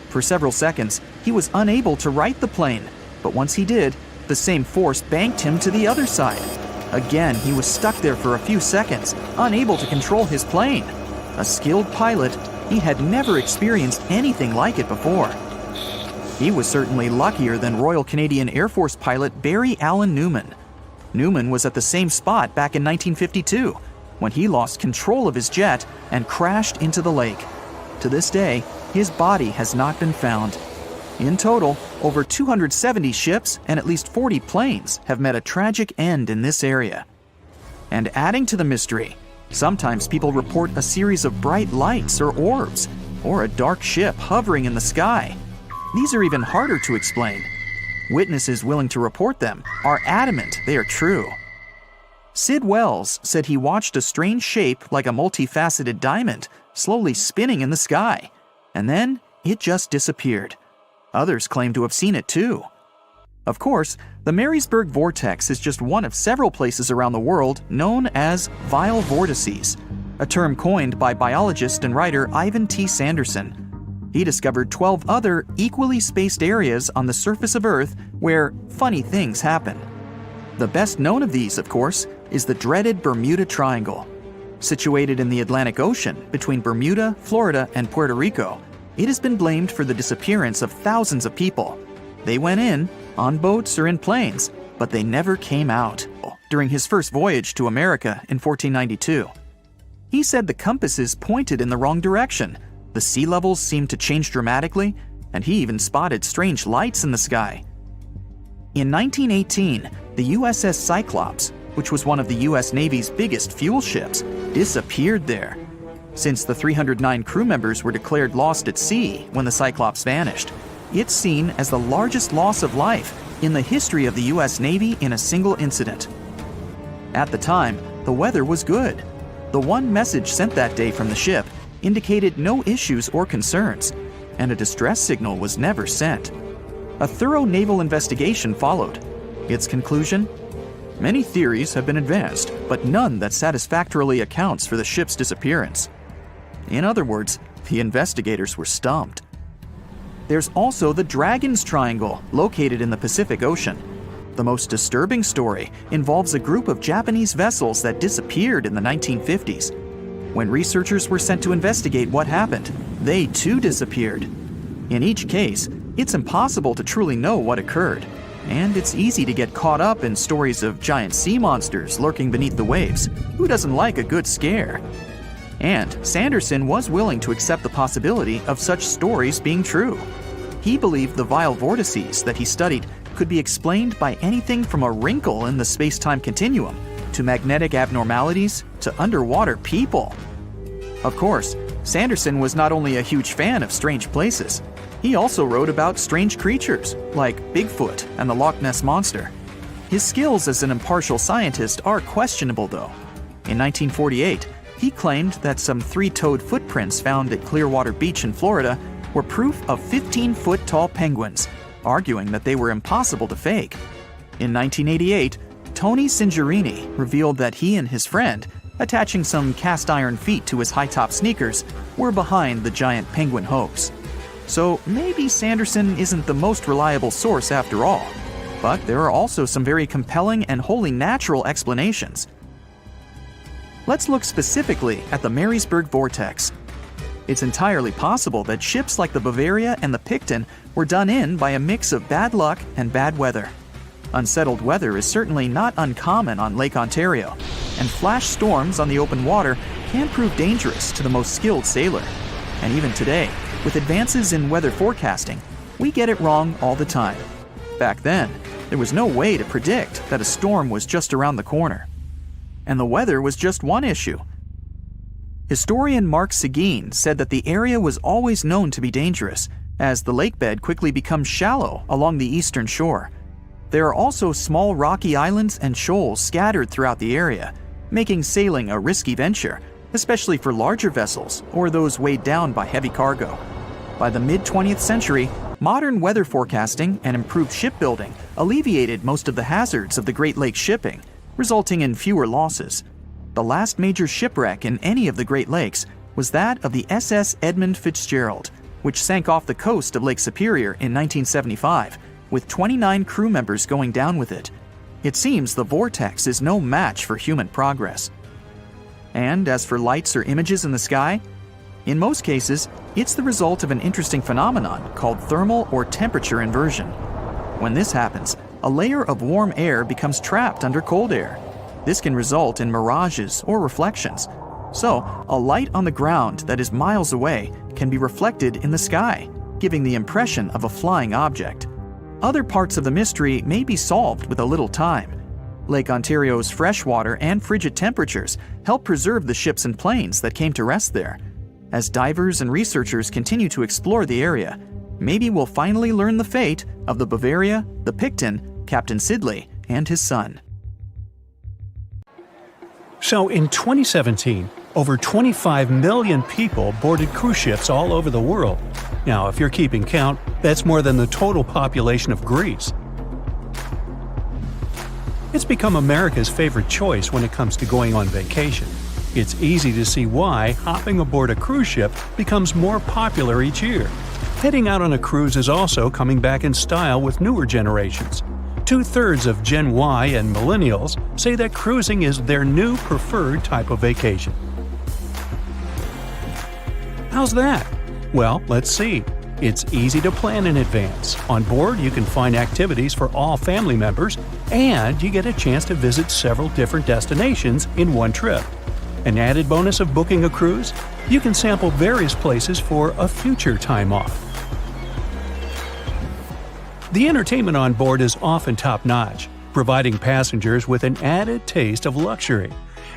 For several seconds, he was unable to right the plane, but once he did, the same force banked him to the other side. Again, he was stuck there for a few seconds, unable to control his plane. A skilled pilot, he had never experienced anything like it before. He was certainly luckier than Royal Canadian Air Force pilot Barry Allen Newman. Newman was at the same spot back in 1952, when he lost control of his jet and crashed into the lake. To this day, his body has not been found. In total, over 270 ships and at least 40 planes have met a tragic end in this area. And adding to the mystery, sometimes people report a series of bright lights or orbs, or a dark ship hovering in the sky. These are even harder to explain. Witnesses willing to report them are adamant they are true. Sid Wells said he watched a strange shape like a multifaceted diamond slowly spinning in the sky, and then it just disappeared. Others claim to have seen it too. Of course, the Marysburg Vortex is just one of several places around the world known as vile vortices, a term coined by biologist and writer Ivan T. Sanderson. He discovered 12 other equally spaced areas on the surface of Earth where funny things happen. The best known of these, of course, is the dreaded Bermuda Triangle. Situated in the Atlantic Ocean between Bermuda, Florida, and Puerto Rico, it has been blamed for the disappearance of thousands of people. They went in, on boats or in planes, but they never came out. During his first voyage to America in 1492, he said the compasses pointed in the wrong direction, the sea levels seemed to change dramatically, and he even spotted strange lights in the sky. In 1918, the USS Cyclops, which was one of the US Navy's biggest fuel ships, disappeared there. Since the 309 crew members were declared lost at sea when the Cyclops vanished, it's seen as the largest loss of life in the history of the US Navy in a single incident. At the time, the weather was good. The one message sent that day from the ship indicated no issues or concerns, and a distress signal was never sent. A thorough naval investigation followed. Its conclusion? Many theories have been advanced, but none that satisfactorily accounts for the ship's disappearance. In other words, the investigators were stumped. There's also the Dragon's Triangle, located in the Pacific Ocean. The most disturbing story involves a group of Japanese vessels that disappeared in the 1950s. When researchers were sent to investigate what happened, they too disappeared. In each case, it's impossible to truly know what occurred, and it's easy to get caught up in stories of giant sea monsters lurking beneath the waves. Who doesn't like a good scare? And Sanderson was willing to accept the possibility of such stories being true. He believed the vile vortices that he studied could be explained by anything from a wrinkle in the space-time continuum to magnetic abnormalities to underwater people. Of course, Sanderson was not only a huge fan of strange places, he also wrote about strange creatures like Bigfoot and the Loch Ness Monster. His skills as an impartial scientist are questionable though. In 1948, he claimed that some three-toed footprints found at Clearwater Beach in Florida were proof of 15-foot-tall penguins, arguing that they were impossible to fake. In 1988, Tony Singerini revealed that he and his friend, attaching some cast-iron feet to his high-top sneakers, were behind the giant penguin hoax. So maybe Sanderson isn't the most reliable source after all, but there are also some very compelling and wholly natural explanations. Let's look specifically at the Marysburg Vortex. It's entirely possible that ships like the Bavaria and the Picton were done in by a mix of bad luck and bad weather. Unsettled weather is certainly not uncommon on Lake Ontario, and flash storms on the open water can prove dangerous to the most skilled sailor. And even today, with advances in weather forecasting, we get it wrong all the time. Back then, there was no way to predict that a storm was just around the corner. And the weather was just one issue. Historian Mark Seguin said that the area was always known to be dangerous, as the lake bed quickly becomes shallow along the eastern shore. There are also small rocky islands and shoals scattered throughout the area, making sailing a risky venture, especially for larger vessels or those weighed down by heavy cargo. By the mid-20th century, modern weather forecasting and improved shipbuilding alleviated most of the hazards of the Great Lakes shipping, resulting in fewer losses. The last major shipwreck in any of the Great Lakes was that of the SS Edmund Fitzgerald, which sank off the coast of Lake Superior in 1975, with 29 crew members going down with it. It seems the vortex is no match for human progress. And as for lights or images in the sky, in most cases, it's the result of an interesting phenomenon called thermal or temperature inversion. When this happens, a layer of warm air becomes trapped under cold air. This can result in mirages or reflections. So, a light on the ground that is miles away can be reflected in the sky, giving the impression of a flying object. Other parts of the mystery may be solved with a little time. Lake Ontario's freshwater and frigid temperatures help preserve the ships and planes that came to rest there. As divers and researchers continue to explore the area, maybe we'll finally learn the fate of the Bavaria, the Picton, Captain Sidley, and his son. So in 2017, over 25 million people boarded cruise ships all over the world. Now, if you're keeping count, that's more than the total population of Greece. It's become America's favorite choice when it comes to going on vacation. It's easy to see why hopping aboard a cruise ship becomes more popular each year. Heading out on a cruise is also coming back in style with newer generations. 2/3 of Gen Y and millennials say that cruising is their new preferred type of vacation. How's that? Well, let's see. It's easy to plan in advance. On board, you can find activities for all family members, and you get a chance to visit several different destinations in one trip. An added bonus of booking a cruise? You can sample various places for a future time off. The entertainment on board is often top-notch, providing passengers with an added taste of luxury.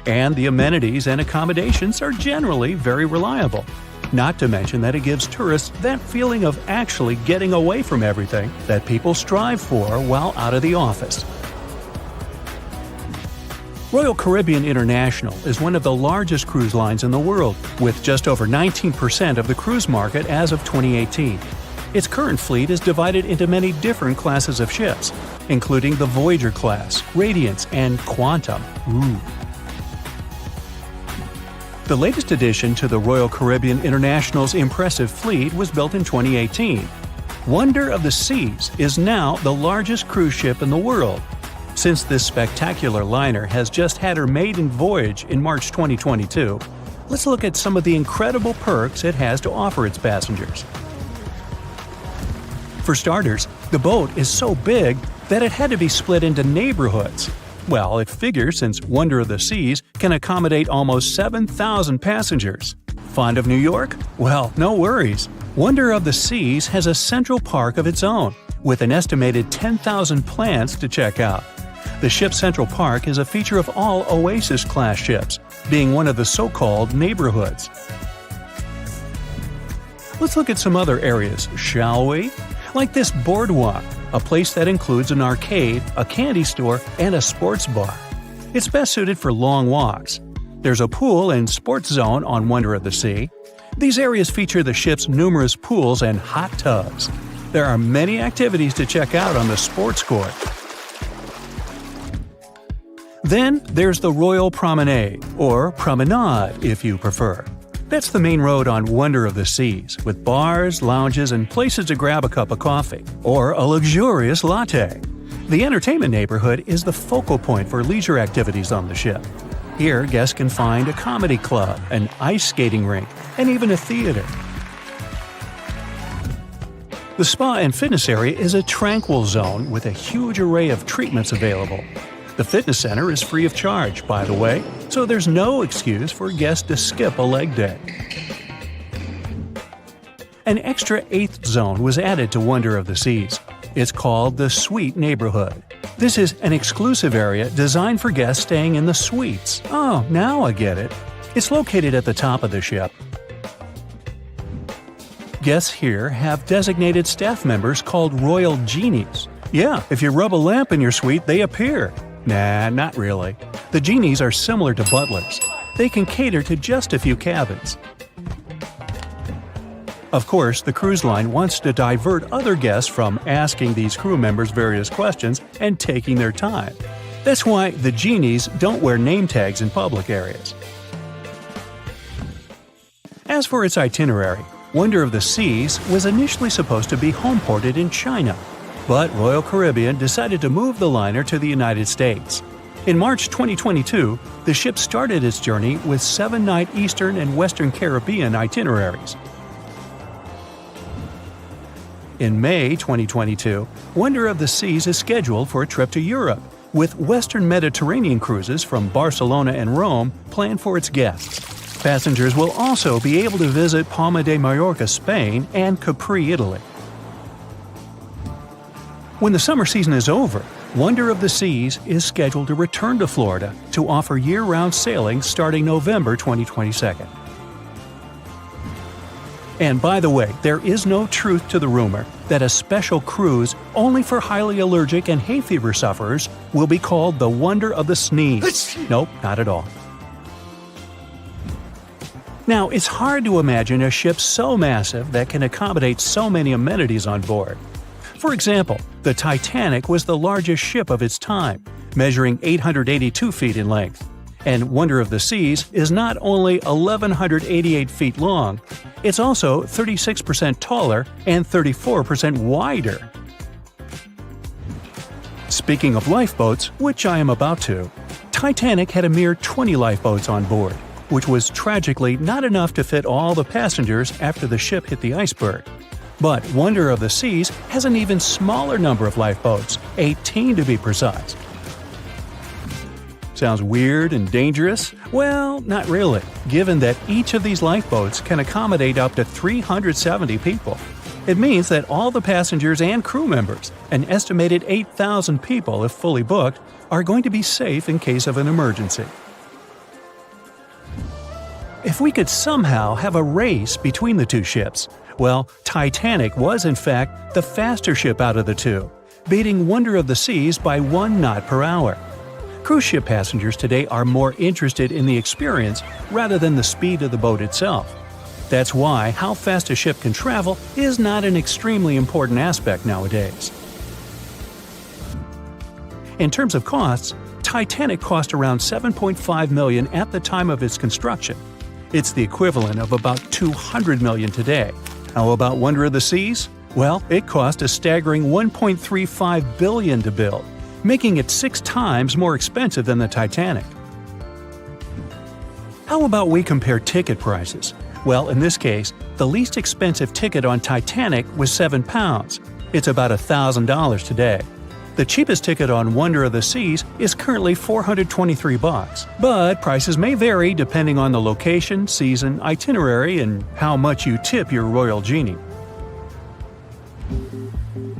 And the amenities and accommodations are generally very reliable. Not to mention that it gives tourists that feeling of actually getting away from everything that people strive for while out of the office. Royal Caribbean International is one of the largest cruise lines in the world, with just over 19% of the cruise market as of 2018. Its current fleet is divided into many different classes of ships, including the Voyager class, Radiance, and Quantum. The latest addition to the Royal Caribbean International's impressive fleet was built in 2018. Wonder of the Seas is now the largest cruise ship in the world. Since this spectacular liner has just had her maiden voyage in March 2022, let's look at some of the incredible perks it has to offer its passengers. For starters, the boat is so big that it had to be split into neighborhoods. Well, it figures since Wonder of the Seas can accommodate almost 7,000 passengers. Fond of New York? Well, no worries. Wonder of the Seas has a central park of its own, with an estimated 10,000 plants to check out. The ship's central park is a feature of all Oasis-class ships, being one of the so-called neighborhoods. Let's look at some other areas, shall we? Like this boardwalk, a place that includes an arcade, a candy store, and a sports bar. It's best suited for long walks. There's a pool and sports zone on Wonder of the Sea. These areas feature the ship's numerous pools and hot tubs. There are many activities to check out on the sports court. Then there's the Royal Promenade, or Promenade if you prefer. That's the main road on Wonder of the Seas, with bars, lounges, and places to grab a cup of coffee, or a luxurious latte. The entertainment neighborhood is the focal point for leisure activities on the ship. Here, guests can find a comedy club, an ice skating rink, and even a theater. The spa and fitness area is a tranquil zone with a huge array of treatments available. The fitness center is free of charge, by the way, so there's no excuse for guests to skip a leg day. An extra 8th zone was added to Wonder of the Seas. It's called the Suite Neighborhood. This is an exclusive area designed for guests staying in the suites. Oh, now I get it. It's located at the top of the ship. Guests here have designated staff members called Royal Genies. Yeah, if you rub a lamp in your suite, they appear. Nah, not really. The genies are similar to butlers. They can cater to just a few cabins. Of course, the cruise line wants to divert other guests from asking these crew members various questions and taking their time. That's why the genies don't wear name tags in public areas. As for its itinerary, Wonder of the Seas was initially supposed to be homeported in China. But Royal Caribbean decided to move the liner to the United States. In March 2022, the ship started its journey with 7-night Eastern and Western Caribbean itineraries. In May 2022, Wonder of the Seas is scheduled for a trip to Europe, with Western Mediterranean cruises from Barcelona and Rome planned for its guests. Passengers will also be able to visit Palma de Mallorca, Spain, and Capri, Italy. When the summer season is over, Wonder of the Seas is scheduled to return to Florida to offer year-round sailing starting November 2022. And by the way, there is no truth to the rumor that a special cruise only for highly allergic and hay fever sufferers will be called the Wonder of the Sneeze. Nope, not at all. Now, it's hard to imagine a ship so massive that can accommodate so many amenities on board. For example, the Titanic was the largest ship of its time, measuring 882 feet in length. And Wonder of the Seas is not only 1,188 feet long, it's also 36% taller and 34% wider. Speaking of lifeboats, which I am about to, Titanic had a mere 20 lifeboats on board, which was tragically not enough to fit all the passengers after the ship hit the iceberg. But Wonder of the Seas has an even smaller number of lifeboats, 18 to be precise. Sounds weird and dangerous? Well, not really, given that each of these lifeboats can accommodate up to 370 people. It means that all the passengers and crew members, an estimated 8,000 people if fully booked, are going to be safe in case of an emergency. If we could somehow have a race between the two ships, well, Titanic was in fact the faster ship out of the two, beating Wonder of the Seas by 1 knot per hour. Cruise ship passengers today are more interested in the experience rather than the speed of the boat itself. That's why how fast a ship can travel is not an extremely important aspect nowadays. In terms of costs, Titanic cost around $7.5 million at the time of its construction. It's the equivalent of about $200 million today. How about Wonder of the Seas? Well, it cost a staggering $1.35 billion to build, making it 6 times more expensive than the Titanic. How about we compare ticket prices? Well, in this case, the least expensive ticket on Titanic was £7. It's about $1,000 today. The cheapest ticket on Wonder of the Seas is currently $423, but prices may vary depending on the location, season, itinerary, and how much you tip your royal genie.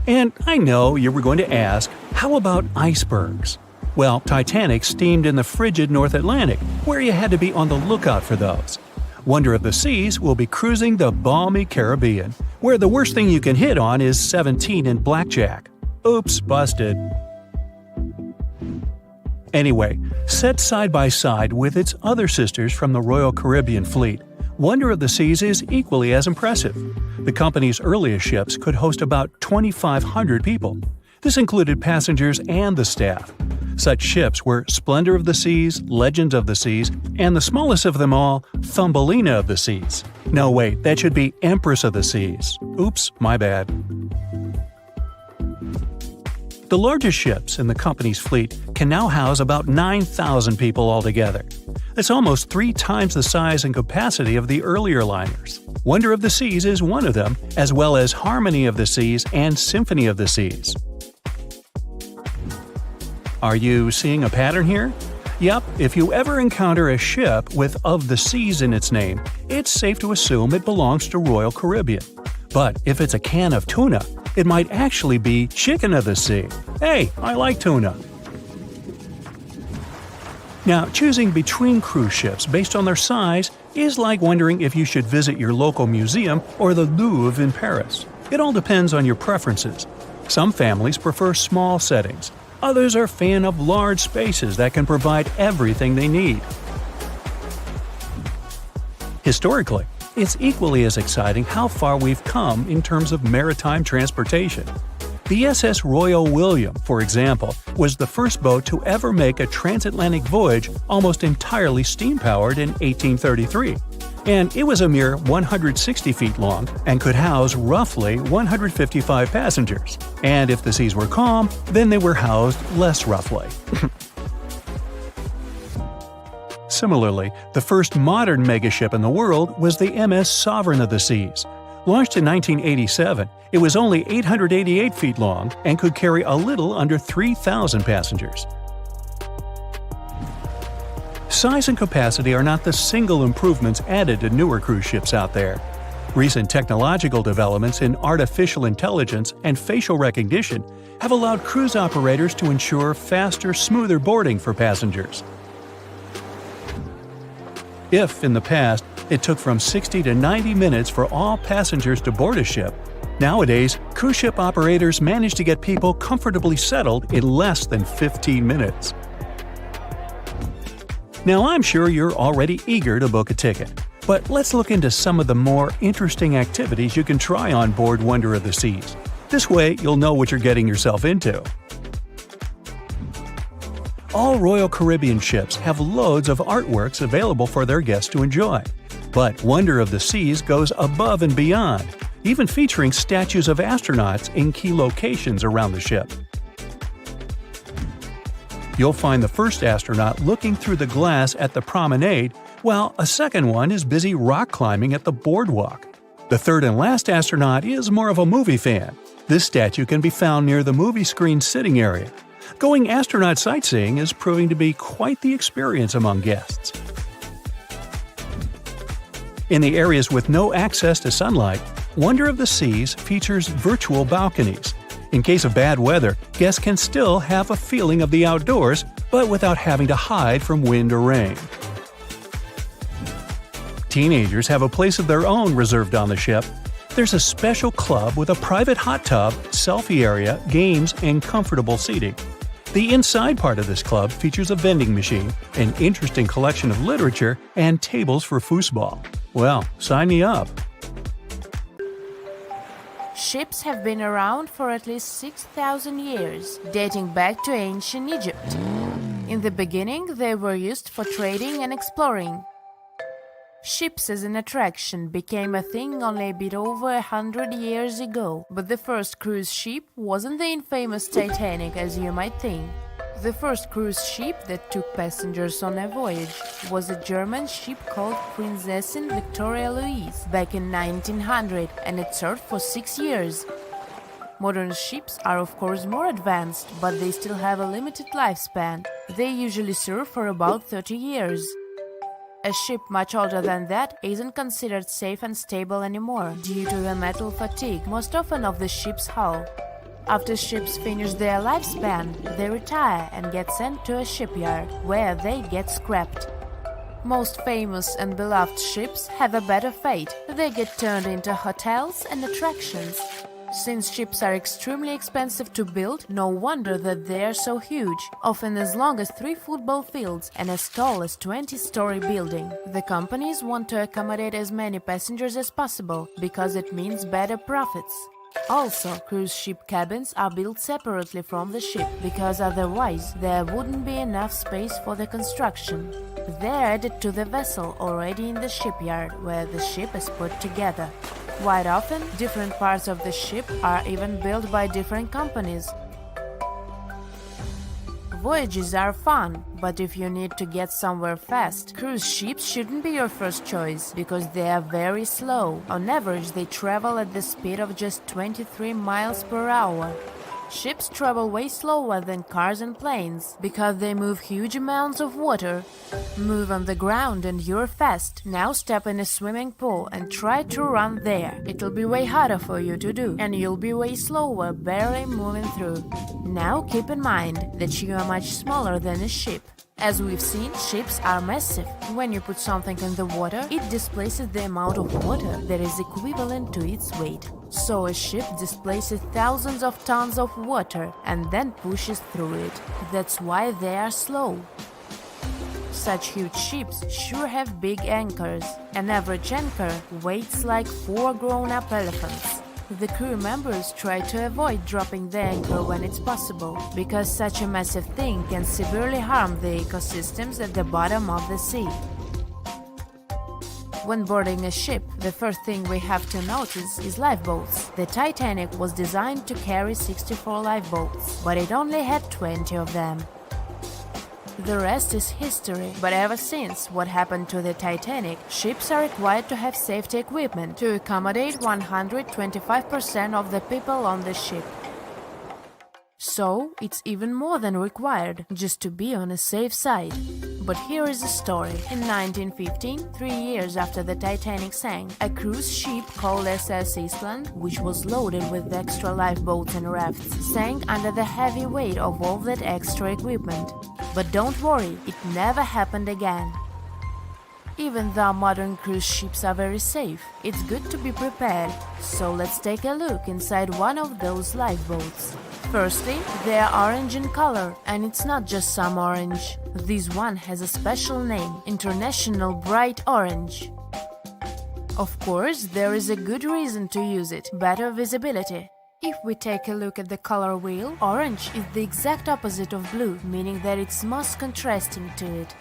And I know you were going to ask, how about icebergs? Well, Titanic steamed in the frigid North Atlantic, where you had to be on the lookout for those. Wonder of the Seas will be cruising the balmy Caribbean, where the worst thing you can hit on is 17 in blackjack. Oops, busted. Anyway, set side by side with its other sisters from the Royal Caribbean Fleet, Wonder of the Seas is equally as impressive. The company's earliest ships could host about 2,500 people. This included passengers and the staff. Such ships were Splendor of the Seas, Legend of the Seas, and the smallest of them all, Thumbelina of the Seas. No, wait, that should be Empress of the Seas. Oops, my bad. The largest ships in the company's fleet can now house about 9,000 people altogether. That's almost 3 times the size and capacity of the earlier liners. Wonder of the Seas is one of them, as well as Harmony of the Seas and Symphony of the Seas. Are you seeing a pattern here? Yep, if you ever encounter a ship with Of the Seas in its name, it's safe to assume it belongs to Royal Caribbean. But if it's a can of tuna, it might actually be Chicken of the Sea. Hey, I like tuna. Now, choosing between cruise ships based on their size is like wondering if you should visit your local museum or the Louvre in Paris. It all depends on your preferences. Some families prefer small settings. Others are fan of large spaces that can provide everything they need. Historically, it's equally as exciting how far we've come in terms of maritime transportation. The SS Royal William, for example, was the first boat to ever make a transatlantic voyage almost entirely steam-powered in 1833. And it was a mere 160 feet long and could house roughly 155 passengers. And if the seas were calm, then they were housed less roughly. Similarly, the first modern megaship in the world was the MS Sovereign of the Seas. Launched in 1987, it was only 888 feet long and could carry a little under 3,000 passengers. Size and capacity are not the single improvements added to newer cruise ships out there. Recent technological developments in artificial intelligence and facial recognition have allowed cruise operators to ensure faster, smoother boarding for passengers. If, in the past, it took from 60 to 90 minutes for all passengers to board a ship, nowadays, cruise ship operators manage to get people comfortably settled in less than 15 minutes. Now, I'm sure you're already eager to book a ticket, but let's look into some of the more interesting activities you can try on board Wonder of the Seas. This way, you'll know what you're getting yourself into. All Royal Caribbean ships have loads of artworks available for their guests to enjoy. But Wonder of the Seas goes above and beyond, even featuring statues of astronauts in key locations around the ship. You'll find the first astronaut looking through the glass at the promenade, while a second one is busy rock climbing at the boardwalk. The third and last astronaut is more of a movie fan. This statue can be found near the movie screen sitting area. Going astronaut sightseeing is proving to be quite the experience among guests. In the areas with no access to sunlight, Wonder of the Seas features virtual balconies. In case of bad weather, guests can still have a feeling of the outdoors, but without having to hide from wind or rain. Teenagers have a place of their own reserved on the ship. There's a special club with a private hot tub, selfie area, games, and comfortable seating. The inside part of this club features a vending machine, an interesting collection of literature, and tables for foosball. Well, sign me up! Ships have been around for at least 6,000 years, dating back to ancient Egypt. In the beginning, they were used for trading and exploring. Ships as an attraction became a thing only a bit over 100 years ago, but the first cruise ship wasn't the infamous Titanic as you might think. The first cruise ship that took passengers on a voyage was a German ship called Prinzessin Victoria Louise back in 1900, and it served for 6 years. Modern ships are of course more advanced, but they still have a limited lifespan. They usually serve for about 30 years. A ship much older than that isn't considered safe and stable anymore due to the metal fatigue, most often of the ship's hull. After ships finish their lifespan, they retire and get sent to a shipyard, where they get scrapped. Most famous and beloved ships have a better fate. They get turned into hotels and attractions. Since ships are extremely expensive to build, no wonder that they are so huge, often as long as 3 football fields and as tall as 20-story building. The companies want to accommodate as many passengers as possible, because it means better profits. Also, cruise ship cabins are built separately from the ship, because otherwise there wouldn't be enough space for the construction. They're added to the vessel already in the shipyard, where the ship is put together. Quite often, different parts of the ship are even built by different companies. Voyages are fun, but if you need to get somewhere fast, cruise ships shouldn't be your first choice, because they are very slow. On average, they travel at the speed of just 23 miles per hour. Ships travel way slower than cars and planes, because they move huge amounts of water. Move on the ground and you're fast. Now step in a swimming pool and try to run there. It'll be way harder for you to do, and you'll be way slower, barely moving through. Now keep in mind that you are much smaller than a ship. As we've seen, ships are massive. When you put something in the water, it displaces the amount of water that is equivalent to its weight. So a ship displaces thousands of tons of water and then pushes through it. That's why they are slow. Such huge ships sure have big anchors. An average anchor weighs like 4 grown-up elephants. The crew members try to avoid dropping the anchor when it's possible, because such a massive thing can severely harm the ecosystems at the bottom of the sea. When boarding a ship, the first thing we have to notice is lifeboats. The Titanic was designed to carry 64 lifeboats, but it only had 20 of them. The rest is history, but ever since what happened to the Titanic, ships are required to have safety equipment to accommodate 125% of the people on the ship. So, it's even more than required, just to be on a safe side. But here is the story. In 1915, 3 years after the Titanic sank, a cruise ship called SS Eastland, which was loaded with extra lifeboats and rafts, sank under the heavy weight of all that extra equipment. But don't worry, it never happened again. Even though modern cruise ships are very safe, it's good to be prepared. So let's take a look inside one of those lifeboats. Firstly, they are orange in color, and it's not just some orange. This one has a special name, International Bright Orange. Of course, there is a good reason to use it, better visibility. If we take a look at the color wheel, orange is the exact opposite of blue, meaning that it's most contrasting to it.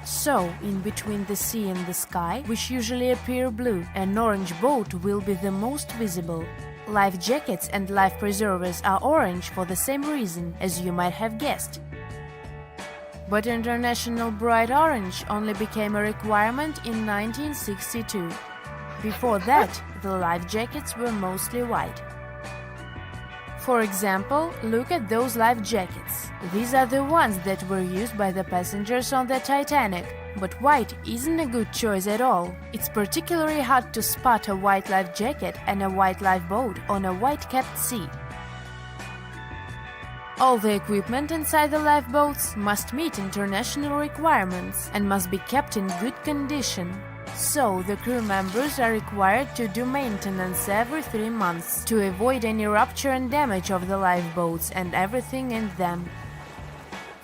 So, in between the sea and the sky, which usually appear blue, an orange boat will be the most visible. Life jackets and life preservers are orange for the same reason, as you might have guessed. But International Bright Orange only became a requirement in 1962. Before that, the life jackets were mostly white. For example, look at those life jackets. These are the ones that were used by the passengers on the Titanic. But white isn't a good choice at all. It's particularly hard to spot a white life jacket and a white lifeboat on a white-capped sea. All the equipment inside the lifeboats must meet international requirements and must be kept in good condition. So, the crew members are required to do maintenance every 3 months to avoid any rupture and damage of the lifeboats and everything in them.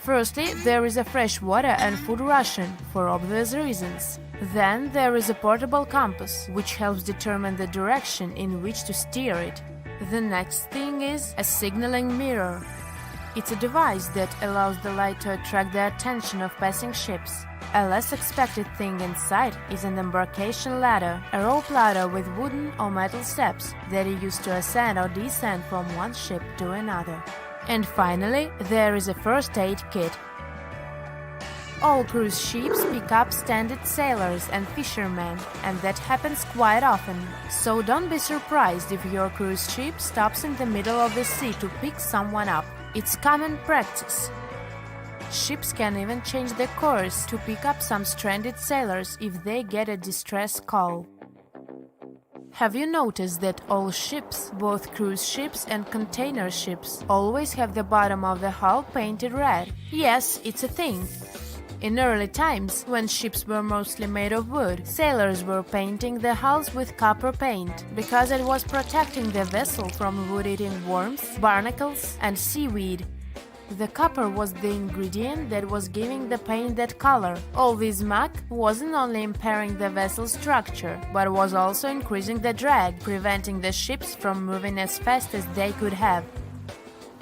Firstly, there is a fresh water and food ration, for obvious reasons. Then there is a portable compass, which helps determine the direction in which to steer it. The next thing is a signaling mirror. It's a device that allows the light to attract the attention of passing ships. A less expected thing inside is an embarkation ladder, a rope ladder with wooden or metal steps that are used to ascend or descend from one ship to another. And finally, there is a first aid kit. All cruise ships pick up stranded sailors and fishermen, and that happens quite often. So don't be surprised if your cruise ship stops in the middle of the sea to pick someone up. It's common practice. Ships can even change their course to pick up some stranded sailors if they get a distress call. Have you noticed that all ships, both cruise ships and container ships, always have the bottom of the hull painted red? Yes, it's a thing. In early times, when ships were mostly made of wood, sailors were painting the hulls with copper paint, because it was protecting the vessel from wood-eating worms, barnacles, and seaweed. The copper was the ingredient that was giving the paint that color. All this muck wasn't only impairing the vessel's structure, but was also increasing the drag, preventing the ships from moving as fast as they could have.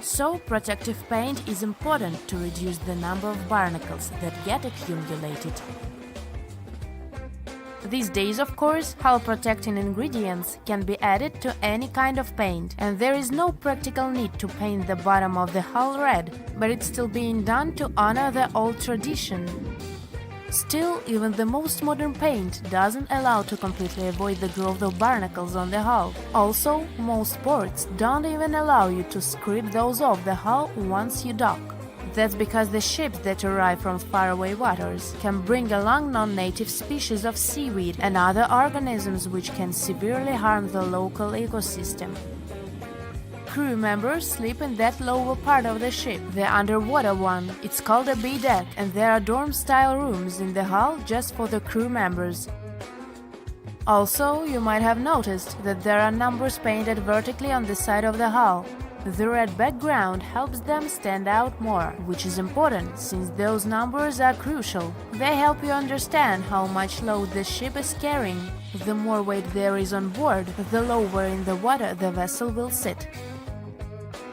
So, protective paint is important to reduce the number of barnacles that get accumulated. These days, of course, hull-protecting ingredients can be added to any kind of paint, and there is no practical need to paint the bottom of the hull red, but it's still being done to honor the old tradition. Still, even the most modern paint doesn't allow to completely avoid the growth of barnacles on the hull. Also, most ports don't even allow you to scrape those off the hull once you dock. That's because the ships that arrive from faraway waters can bring along non-native species of seaweed and other organisms which can severely harm the local ecosystem. Crew members sleep in that lower part of the ship, the underwater one. It's called a B-deck, and there are dorm-style rooms in the hull just for the crew members. Also, you might have noticed that there are numbers painted vertically on the side of the hull. The red background helps them stand out more, which is important since those numbers are crucial. They help you understand how much load the ship is carrying. The more weight there is on board, the lower in the water the vessel will sit.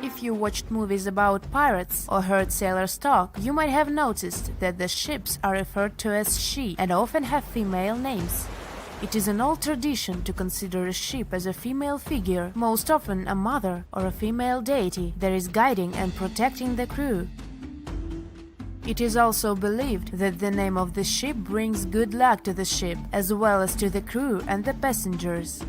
If you watched movies about pirates or heard sailors talk, you might have noticed that the ships are referred to as she and often have female names. It is an old tradition to consider a ship as a female figure, most often a mother or a female deity that is guiding and protecting the crew. It is also believed that the name of the ship brings good luck to the ship, as well as to the crew and the passengers.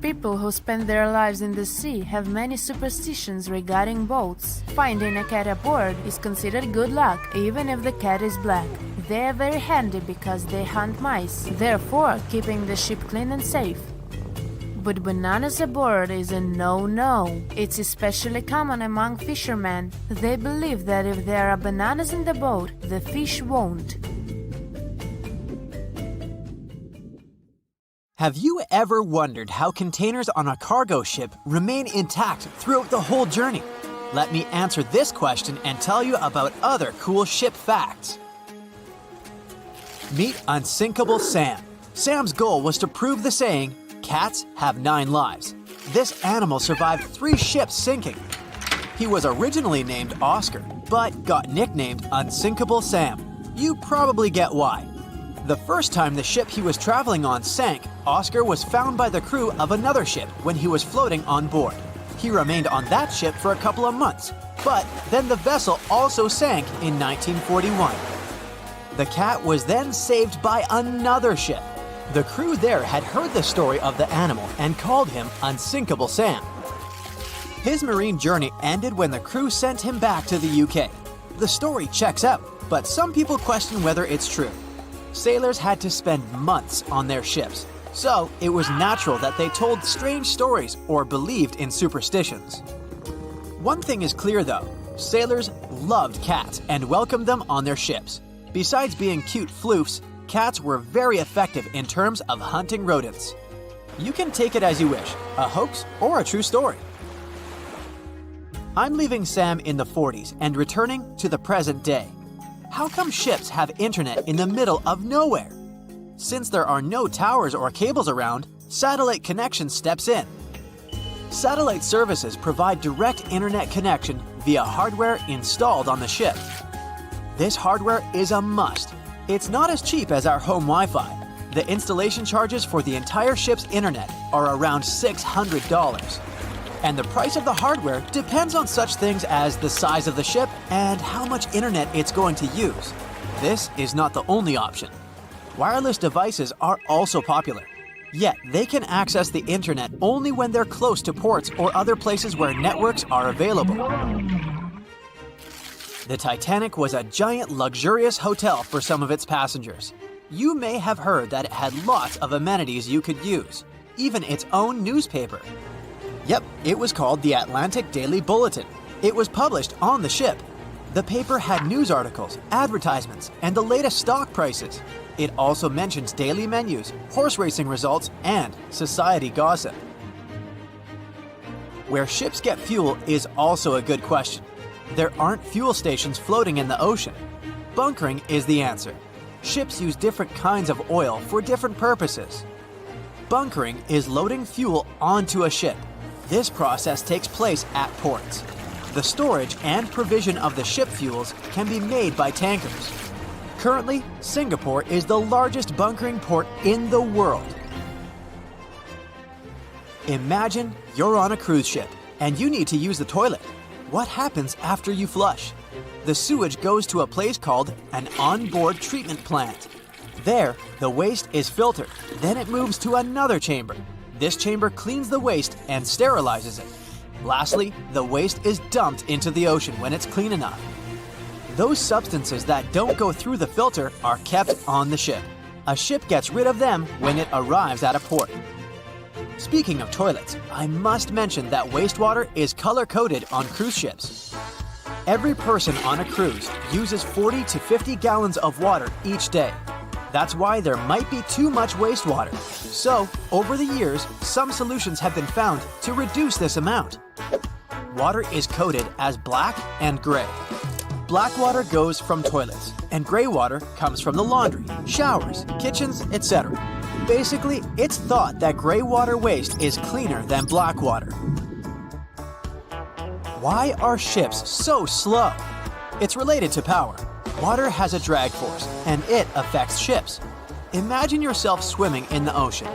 People who spend their lives in the sea have many superstitions regarding boats. Finding a cat aboard is considered good luck, even if the cat is black. They are very handy because they hunt mice, therefore keeping the ship clean and safe. But bananas aboard is a no-no. It's especially common among fishermen. They believe that if there are bananas in the boat, the fish won't. Have you ever wondered how containers on a cargo ship remain intact throughout the whole journey? Let me answer this question and tell you about other cool ship facts. Meet Unsinkable Sam. Sam's goal was to prove the saying, "Cats have 9 lives." This animal survived 3 ships sinking. He was originally named Oscar, but got nicknamed Unsinkable Sam. You probably get why. The first time the ship he was traveling on sank, Oscar was found by the crew of another ship when he was floating on board. He remained on that ship for a couple of months, but then the vessel also sank in 1941. The cat was then saved by another ship. The crew there had heard the story of the animal and called him Unsinkable Sam. His marine journey ended when the crew sent him back to the UK. The story checks out, but some people question whether it's true. Sailors had to spend months on their ships, so it was natural that they told strange stories or believed in superstitions. One thing is clear though, sailors loved cats and welcomed them on their ships. Besides being cute floofs, cats were very effective in terms of hunting rodents. You can take it as you wish, a hoax or a true story. I'm leaving Sam in the 40s and returning to the present day. How come ships have internet in the middle of nowhere? Since there are no towers or cables around, satellite connection steps in. Satellite services provide direct internet connection via hardware installed on the ship. This hardware is a must. It's not as cheap as our home Wi-Fi. The installation charges for the entire ship's internet are around $600. And the price of the hardware depends on such things as the size of the ship and how much internet it's going to use. This is not the only option. Wireless devices are also popular, yet they can access the internet only when they're close to ports or other places where networks are available. The Titanic was a giant luxurious hotel for some of its passengers. You may have heard that it had lots of amenities you could use, even its own newspaper. Yep, it was called the Atlantic Daily Bulletin. It was published on the ship. The paper had news articles, advertisements, and the latest stock prices. It also mentions daily menus, horse racing results, and society gossip. Where ships get fuel is also a good question. There aren't fuel stations floating in the ocean. Bunkering is the answer. Ships use different kinds of oil for different purposes. Bunkering is loading fuel onto a ship. This process takes place at ports. The storage and provision of the ship fuels can be made by tankers. Currently, Singapore is the largest bunkering port in the world. Imagine you're on a cruise ship and you need to use the toilet. What happens after you flush? The sewage goes to a place called an onboard treatment plant. There, the waste is filtered. Then it moves to another chamber. This chamber cleans the waste and sterilizes it. Lastly, the waste is dumped into the ocean when it's clean enough. Those substances that don't go through the filter are kept on the ship. A ship gets rid of them when it arrives at a port. Speaking of toilets, I must mention that wastewater is color-coded on cruise ships. Every person on a cruise uses 40 to 50 gallons of water each day. That's why there might be too much wastewater. So, over the years, some solutions have been found to reduce this amount. Water is coded as black and gray. Black water goes from toilets, and gray water comes from the laundry, showers, kitchens, etc. Basically, it's thought that gray water waste is cleaner than black water. Why are ships so slow? It's related to power. Water has a drag force, and it affects ships. Imagine yourself swimming in the ocean.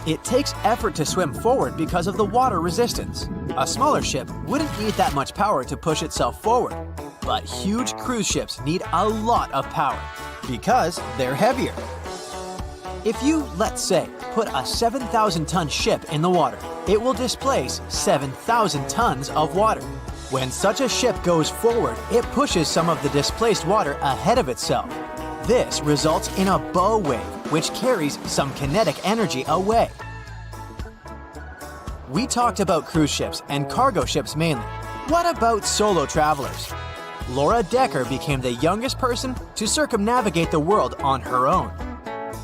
It takes effort to swim forward because of the water resistance. A smaller ship wouldn't need that much power to push itself forward, but huge cruise ships need a lot of power because they're heavier. If you, let's say, put a 7,000-ton ship in the water, it will displace 7,000 tons of water. When such a ship goes forward, it pushes some of the displaced water ahead of itself. This results in a bow wave, which carries some kinetic energy away. We talked about cruise ships and cargo ships mainly. What about solo travelers? Laura Decker became the youngest person to circumnavigate the world on her own.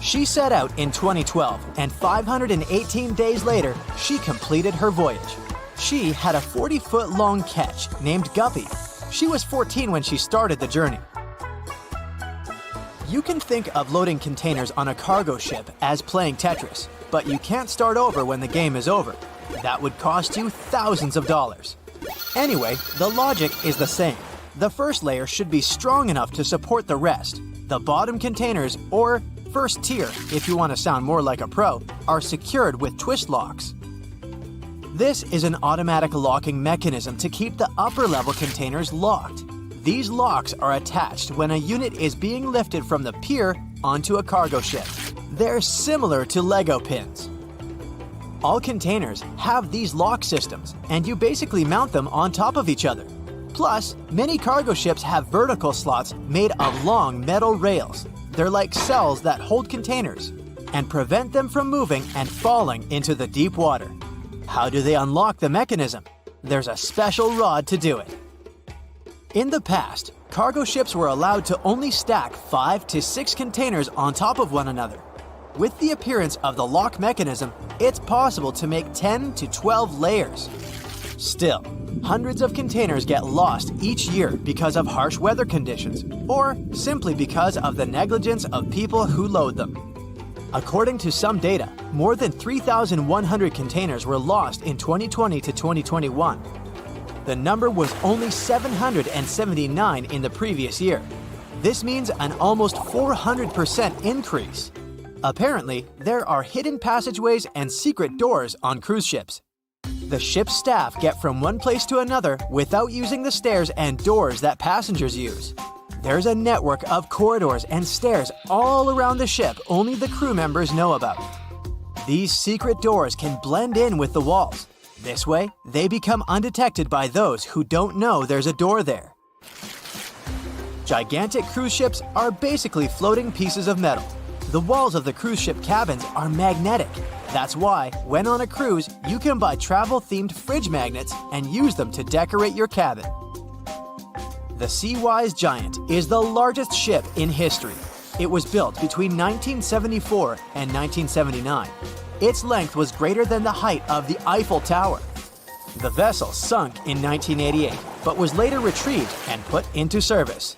She set out in 2012, and 518 days later, she completed her voyage. She had a 40-foot-long ketch named Guppy. She was 14 when she started the journey. You can think of loading containers on a cargo ship as playing Tetris, but you can't start over when the game is over. That would cost you thousands of dollars. Anyway, the logic is the same. The first layer should be strong enough to support the rest. The bottom containers, or first tier if you want to sound more like a pro, are secured with twist locks. This is an automatic locking mechanism to keep the upper level containers locked. These locks are attached when a unit is being lifted from the pier onto a cargo ship. They're similar to Lego pins. All containers have these lock systems, and you basically mount them on top of each other. Plus, many cargo ships have vertical slots made of long metal rails. They're like cells that hold containers and prevent them from moving and falling into the deep water. How do they unlock the mechanism? There's a special rod to do it. In the past, cargo ships were allowed to only stack 5 to 6 containers on top of one another. With the appearance of the lock mechanism, it's possible to make 10 to 12 layers. Still, hundreds of containers get lost each year because of harsh weather conditions, or simply because of the negligence of people who load them. According to some data, more than 3,100 containers were lost in 2020 to 2021. The number was only 779 in the previous year. This means an almost 400% increase. Apparently, there are hidden passageways and secret doors on cruise ships. The ship's staff get from one place to another without using the stairs and doors that passengers use. There's a network of corridors and stairs all around the ship only the crew members know about. These secret doors can blend in with the walls. This way, they become undetected by those who don't know there's a door there. Gigantic cruise ships are basically floating pieces of metal. The walls of the cruise ship cabins are magnetic. That's why, when on a cruise, you can buy travel-themed fridge magnets and use them to decorate your cabin. The Seawise Giant is the largest ship in history. It was built between 1974 and 1979. Its length was greater than the height of the Eiffel Tower. The vessel sunk in 1988, but was later retrieved and put into service.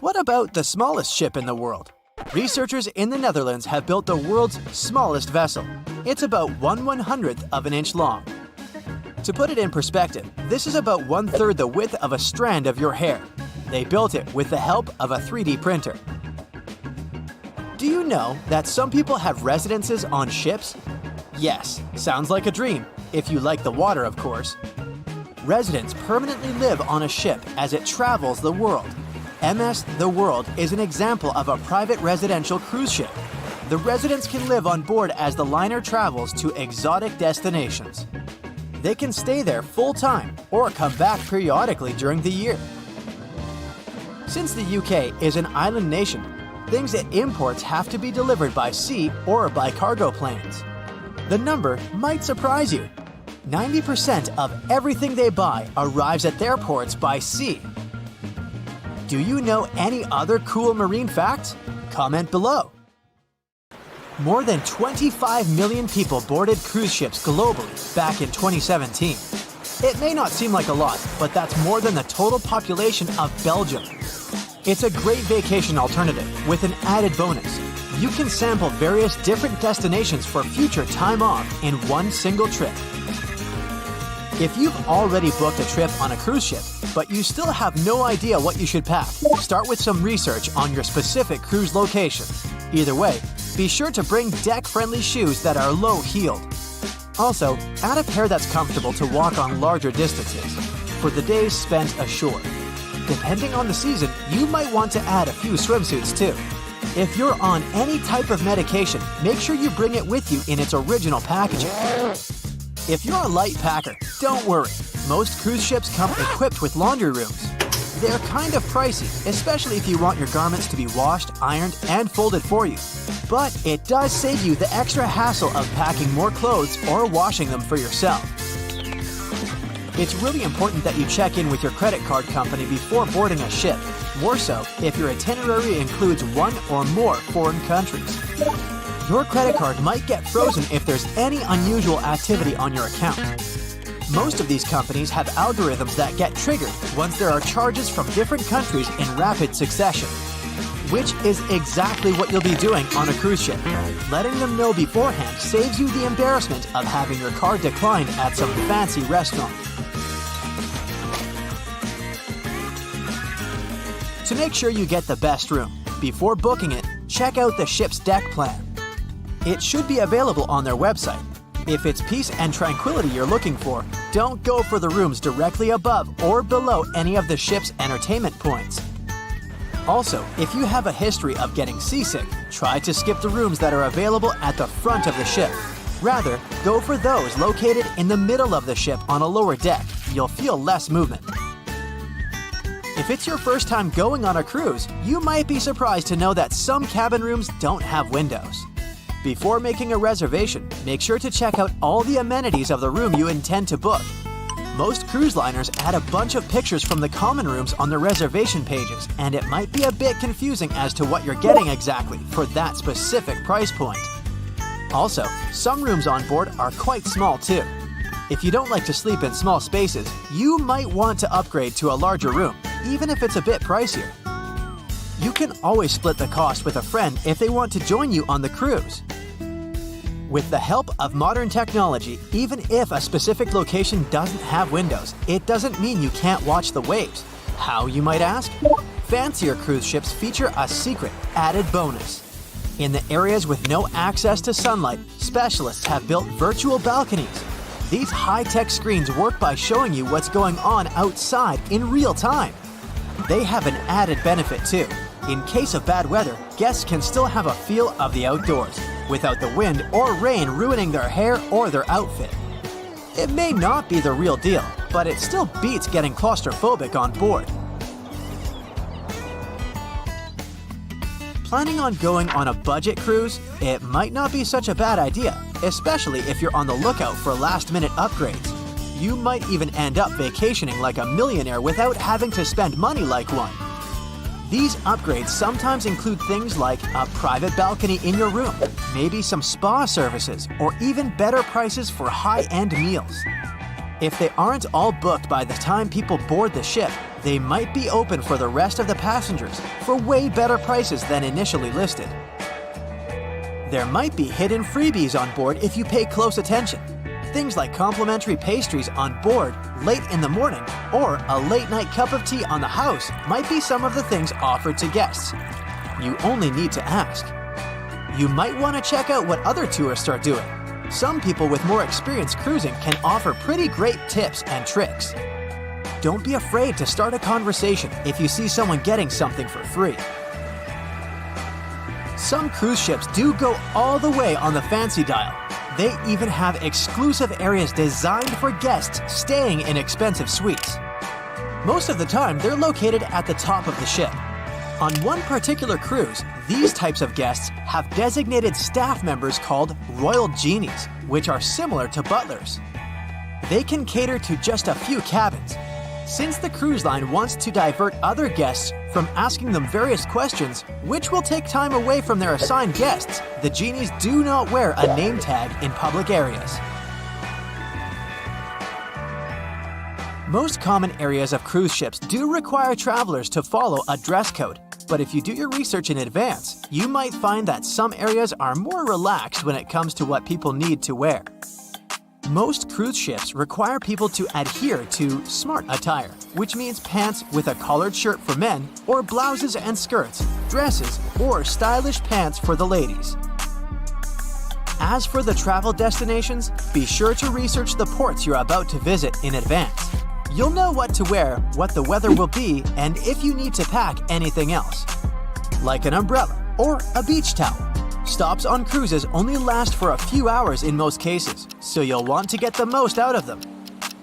What about the smallest ship in the world? Researchers in the Netherlands have built the world's smallest vessel. It's about 1/100th of an inch long. To put it in perspective, this is about 1/3 the width of a strand of your hair. They built it with the help of a 3D printer. Do you know that some people have residences on ships? Yes, sounds like a dream, if you like the water, of course. Residents permanently live on a ship as it travels the world. MS The World is an example of a private residential cruise ship. The residents can live on board as the liner travels to exotic destinations. They can stay there full-time or come back periodically during the year. Since the UK is an island nation, things it imports have to be delivered by sea or by cargo planes. The number might surprise you. 90% of everything they buy arrives at their ports by sea. Do you know any other cool marine facts? Comment below. More than 25 million people boarded cruise ships globally back in 2017. It may not seem like a lot, but that's more than the total population of Belgium. It's a great vacation alternative with an added bonus. You can sample various different destinations for future time off in one single trip. If you've already booked a trip on a cruise ship, but you still have no idea what you should pack, start with some research on your specific cruise location. Either way, be sure to bring deck-friendly shoes that are low-heeled. Also, add a pair that's comfortable to walk on larger distances for the days spent ashore. Depending on the season, you might want to add a few swimsuits too. If you're on any type of medication, make sure you bring it with you in its original packaging. If you're a light packer, don't worry. Most cruise ships come equipped with laundry rooms. They're kind of pricey, especially if you want your garments to be washed, ironed, and folded for you. But it does save you the extra hassle of packing more clothes or washing them for yourself. It's really important that you check in with your credit card company before boarding a ship, more so if your itinerary includes one or more foreign countries. Your credit card might get frozen if there's any unusual activity on your account. Most of these companies have algorithms that get triggered once there are charges from different countries in rapid succession, which is exactly what you'll be doing on a cruise ship. Letting them know beforehand saves you the embarrassment of having your card declined at some fancy restaurant. To make sure you get the best room, before booking it, check out the ship's deck plan. It should be available on their website. If it's peace and tranquility you're looking for, don't go for the rooms directly above or below any of the ship's entertainment points. Also, if you have a history of getting seasick, try to skip the rooms that are available at the front of the ship. Rather, go for those located in the middle of the ship on a lower deck. You'll feel less movement. If it's your first time going on a cruise, you might be surprised to know that some cabin rooms don't have windows. Before making a reservation, make sure to check out all the amenities of the room you intend to book. Most cruise liners add a bunch of pictures from the common rooms on their reservation pages, and it might be a bit confusing as to what you're getting exactly for that specific price point. Also, some rooms on board are quite small too. If you don't like to sleep in small spaces, you might want to upgrade to a larger room, even if it's a bit pricier. You can always split the cost with a friend if they want to join you on the cruise. With the help of modern technology, even if a specific location doesn't have windows, it doesn't mean you can't watch the waves. How, you might ask? Fancier cruise ships feature a secret, added bonus. In the areas with no access to sunlight, specialists have built virtual balconies. These high-tech screens work by showing you what's going on outside in real time. They have an added benefit too. In case of bad weather, guests can still have a feel of the outdoors, without the wind or rain ruining their hair or their outfit. It may not be the real deal, but it still beats getting claustrophobic on board. Planning on going on a budget cruise? It might not be such a bad idea, especially if you're on the lookout for last-minute upgrades. You might even end up vacationing like a millionaire without having to spend money like one. These upgrades sometimes include things like a private balcony in your room, maybe some spa services, or even better prices for high-end meals. If they aren't all booked by the time people board the ship, they might be open for the rest of the passengers for way better prices than initially listed. There might be hidden freebies on board if you pay close attention. Things like complimentary pastries on board late in the morning or a late-night cup of tea on the house might be some of the things offered to guests. You only need to ask. You might want to check out what other tourists are doing. Some people with more experience cruising can offer pretty great tips and tricks. Don't be afraid to start a conversation if you see someone getting something for free. Some cruise ships do go all the way on the fancy dial. They even have exclusive areas designed for guests staying in expensive suites. Most of the time, they're located at the top of the ship. On one particular cruise, these types of guests have designated staff members called Royal Genies, which are similar to butlers. They can cater to just a few cabins. Since the cruise line wants to divert other guests from asking them various questions, which will take time away from their assigned guests, the genies do not wear a name tag in public areas. Most common areas of cruise ships do require travelers to follow a dress code, but if you do your research in advance, you might find that some areas are more relaxed when it comes to what people need to wear. Most cruise ships require people to adhere to smart attire, which means pants with a collared shirt for men, or blouses and skirts, dresses, or stylish pants for the ladies. As for the travel destinations, be sure to research the ports you're about to visit in advance. You'll know what to wear, what the weather will be, and if you need to pack anything else, like an umbrella, or a beach towel. Stops on cruises only last for a few hours in most cases, so you'll want to get the most out of them.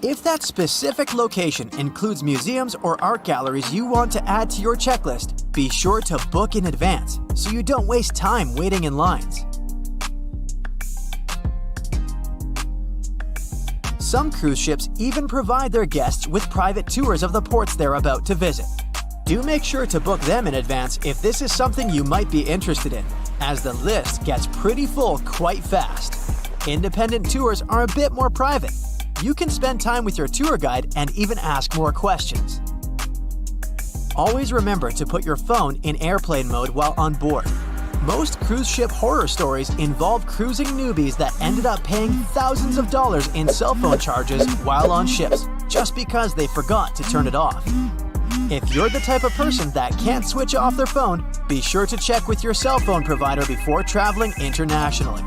If that specific location includes museums or art galleries you want to add to your checklist, be sure to book in advance so you don't waste time waiting in lines. Some cruise ships even provide their guests with private tours of the ports they're about to visit. Do make sure to book them in advance if this is something you might be interested in, as the list gets pretty full quite fast. Independent tours are a bit more private. You can spend time with your tour guide and even ask more questions. Always remember to put your phone in airplane mode while on board. Most cruise ship horror stories involve cruising newbies that ended up paying thousands of dollars in cell phone charges while on ships, just because they forgot to turn it off. If you're the type of person that can't switch off their phone, be sure to check with your cell phone provider before traveling internationally.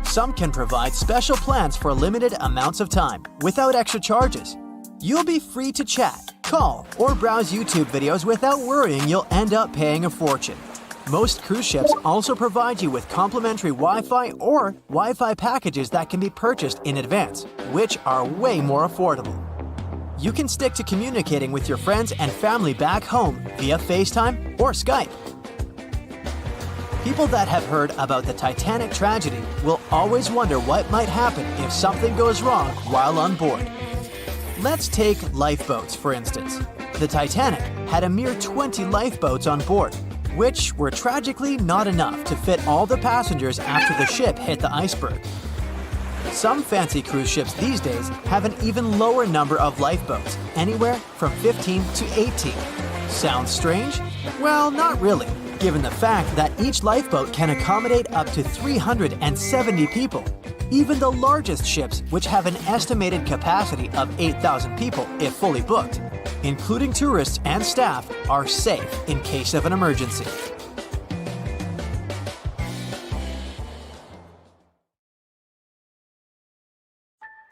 Some can provide special plans for limited amounts of time, without extra charges. You'll be free to chat, call, or browse YouTube videos without worrying you'll end up paying a fortune. Most cruise ships also provide you with complimentary Wi-Fi or Wi-Fi packages that can be purchased in advance, which are way more affordable. You can stick to communicating with your friends and family back home via FaceTime or Skype. People that have heard about the Titanic tragedy will always wonder what might happen if something goes wrong while on board. Let's take lifeboats, for instance. The Titanic had a mere 20 lifeboats on board, which were tragically not enough to fit all the passengers after the ship hit the iceberg. Some fancy cruise ships these days have an even lower number of lifeboats, anywhere from 15 to 18. Sounds strange? Well, not really, given the fact that each lifeboat can accommodate up to 370 people. Even the largest ships, which have an estimated capacity of 8,000 people if fully booked, including tourists and staff, are safe in case of an emergency.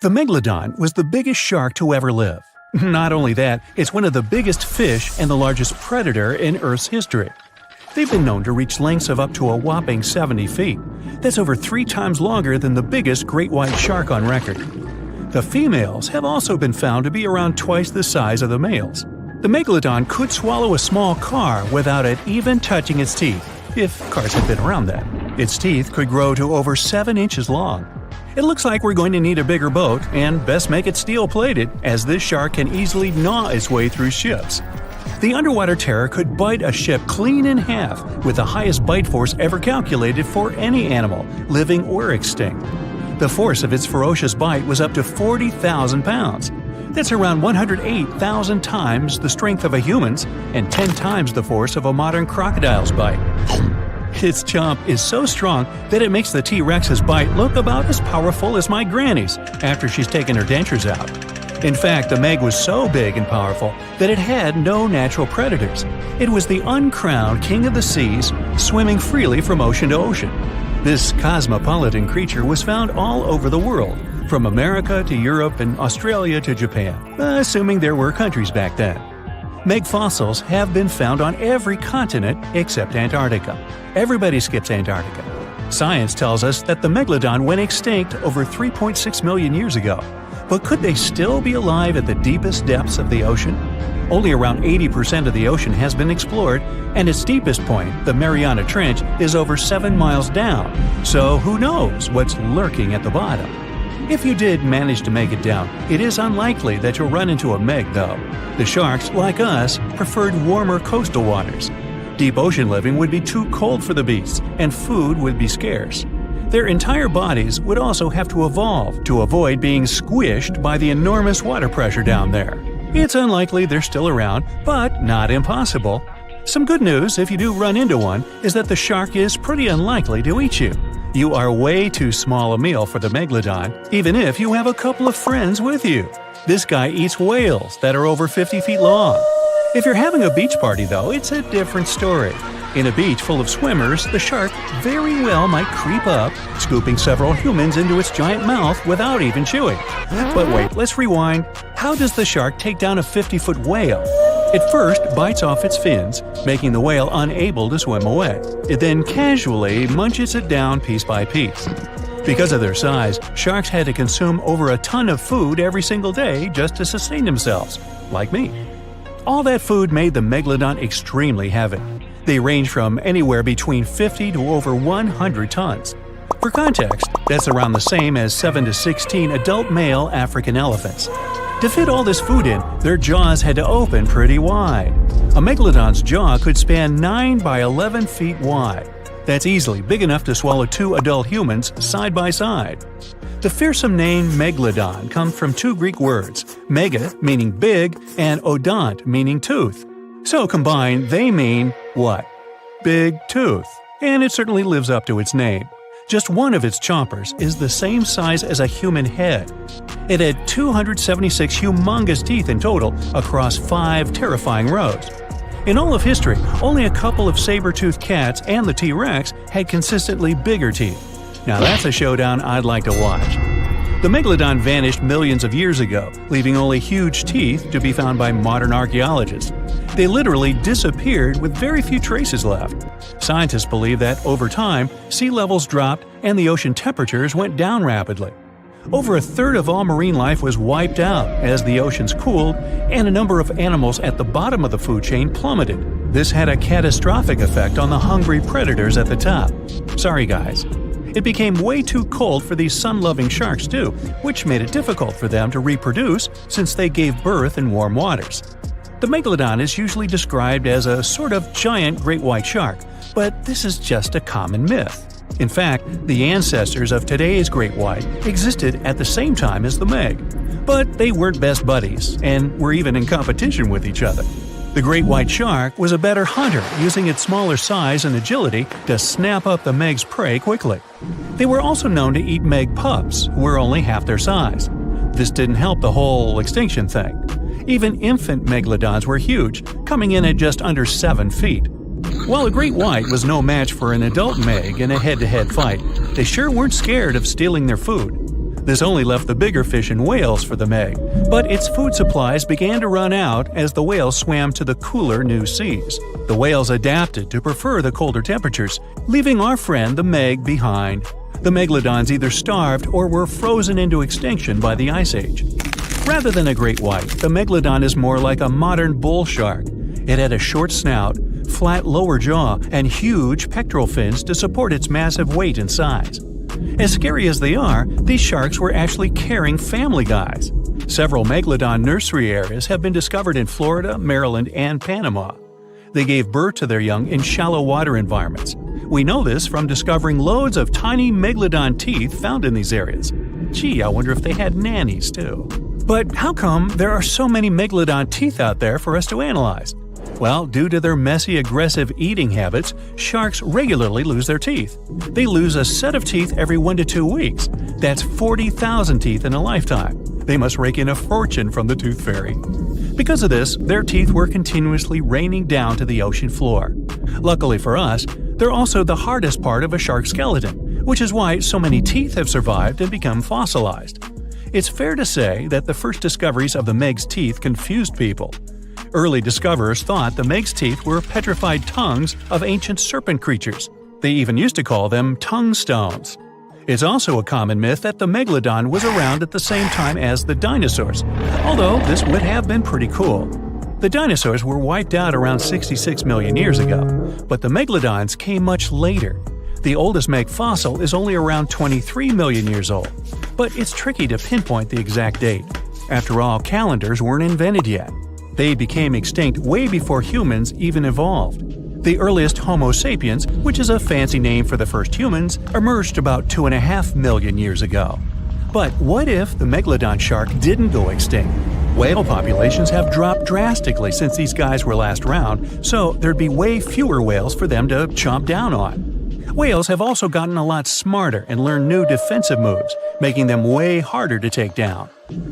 The megalodon was the biggest shark to ever live. Not only that, it's one of the biggest fish and the largest predator in Earth's history. They've been known to reach lengths of up to a whopping 70 feet. That's over 3 times longer than the biggest great white shark on record. The females have also been found to be around twice the size of the males. The megalodon could swallow a small car without it even touching its teeth, if cars had been around then. Its teeth could grow to over 7 inches long. It looks like we're going to need a bigger boat, and best make it steel-plated, as this shark can easily gnaw its way through ships. The underwater terror could bite a ship clean in half, with the highest bite force ever calculated for any animal, living or extinct. The force of its ferocious bite was up to 40,000 pounds. That's around 108,000 times the strength of a human's and 10 times the force of a modern crocodile's bite. Its chomp is so strong that it makes the T-Rex's bite look about as powerful as my granny's after she's taken her dentures out. In fact, the Meg was so big and powerful that it had no natural predators. It was the uncrowned king of the seas, swimming freely from ocean to ocean. This cosmopolitan creature was found all over the world, from America to Europe and Australia to Japan, assuming there were countries back then. Meg fossils have been found on every continent except Antarctica. Everybody skips Antarctica. Science tells us that the megalodon went extinct over 3.6 million years ago. But could they still be alive at the deepest depths of the ocean? Only around 80% of the ocean has been explored, and its deepest point, the Mariana Trench, is over 7 miles down. So who knows what's lurking at the bottom? If you did manage to make it down, it is unlikely that you'll run into a Meg, though. The sharks, like us, preferred warmer coastal waters. Deep ocean living would be too cold for the beasts, and food would be scarce. Their entire bodies would also have to evolve to avoid being squished by the enormous water pressure down there. It's unlikely they're still around, but not impossible. Some good news, if you do run into one, is that the shark is pretty unlikely to eat you. You are way too small a meal for the megalodon, even if you have a couple of friends with you. This guy eats whales that are over 50 feet long. If you're having a beach party, though, it's a different story. In a beach full of swimmers, the shark very well might creep up, scooping several humans into its giant mouth without even chewing. But wait, let's rewind. How does the shark take down a 50-foot whale? It first bites off its fins, making the whale unable to swim away. It then casually munches it down piece by piece. Because of their size, sharks had to consume over a ton of food every single day just to sustain themselves, like me. All that food made the megalodon extremely heavy. They range from anywhere between 50 to over 100 tons. For context, that's around the same as 7 to 16 adult male African elephants. To fit all this food in, their jaws had to open pretty wide. A megalodon's jaw could span 9 by 11 feet wide. That's easily big enough to swallow 2 adult humans side by side. The fearsome name megalodon comes from 2 Greek words, mega meaning big and odont meaning tooth. So combined, they mean what? Big tooth. And it certainly lives up to its name. Just one of its chompers is the same size as a human head. It had 276 humongous teeth in total across 5 terrifying rows. In all of history, only a couple of saber-toothed cats and the T-Rex had consistently bigger teeth. Now that's a showdown I'd like to watch. The megalodon vanished millions of years ago, leaving only huge teeth to be found by modern archaeologists. They literally disappeared with very few traces left. Scientists believe that over time, sea levels dropped and the ocean temperatures went down rapidly. Over a third of all marine life was wiped out as the oceans cooled, and a number of animals at the bottom of the food chain plummeted. This had a catastrophic effect on the hungry predators at the top. Sorry guys. It became way too cold for these sun-loving sharks too, which made it difficult for them to reproduce since they gave birth in warm waters. The megalodon is usually described as a sort of giant great white shark, but this is just a common myth. In fact, the ancestors of today's great white existed at the same time as the meg. But they weren't best buddies, and were even in competition with each other. The great white shark was a better hunter, using its smaller size and agility to snap up the meg's prey quickly. They were also known to eat meg pups, who were only half their size. This didn't help the whole extinction thing. Even infant megalodons were huge, coming in at just under 7 feet. While a great white was no match for an adult meg in a head-to-head fight, they sure weren't scared of stealing their food. This only left the bigger fish and whales for the meg, but its food supplies began to run out as the whales swam to the cooler new seas. The whales adapted to prefer the colder temperatures, leaving our friend the meg behind. The megalodons either starved or were frozen into extinction by the Ice Age. Rather than a great white, the megalodon is more like a modern bull shark. It had a short snout, flat lower jaw, and huge pectoral fins to support its massive weight and size. As scary as they are, these sharks were actually caring family guys. Several megalodon nursery areas have been discovered in Florida, Maryland, and Panama. They gave birth to their young in shallow water environments. We know this from discovering loads of tiny megalodon teeth found in these areas. Gee, I wonder if they had nannies too. But how come there are so many megalodon teeth out there for us to analyze? Well, due to their messy, aggressive eating habits, sharks regularly lose their teeth. They lose a set of teeth every 1 to 2 weeks. That's 40,000 teeth in a lifetime. They must rake in a fortune from the tooth fairy. Because of this, their teeth were continuously raining down to the ocean floor. Luckily for us, they're also the hardest part of a shark's skeleton, which is why so many teeth have survived and become fossilized. It's fair to say that the first discoveries of the meg's teeth confused people. Early discoverers thought the meg's teeth were petrified tongues of ancient serpent creatures. They even used to call them tongue stones. It's also a common myth that the megalodon was around at the same time as the dinosaurs, although this would have been pretty cool. The dinosaurs were wiped out around 66 million years ago, but the megalodons came much later. The oldest meg fossil is only around 23 million years old, but it's tricky to pinpoint the exact date. After all, calendars weren't invented yet. They became extinct way before humans even evolved. The earliest Homo sapiens, which is a fancy name for the first humans, emerged about 2.5 million years ago. But what if the megalodon shark didn't go extinct? Whale populations have dropped drastically since these guys were last around, so there'd be way fewer whales for them to chomp down on. Whales have also gotten a lot smarter and learned new defensive moves, making them way harder to take down.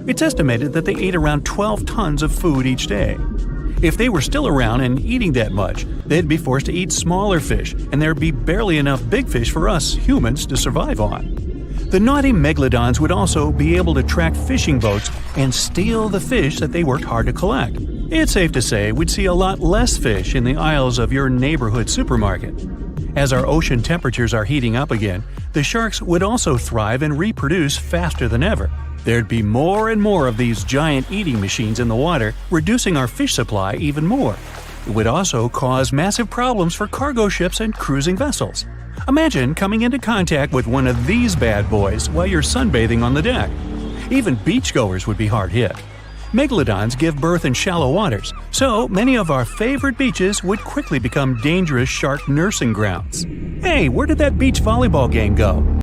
It's estimated that they ate around 12 tons of food each day. If they were still around and eating that much, they'd be forced to eat smaller fish, and there'd be barely enough big fish for us humans to survive on. The naughty megalodons would also be able to track fishing boats and steal the fish that they worked hard to collect. It's safe to say we'd see a lot less fish in the aisles of your neighborhood supermarket. As our ocean temperatures are heating up again, the sharks would also thrive and reproduce faster than ever. There'd be more and more of these giant eating machines in the water, reducing our fish supply even more. It would also cause massive problems for cargo ships and cruising vessels. Imagine coming into contact with one of these bad boys while you're sunbathing on the deck. Even beachgoers would be hard hit. Megalodons give birth in shallow waters, so many of our favorite beaches would quickly become dangerous shark nursing grounds. Hey, where did that beach volleyball game go?